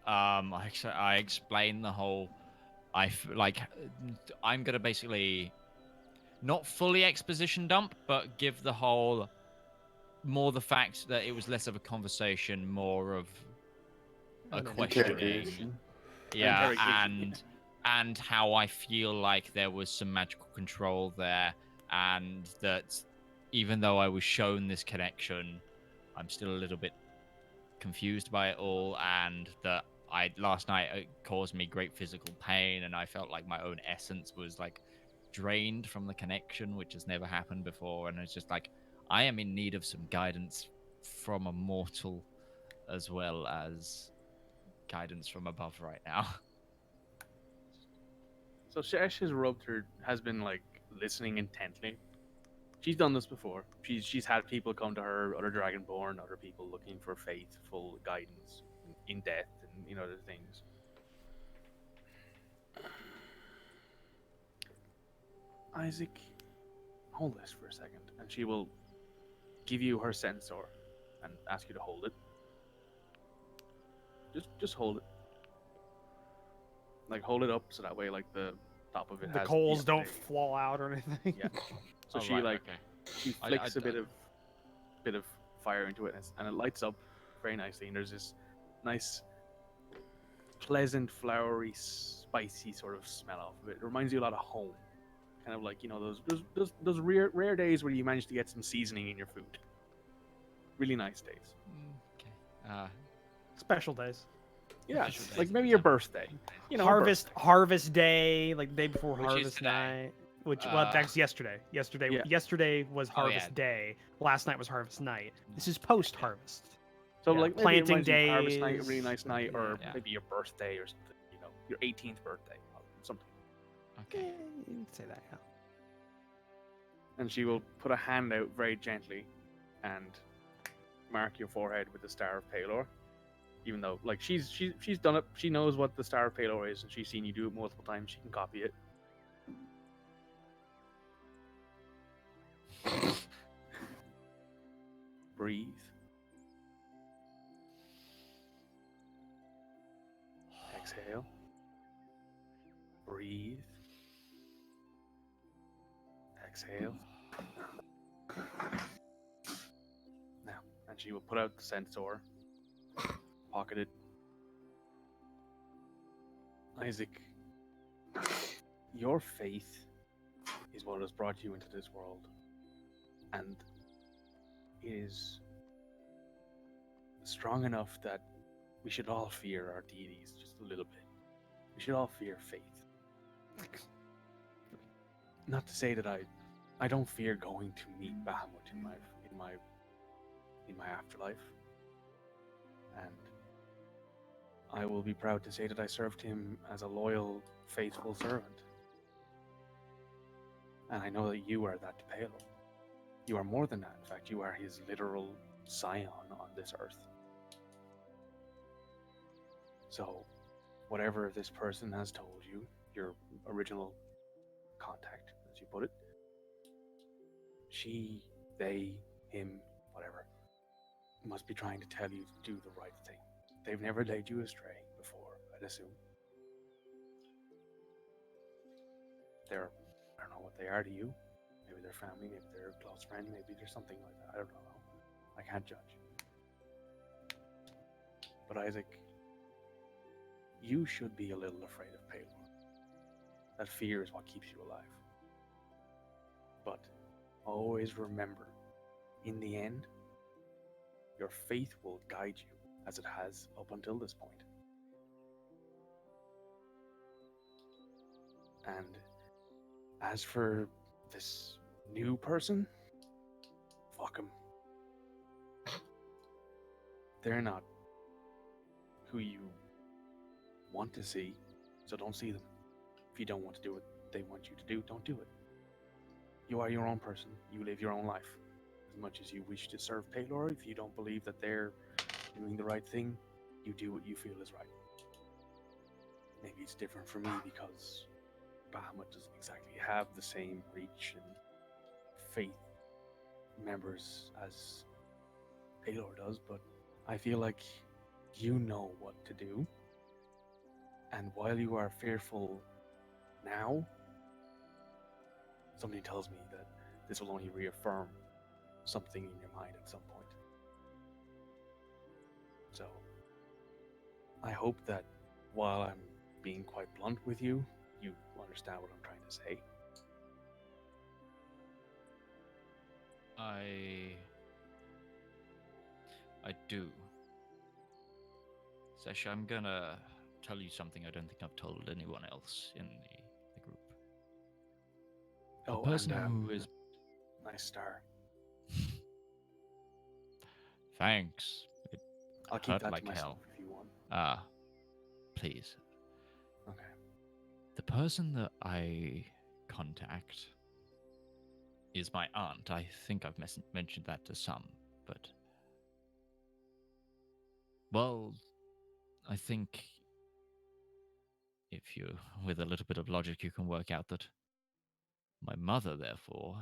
I explained the whole. I'm gonna basically not fully exposition dump, but give the whole more the fact that it was less of a conversation, more of a questioning. Yeah, and how I feel like there was some magical control there, and that even though I was shown this connection, I'm still a little bit confused by it all, and that last night it caused me great physical pain, and I felt like my own essence was like drained from the connection, which has never happened before, and it's just like I am in need of some guidance from a mortal as well as guidance from above right now. So Shesh has been like listening intently. She's done this before. She's had people come to her, other Dragonborn, other people looking for faithful guidance in death and other things. Isaac, hold this for a second, and she will give you her sensor and ask you to hold it. Just hold it. Like, hold it up so that way, like, the top of it The has... coals don't fall out or anything. Yeah. So she flicks a bit of fire into it, and it lights up very nicely, and there's this nice, pleasant, flowery, spicy sort of smell off of it. It reminds you a lot of home. Kind of like, those rare days where you manage to get some seasoning in your food. Really nice days. Okay. Special days. Yeah, like maybe your birthday. Harvest day, like the day before Which harvest night. Which that's yesterday. Yeah. Yesterday was harvest day. Last night was harvest night. This is post harvest. So like maybe planting day, harvest days. night, a really nice night, or Yeah. maybe your birthday or something. Your 18th birthday, something. Okay. You can say that, yeah. And she will put a hand out very gently and mark your forehead with the Star of Palor. Even though, like, she's done it, she knows what the Star of Palor is, and she's seen you do it multiple times. She can copy it. Breathe. Exhale. Breathe. Exhale. Now, and she will put out the sensor, pocket it. Isaac, your faith is what has brought you into this world, and it is strong enough that we should all fear our deities just a little bit. We should all fear faith. Not to say that I I don't fear going to meet Bahamut in my afterlife, and I will be proud to say that I served him as a loyal, faithful servant. And I know that you are that to Palo. You are more than that. In fact, you are his literal scion on this earth. So, whatever this person has told you, your original contact, as you put it, she, they, him, whatever, must be trying to tell you to do the right thing. They've never led you astray before, I'd assume. They're, I don't know what they are to you. Maybe they're family, maybe they're a close friend, maybe there's something like that. I don't know. I can't judge. But Isaac, you should be a little afraid of Palor. That fear is what keeps you alive. But always remember, in the end, your faith will guide you as it has up until this point. And as for this new person, fuck them. They're not who you want to see, so don't see them. If you don't want to do what they want you to do, don't do it. You are your own person. You live your own life. As much as you wish to serve Palor, if you don't believe that they're doing the right thing, you do what you feel is right. Maybe it's different for me because Bahamut doesn't exactly have the same reach and faith members as Palor does, but I feel like you know what to do. And while you are fearful now, something tells me that this will only reaffirm something in your mind at some point. So, I hope that while I'm being quite blunt with you, you understand what I'm trying to say. I do. Sasha, I'm gonna tell you something I don't think I've told anyone else in the group. Oh, A person and who is... nice star. Thanks. It I'll keep hurt that like to myself hell. if you want. Please. Okay. The person that I contact is my aunt. I think I've mentioned that to some, but... Well, I think if you, with a little bit of logic, you can work out that my mother, therefore,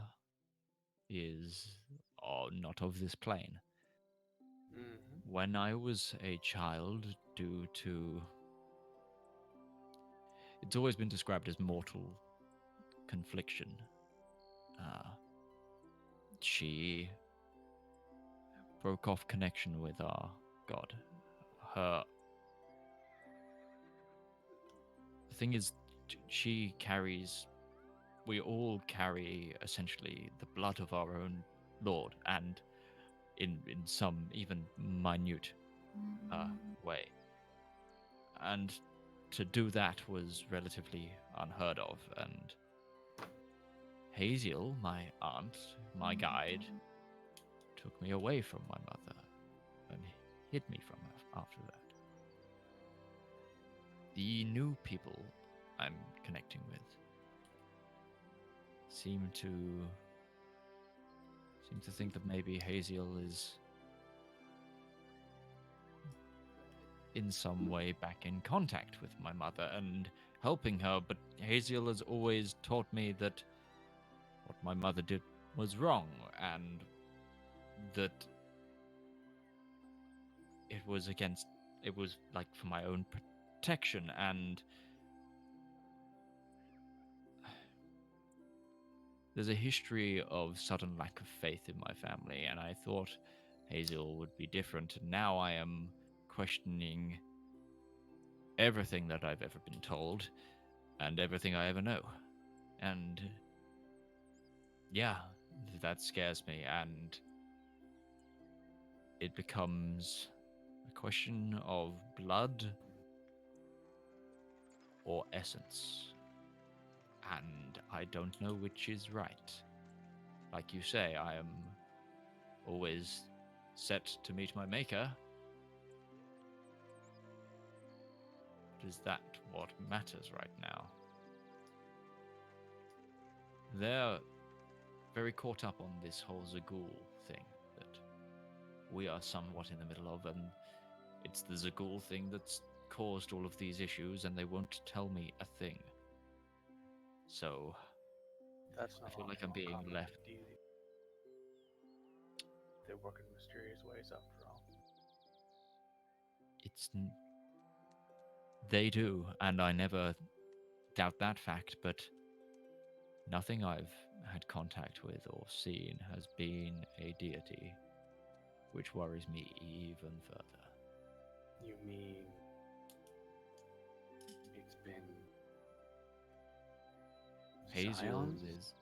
is not of this plane. Mm-hmm. When I was a child, due to... It's always been described as mortal confliction. She broke off connection with our god. The thing is, she carries... We all carry, essentially, the blood of our own lord, and in some even minute way. And to do that was relatively unheard of, and Haziel, my aunt, my guide, took me away from my mother and hid me from her after that. The new people I'm connecting with seem to think that maybe Haziel is in some way back in contact with my mother and helping her, but Haziel has always taught me that what my mother did was wrong, and that it was like for my own protection, and there's a history of sudden lack of faith in my family, and I thought Haziel would be different, and now I am questioning everything that I've ever been told and everything I ever know. And yeah, that scares me, and it becomes a question of blood or essence. And I don't know which is right. like you say, I am always set to meet my maker. Is that what matters right now? They're very caught up on this whole Zagul thing that we are somewhat in the middle of, and it's the Zagul thing that's caused all of these issues, and they won't tell me a thing. So That's I not feel all like I'm being uncommon left. in D&D. They work in mysterious ways, after all. They do, and I never doubt that fact, but nothing I've had contact with or seen has been a deity, which worries me even further. You mean it's been Haziel Scions? is,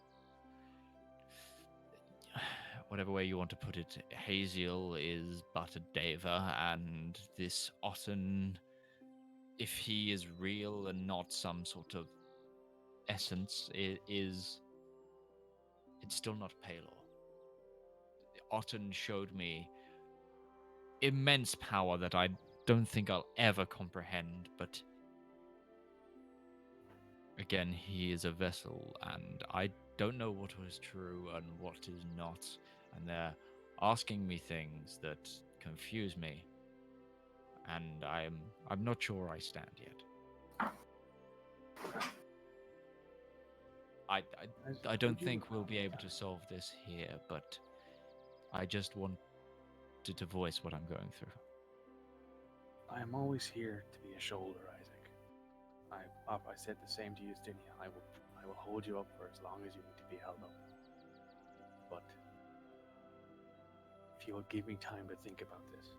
whatever way you want to put it, Haziel is but a deva, and this Otten, if he is real and not some sort of essence, it's still not Palor. Otten showed me immense power that I don't think I'll ever comprehend, but again, he is a vessel, and I don't know what is true and what is not, and they're asking me things that confuse me, and I'm not sure I stand yet. I don't think we'll be able to solve this here, but I just wanted to voice what I'm going through. I am always here to be a shoulder, Isaac. I said the same to you, Stinia. I will hold you up for as long as you need to be held up. But if you will give me time to think about this,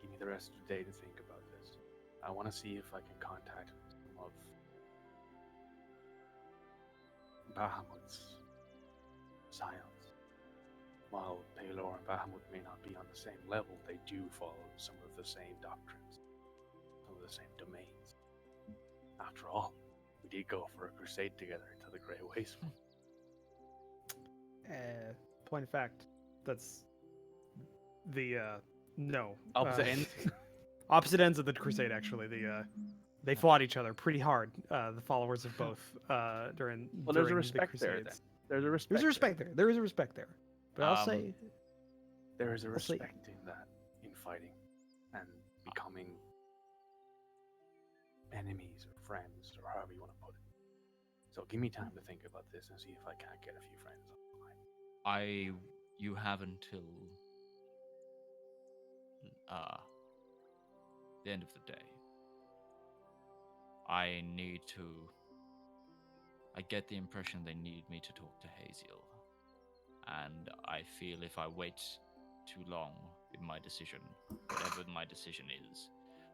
give me the rest of the day to think about this. I want to see if I can contact some of Bahamut's scions. While Palor and Bahamut may not be on the same level, they do follow some of the same doctrines, some of the same domains. After all, we did go for a crusade together into the Grey Waste. Point of fact, that's the no Opposite ends? opposite ends of the crusade. Actually, they fought each other pretty hard. The followers of both during Well, there's a during respect the there then. crusades. There's a respect. There's a respect there. There is a respect there. But I'll say there is a I'll say- respect in that, in fighting and becoming enemies or friends or however you want to put it. So give me time to think about this and see if I can't get a few friends on the line. You have until the end of the day. I get the impression they need me to talk to Haziel, and I feel if I wait too long in my decision, whatever my decision is,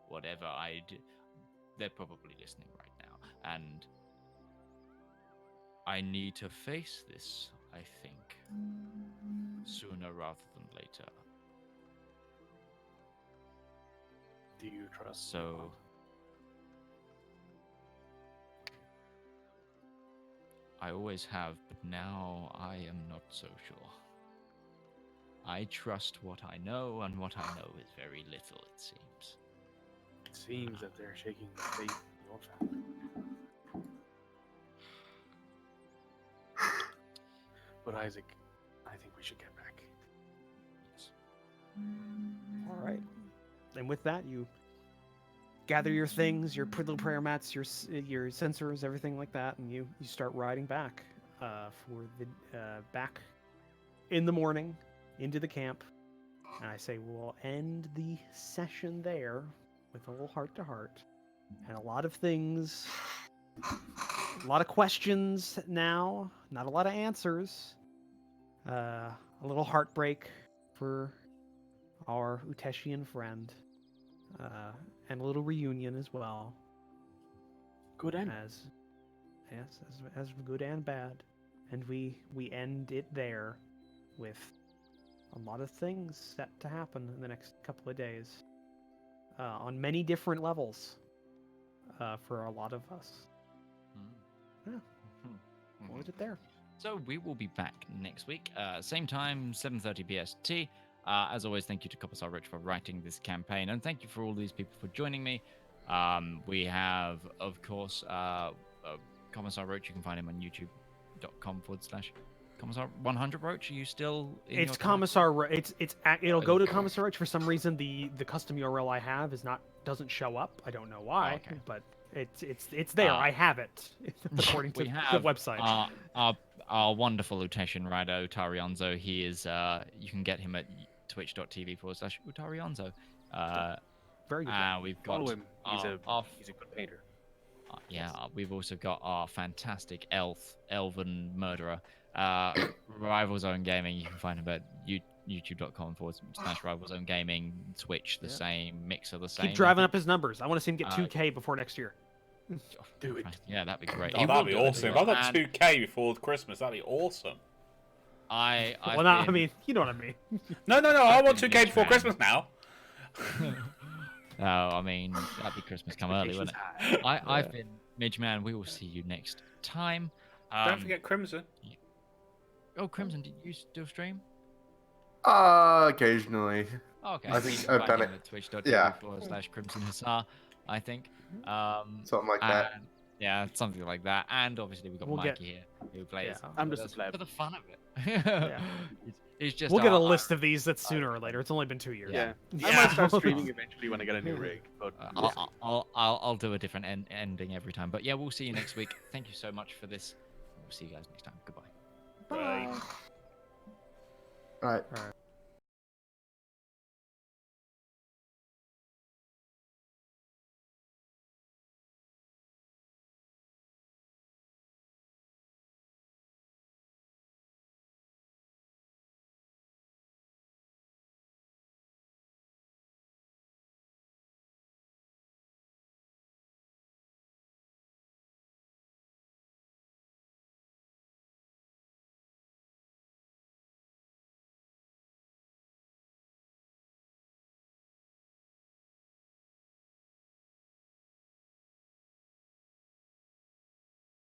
whatever I do, they're probably listening right now, and I need to face this, I think, sooner rather than later. Do you trust So, me? I always have, but now I am not so sure. I trust what I know, and what I know is very little, it seems. It seems that they're shaking the faith in your family. But Isaac, I think we should get back. Yes. all right. And with that, you gather your things, your little prayer mats, your sensors, everything like that, and you start riding back for the back in the morning into the camp. And I say we'll end the session there with a little heart to heart and a lot of things, a lot of questions now, not a lot of answers. A little heartbreak for our Uteshian friend. And a little reunion as well. Good end. As good and bad. And we end it there with a lot of things set to happen in the next couple of days. On many different levels. For a lot of us. Yeah. We'll end it there. So we will be back next week, same time, 7:30 BST. As always, thank you to Commissar Roach for writing this campaign, and thank you for all these people for joining me. We have, of course, Commissar Roach. You can find him on youtube.com/Commissar 100 Roach. Are you still in It's your Commissar. It'll go to Commissar Roach. For some reason, the custom URL I have doesn't show up. I don't know why, okay. but it's there. I have it according to we have the website. Our wonderful Uteshian rider Utarionzo. He is you can get him at twitch.tv/Utarionzo. Very good. We've got Follow him. He's a our good painter. we've also got our fantastic elven murderer, Rival Zone Gaming. You can find him at youtube.com/Rival Zone Gaming, Twitch the same, Mixer the same. Keep driving up his numbers. I want to see him get 2K Uh, before next year. Do it. Yeah, that'd be great. Oh, He that'd will be do it as awesome. If well. I got And 2K before Christmas, that'd be awesome. I've I been- mean, you know what I mean. No, I I've want been 2K before Midge Christmas now. Oh, I mean, that'd be Christmas come early, wouldn't it? I've been Midgeman. We will see you next time. Don't forget Crimson. Oh, Crimson, did you still stream? Occasionally. Oh, okay. I think You can I've find done him it. at twitch.tv Yeah. /Crimson Hussar, I think. Something like that. And, yeah, something like that. And obviously we've got We'll Mikey here who plays. Yeah. I'm with just a us pleb. for the fun of it. Yeah. It's just We'll get a our- list of these that's sooner or later. It's only been 2 years. Yeah. I Yeah. might start streaming eventually when I get a new rig. But I'll do a different ending every time. But yeah, we'll see you next week. Thank you so much for this. We'll see you guys next time. Goodbye. Bye. All right. All right.